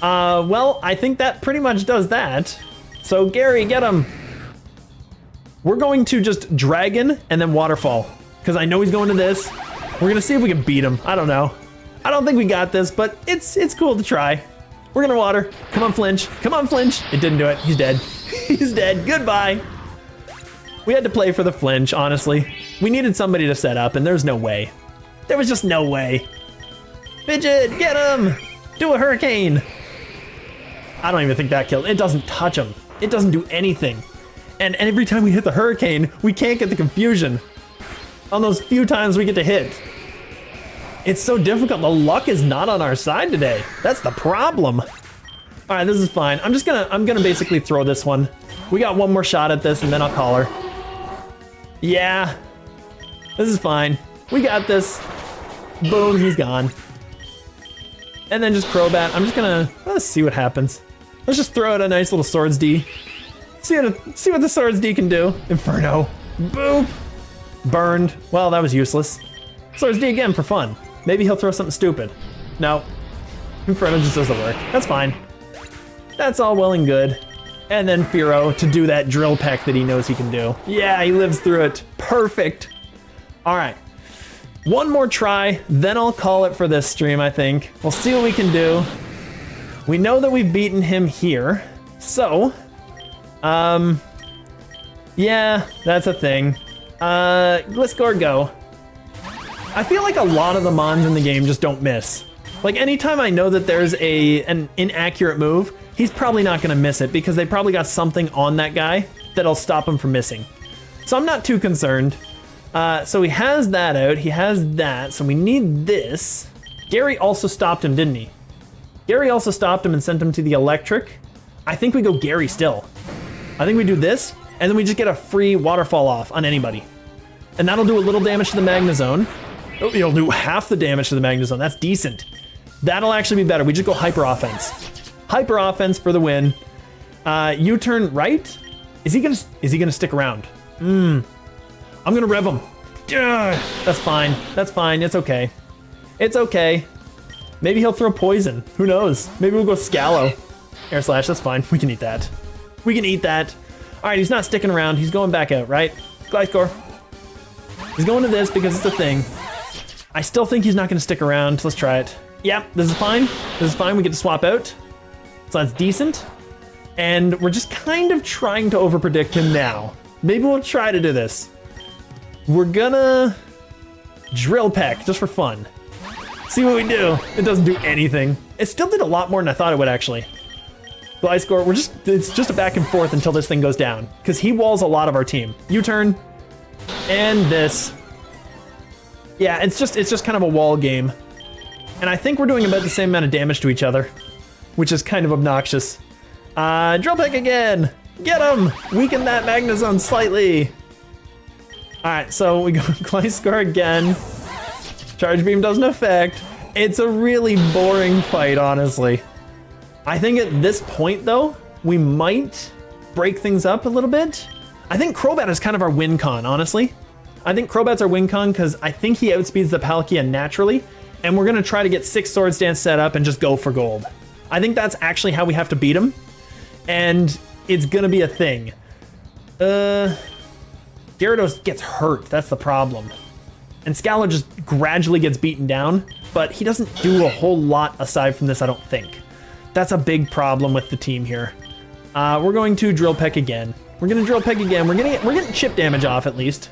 Well, I think that pretty much does that. So Gary, get him. We're going to just Dragon and then Waterfall. Because I know he's going to this. We're going to see if we can beat him. I don't know. I don't think we got this, but it's cool to try. We're going to Water. Come on, Flinch. Come on, Flinch. It didn't do it. He's dead. He's dead. Goodbye. We had to play for the Flinch, honestly. We needed somebody to set up, and there's no way. There was just no way. Fidget, get him! Do a Hurricane! I don't even think that killed. It doesn't touch him. It doesn't do anything. And every time we hit the Hurricane, we can't get the confusion. On those few times we get to hit. It's so difficult. The luck is not on our side today. That's the problem. All right, this is fine. I'm gonna basically throw this one. We got one more shot at this, and then I'll call her. Yeah, this is fine. We got this. Boom, he's gone. And then just Crobat. I'm just gonna, let's see what happens. Let's just throw out a nice little Swords D. See what the Swords D can do. Inferno. Boop. Burned. Well, that was useless. Swords D again for fun. Maybe he'll throw something stupid. No. Inferno just doesn't work. That's fine. That's all well and good. And then Fearow to do that drill peck that he knows he can do. Yeah, he lives through it. Perfect. All right. One more try, then I'll call it for this stream, I think. We'll see what we can do. We know that we've beaten him here. So, yeah, that's a thing. Gliscor, go. I feel like a lot of the Mons in the game just don't miss. Like, anytime I know that there's an inaccurate move, he's probably not going to miss it because they probably got something on that guy that'll stop him from missing. So I'm not too concerned. So he has that out. He has that. So we need this. Gary also stopped him, didn't he? Gary also stopped him and sent him to the electric. I think we go Gary still. I think we do this, and then we just get a free waterfall off on anybody. And that'll do a little damage to the Magnezone. Oh, it'll do half the damage to the Magnezone. That's decent. That'll actually be better. We just go hyper offense. Hyper offense for the win. U-turn right? Is he gonna stick around? I'm gonna rev him. That's fine. That's fine. It's okay. It's okay. Maybe he'll throw poison. Who knows? Maybe we'll go Scallow. Air Slash, that's fine. We can eat that. We can eat that. All right, he's not sticking around. He's going back out, right? Gliscor. He's going to this because it's a thing. I still think he's not gonna stick around. So let's try it. Yep, this is fine. This is fine. We get to swap out. So that's decent. And we're just kind of trying to overpredict him now. Maybe we'll try to do this. We're gonna Drill Peck just for fun. See what we do. It doesn't do anything. It still did a lot more than I thought it would actually. Gliscor, it's just a back and forth until this thing goes down. Because he walls a lot of our team. U-turn. And this. Yeah, it's just kind of a wall game. And I think we're doing about the same amount of damage to each other. Which is kind of obnoxious. Drill Peck again! Get him! Weaken that Magnezone slightly. Alright, so we go Gliscor again. Charge Beam doesn't affect. It's a really boring fight, honestly. I think at this point, though, we might break things up a little bit. I think Crobat is kind of our win con, honestly. I think Crobat's our win con because I think he outspeeds the Palkia naturally, and we're gonna try to get 6 Swords Dance set up and just go for gold. I think that's actually how we have to beat him, and it's gonna be a thing. Gyarados gets hurt, that's the problem. And Scala just gradually gets beaten down, but he doesn't do a whole lot aside from this, I don't think. That's a big problem with the team here. We're going to Drill Peck again. We're getting chip damage off at least.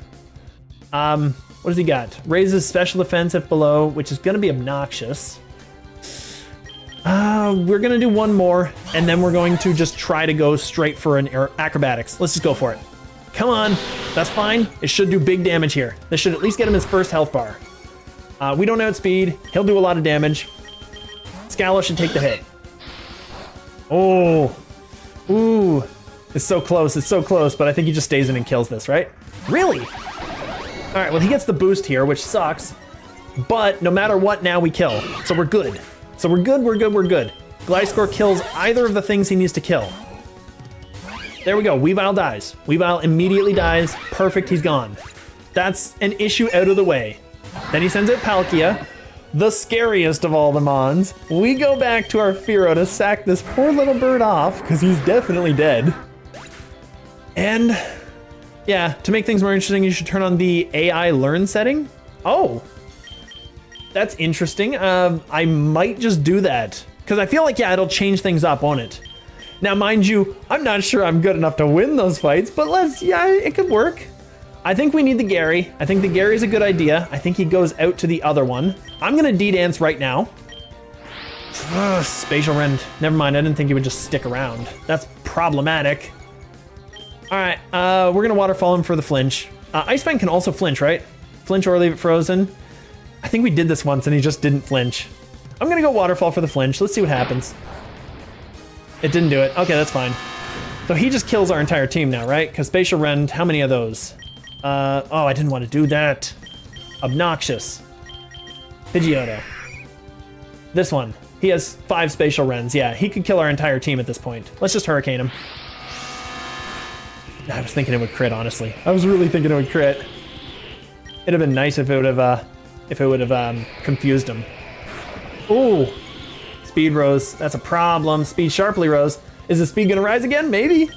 What does he got? Raises special defense if below, which is gonna be obnoxious. We're gonna do one more, and then we're going to just try to go straight for an acrobatics. Let's just go for it. Come on, that's fine. It should do big damage here. This should at least get him his first health bar. We don't outspeed. He'll do a lot of damage. Scala should take the hit. Oh, ooh, it's so close, but I think he just stays in and kills this, right? Really? All right, well, he gets the boost here, which sucks, but no matter what, now we kill, so we're good. So we're good. Gliscor kills either of the things he needs to kill. There we go, Weavile dies. Weavile immediately dies, perfect, he's gone. That's an issue out of the way. Then he sends out Palkia, the scariest of all the Mons. We go back to our Fearow to sack this poor little bird off, because he's definitely dead. And yeah, to make things more interesting, you should turn on the AI learn setting. Oh, that's interesting. I might just do that, because I feel like, yeah, it'll change things up, won't it? Now, mind you, I'm not sure I'm good enough to win those fights, but yeah, it could work. I think we need the Gary. I think the Gary's a good idea. I think he goes out to the other one. I'm gonna D-Dance right now. Spatial Rend. Never mind, I didn't think he would just stick around. That's problematic. All right, we're gonna Waterfall him for the flinch. Ice Fang can also flinch, right? Flinch or leave it frozen. I think we did this once and he just didn't flinch. I'm gonna go Waterfall for the flinch. Let's see what happens. It didn't do it. Okay, that's fine. So he just kills our entire team now, right? Because Spatial Rend, how many of those? Oh, I didn't want to do that. Obnoxious. Pidgeotto. This one. He has 5 Spatial Rends. Yeah, he could kill our entire team at this point. Let's just Hurricane him. I was thinking it would crit, honestly. I was really thinking it would crit. It'd have been nice if it would have confused him. Ooh. Speed rose, that's a problem. Speed sharply rose. Is the speed gonna rise again? Maybe?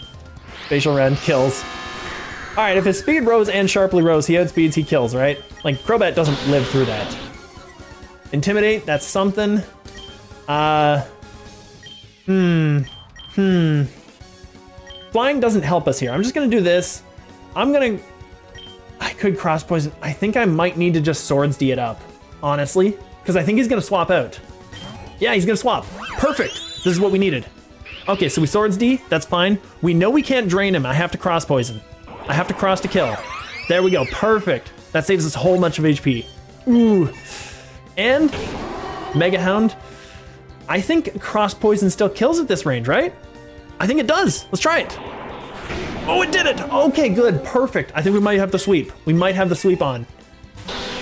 Spatial Rend kills. All right, if his speed rose and sharply rose, he outspeeds, he kills, right? Like, Crobat doesn't live through that. Intimidate, that's something. Flying doesn't help us here. I'm just gonna do this. I could cross poison. I think I might need to just Swords D it up, honestly, because I think he's gonna swap out. Yeah, he's gonna swap. Perfect. This is what we needed. Okay, so we Swords D, that's fine. We know we can't drain him. I have to cross poison. I have to cross to kill. There we go, perfect. That saves us a whole bunch of HP. Ooh. And Mega Hound. I think cross poison still kills at this range, right? I think it does. Let's try it. Oh, it did it. Okay, good, perfect. I think we might have the sweep. We might have the sweep on.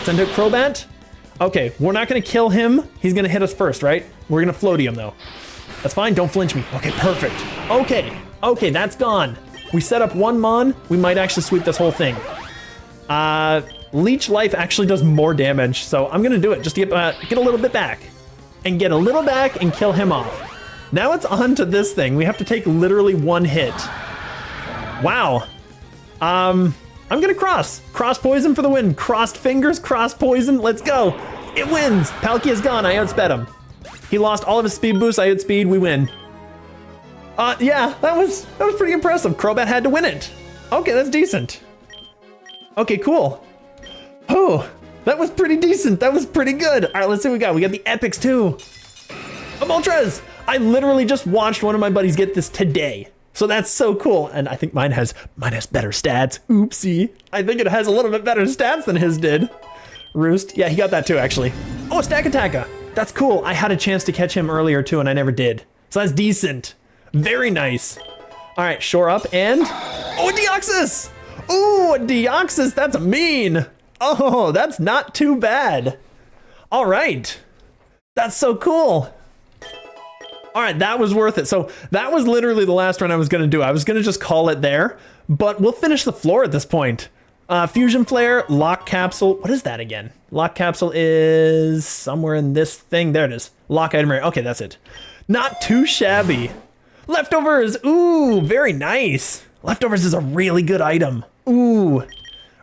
Send out Crobat. Okay, we're not gonna kill him. He's gonna hit us first, right? We're gonna floaty him though. That's fine, don't flinch me. Okay, perfect. Okay, that's gone. We set up one Mon, we might actually sweep this whole thing. Leech Life actually does more damage, so I'm gonna do it just to get a little bit back. And get a little back and kill him off. Now it's on to this thing. We have to take literally one hit. Wow. I'm gonna cross poison for the win. Crossed fingers, cross poison, let's go. It wins, Palkia's gone, I outsped him. He lost all of his speed boost, I outspeed, we win. Yeah, that was pretty impressive. Crobat had to win it. Okay, that's decent. Okay, cool. Oh, that was pretty decent, that was pretty good. All right, let's see what we got. We got the epics too. Moltres! I literally just watched one of my buddies get this today. So that's so cool, and I think mine has better stats. Oopsie. I think it has a little bit better stats than his did. Roost, yeah, he got that too, actually. Oh, Stack Attacka. That's cool. I had a chance to catch him earlier too, and I never did. So that's decent. Very nice. All right, Shore Up, and oh, a Deoxys. Ooh, a Deoxys, that's mean. Oh, that's not too bad. All right, that's so cool. All right, that was worth it. So that was literally the last run I was gonna do. I was gonna just call it there, but we'll finish the floor at this point. Fusion Flare, Lock Capsule. What is that again? Lock Capsule is somewhere in this thing. There it is. Lock Item Area. Okay, that's it. Not too shabby. Leftovers. Ooh, very nice. Leftovers is a really good item. Ooh.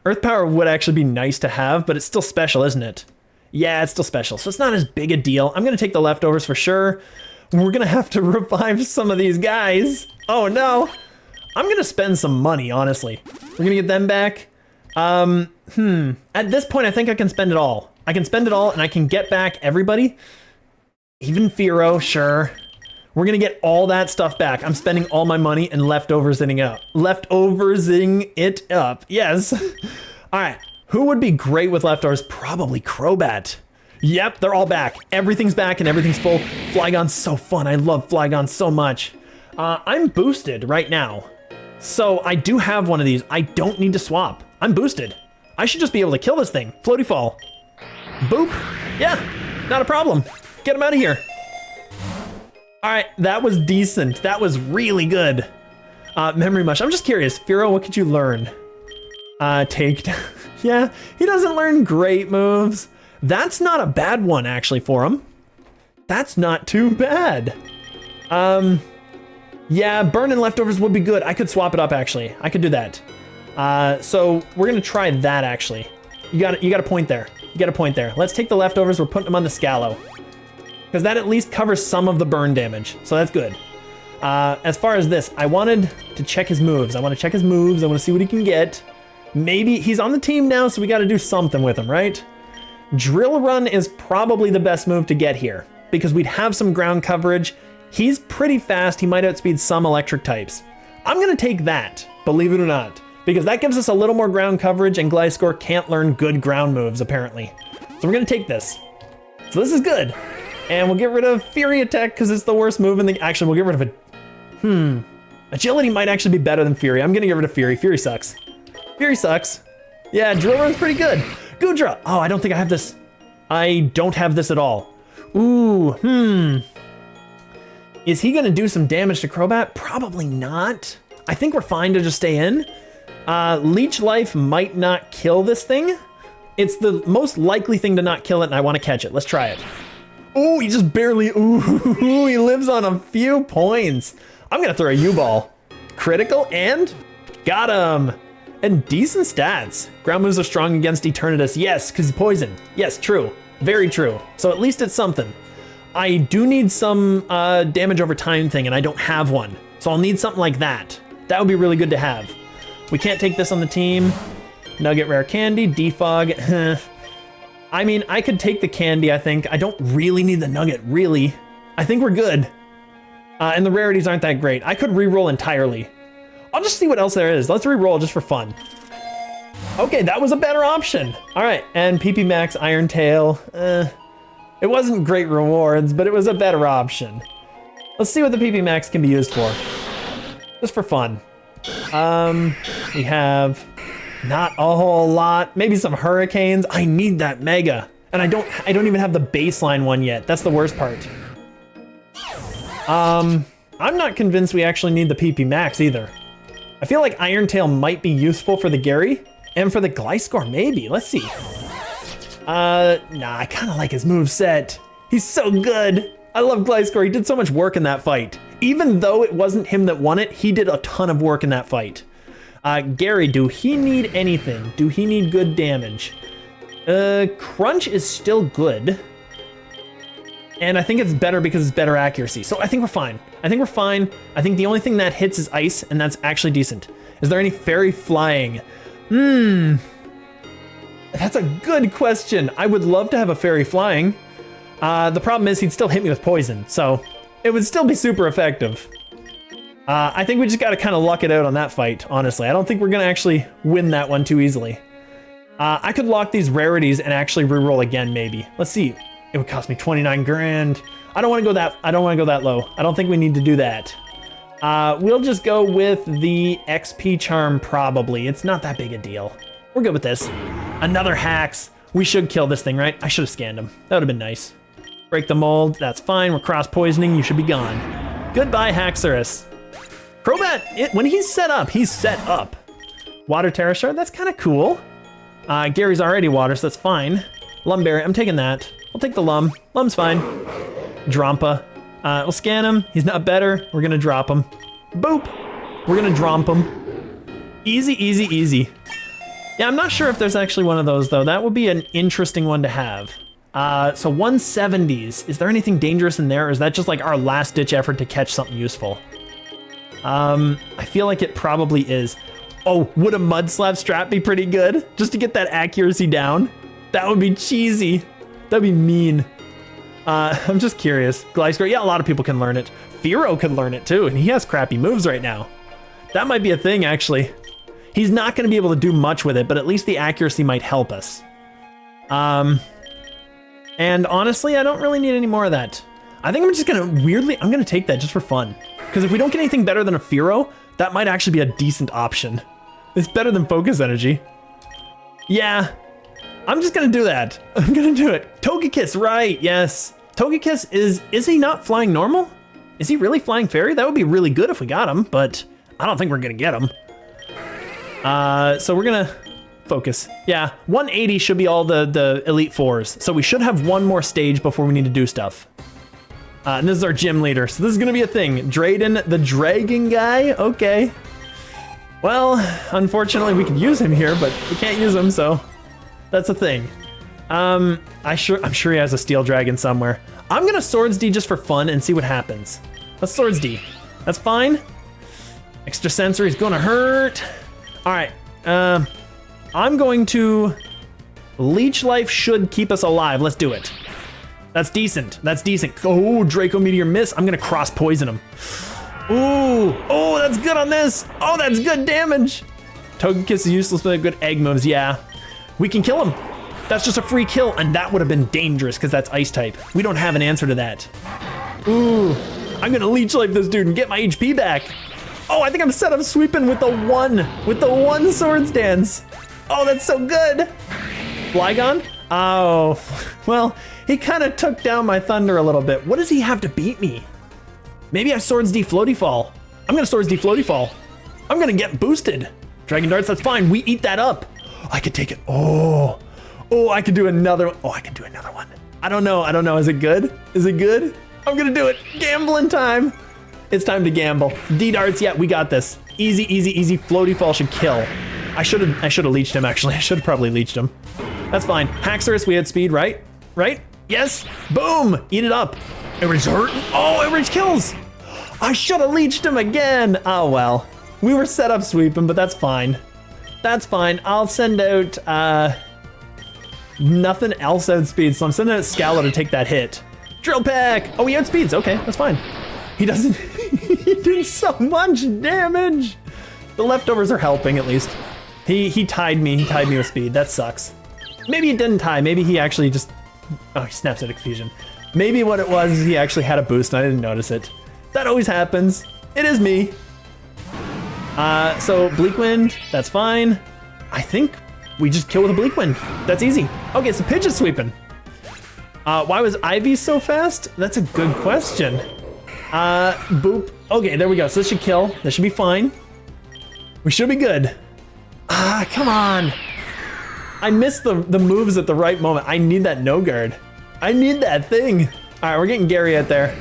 Earth Power would actually be nice to have, but it's still special, isn't it? Yeah, it's still special, so it's not as big a deal. I'm gonna take the leftovers for sure. We're gonna have to revive some of these guys. Oh no. I'm gonna spend some money, honestly. We're gonna get them back. At this point, I think I can spend it all. I can spend it all and I can get back everybody. Even Firo, sure. We're gonna get all that stuff back. I'm spending all my money and leftoversing it up. Yes. All right. Who would be great with leftovers? Probably Crobat. Yep, they're all back. Everything's back and everything's full. Flygon's so fun. I love Flygon so much. I'm boosted right now. So I do have one of these. I don't need to swap. I'm boosted. I should just be able to kill this thing. Floaty Fall. Boop. Yeah, not a problem. Get him out of here. All right, that was decent. That was really good. Memory Mush. I'm just curious. Firo, what could you learn? Takedown. Yeah, he doesn't learn great moves. That's not a bad one, actually, for him. That's not too bad. Yeah, burn and leftovers would be good. I could swap it up, actually. I could do that. So we're gonna try that, actually. You got a point there. You got a point there. Let's take the leftovers. We're putting them on the Scallow. Because that at least covers some of the burn damage. So that's good. As far as this, I wanted to check his moves. I want to check his moves. I want to see what he can get. Maybe he's on the team now, so we got to do something with him, right? Drill Run is probably the best move to get here because we'd have some ground coverage. He's pretty fast. He might outspeed some electric types. I'm going to take that, believe it or not, because that gives us a little more ground coverage and Gliscor can't learn good ground moves, apparently. So we're going to take this. So this is good. And we'll get rid of Fury Attack because it's the worst move in the... Actually, we'll get rid of it. Agility might actually be better than Fury. I'm going to get rid of Fury. Fury sucks. Fury sucks. Yeah, Drill Run's pretty good. Goodra. Oh, I don't think I have this. I don't have this at all. Ooh, Is he going to do some damage to Crobat? Probably not. I think we're fine to just stay in. Leech Life might not kill this thing. It's the most likely thing to not kill it, and I want to catch it. Let's try it. Oh, he just barely, he lives on a few points. I'm gonna throw a U-ball. Critical and got him. And decent stats. Ground moves are strong against Eternatus. Yes, because he's poison. Yes, true. Very true. So at least it's something. I do need some damage over time thing, and I don't have one. So I'll need something like that. That would be really good to have. We can't take this on the team. Nugget Rare Candy, Defog. I mean, I could take the candy, I think. I don't really need the nugget, really. I think we're good. And the rarities aren't that great. I could re-roll entirely. I'll just see what else there is. Let's re-roll just for fun. Okay, that was a better option. All right, and PP Max Iron Tail. It wasn't great rewards, but it was a better option. Let's see what the PP Max can be used for. Just for fun. We have... not a whole lot. Maybe some hurricanes. I need that mega. And I don't even have the baseline one yet. That's the worst part. I'm not convinced we actually need the PP Max either. I feel like Iron Tail might be useful for the Gary and for the Gliscor maybe. Let's see. Nah, I kind of like his moveset. He's so good. I love Gliscor. He did so much work in that fight. Even though it wasn't him that won it, he did a ton of work in that fight. Gary, do he need anything? Do he need good damage? Crunch is still good. And I think it's better because it's better accuracy. So I think we're fine. I think we're fine. I think the only thing that hits is ice, and that's actually decent. Is there any fairy flying? That's a good question. I would love to have a fairy flying. The problem is he'd still hit me with poison, so it would still be super effective. I think we just got to kind of luck it out on that fight, honestly. I don't think we're going to actually win that one too easily. I could lock these rarities and actually reroll again, maybe. Let's see. It would cost me 29 grand. I don't want to go that low. I don't think we need to do that. We'll just go with the XP charm probably. It's not that big a deal. We're good with this. Another Hacks. We should kill this thing, right? I should have scanned him. That would have been nice. Break the mold. That's fine. We're cross-poisoning. You should be gone. Goodbye, Haxorus. Crobat, when he's set up, he's set up. Water Terra Shard, that's kind of cool. Gary's already water, so that's fine. Lumberry, I'm taking that. I'll take the Lum. Lum's fine. Drampa. We'll scan him. He's not better. We're gonna drop him. Boop. We're gonna dromp him. Easy, easy, easy. Yeah, I'm not sure if there's actually one of those though. That would be an interesting one to have. So 170s. Is there anything dangerous in there, or is that just like our last ditch effort to catch something useful? I feel like it probably is. Oh, would a Mud Slap Strap be pretty good? Just to get that accuracy down? That would be cheesy. That'd be mean. I'm just curious. Gliscor, yeah, a lot of people can learn it. Fearow could learn it too, and he has crappy moves right now. That might be a thing, actually. He's not going to be able to do much with it, but at least the accuracy might help us. And honestly, I don't really need any more of that. I think I'm just going to I'm going to take that just for fun. Because if we don't get anything better than a Fearow, that might actually be a decent option. It's better than Focus Energy. Yeah, I'm just going to do that. I'm going to do it. Togekiss, right, yes. Togekiss is he not flying normal? Is he really flying fairy? That would be really good if we got him, but I don't think we're going to get him. So we're going to focus. Yeah, 180 should be all the Elite Fours. So we should have one more stage before we need to do stuff. And this is our gym leader, so this is gonna be a thing. Drayden, the dragon guy, okay. Well, unfortunately we could use him here, but we can't use him, so that's a thing. I'm sure he has a steel dragon somewhere. I'm gonna Swords D just for fun and see what happens. Let's Swords D. That's fine. Extra sensory is gonna hurt. All right, I'm going to, Leech Life should keep us alive. Let's do it. That's decent. That's decent. Oh, Draco Meteor miss. I'm gonna cross poison him. Ooh. Oh, that's good on this. Oh, that's good damage. Togekiss is useless, but good egg moves. Yeah. We can kill him. That's just a free kill, and that would have been dangerous because that's ice type. We don't have an answer to that. Ooh. I'm gonna Leech Life this dude and get my HP back. Oh, I think I'm set up sweeping with the one Swords Dance. Oh, that's so good. Flygon? Oh, well, he kind of took down my thunder a little bit. What does he have to beat me? Maybe I Swords D Floaty Fall. I'm gonna Swords D Floaty Fall. I'm gonna get boosted. Dragon Darts, that's fine. We eat that up. I could take it. Oh, I could do another one. Oh, I could do another one. I don't know. Is it good? Is it good? I'm gonna do it. Gambling time. It's time to gamble. D Darts, yeah, we got this. Easy, easy, easy. Floaty Fall should kill. I should have leeched him, actually. I should have probably leeched him. That's fine. Haxorus, we had speed, right? Right? Yes. Boom. Eat it up. Average hurt. Oh, average kills. I should have leeched him again. Oh, well. We were set up sweeping, but that's fine. That's fine. I'll send out, nothing else outspeed, so I'm sending out Scala to take that hit. Drill Peck. Oh, he outspeeds. Okay, that's fine. He doesn't, he did so much damage. The leftovers are helping, at least. He tied me. He tied me with speed. That sucks. Maybe he didn't tie. Maybe he actually just... Oh, he snaps at Fusion. Maybe what it was is he actually had a boost and I didn't notice it. That always happens. It is me. So Bleak Wind, that's fine. I think we just kill with a Bleak Wind. That's easy. Okay, so Pidgeot sweeping. Why was Ivy so fast? That's a good question. Boop. Okay, there we go. So this should kill. This should be fine. We should be good. Come on. I missed the moves at the right moment. I need that no guard. I need that thing. All right, we're getting Gary out there.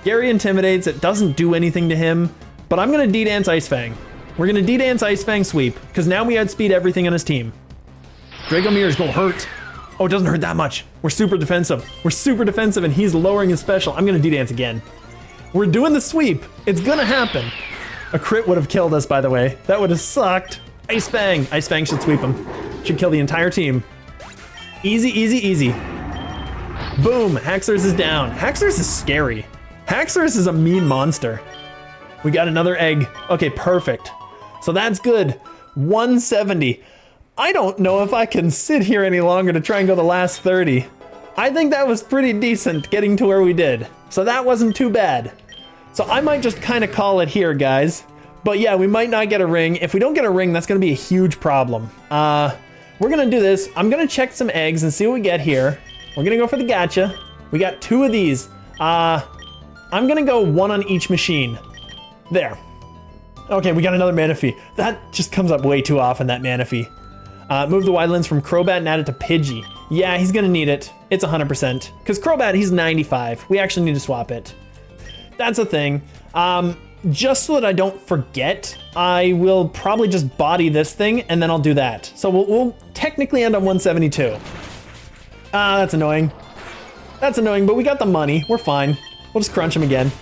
Gary intimidates. It doesn't do anything to him, but I'm gonna D-Dance Ice Fang. We're gonna D-Dance Ice Fang sweep, because now we outspeed everything on his team. Draco Meteor's gonna hurt. Oh, it doesn't hurt that much. We're super defensive. We're super defensive and he's lowering his special. I'm gonna D-Dance again. We're doing the sweep. It's gonna happen. A crit would have killed us, by the way. That would have sucked. Ice Fang. Ice Fang should sweep him. Should kill the entire team. Easy, easy, easy. Boom. Haxorus is down. Haxorus is scary. Haxorus is a mean monster. We got another egg. Okay, perfect. So that's good. 170. I don't know if I can sit here any longer to try and go the last 30. I think that was pretty decent getting to where we did. So that wasn't too bad. So I might just kind of call it here, guys. But yeah, we might not get a ring. If we don't get a ring, that's going to be a huge problem. We're going to do this. I'm going to check some eggs and see what we get here. We're going to go for the gacha. We got 2 of these. I'm gonna go 1 on each machine. There. Okay, we got another Manaphy. That just comes up way too often, that Manaphy. Move the wide lens from Crobat and add it to Pidgey. Yeah, he's gonna need it. It's 100%. Because Crobat, he's 95. We actually need to swap it. That's a thing. Just so that I don't forget, I will probably just body this thing, and then I'll do that. So we'll technically end on 172. That's annoying. That's annoying, but we got the money. We're fine. We'll just crunch him again.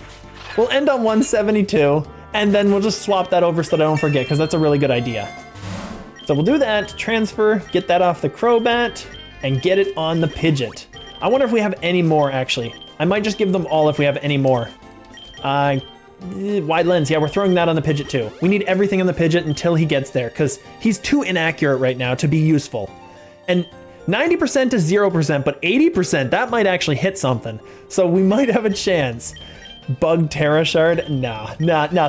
We'll end on 172, and then we'll just swap that over so that I don't forget, because that's a really good idea. So we'll do that, transfer, get that off the Crobat, and get it on the Pidgeot. I wonder if we have any more, actually. I might just give them all if we have any more. Wide lens, yeah, we're throwing that on the Pidgeot too. We need everything on the Pidgeot until he gets there, because he's too inaccurate right now to be useful. And 90% is 0%, but 80%, that might actually hit something. So we might have a chance. Bug Terra Shard? Nah,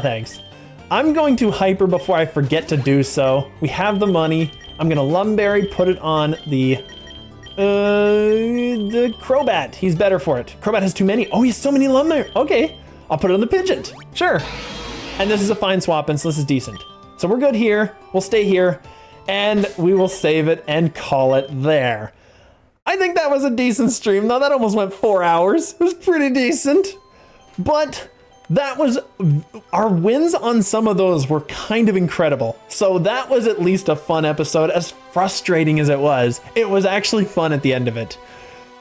thanks. I'm going to Hyper before I forget to do so. We have the money. I'm gonna Lumberry, put it on the Crobat. He's better for it. Crobat has too many. Oh, he has so many Lumberry. Okay, I'll put it on the Pidgeot. Sure. And this is a fine swap, and so this is decent. So we're good here. We'll stay here, and we will save it and call it there. I think that was a decent stream, though. That almost went 4 hours. It was pretty decent. But that was, our wins on some of those were kind of incredible. So that was at least a fun episode. As frustrating as it was actually fun at the end of it.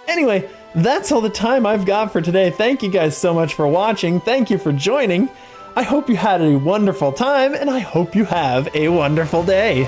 Anyway, that's all the time I've got for today. Thank you guys so much for watching. Thank you for joining. I hope you had a wonderful time, and I hope you have a wonderful day.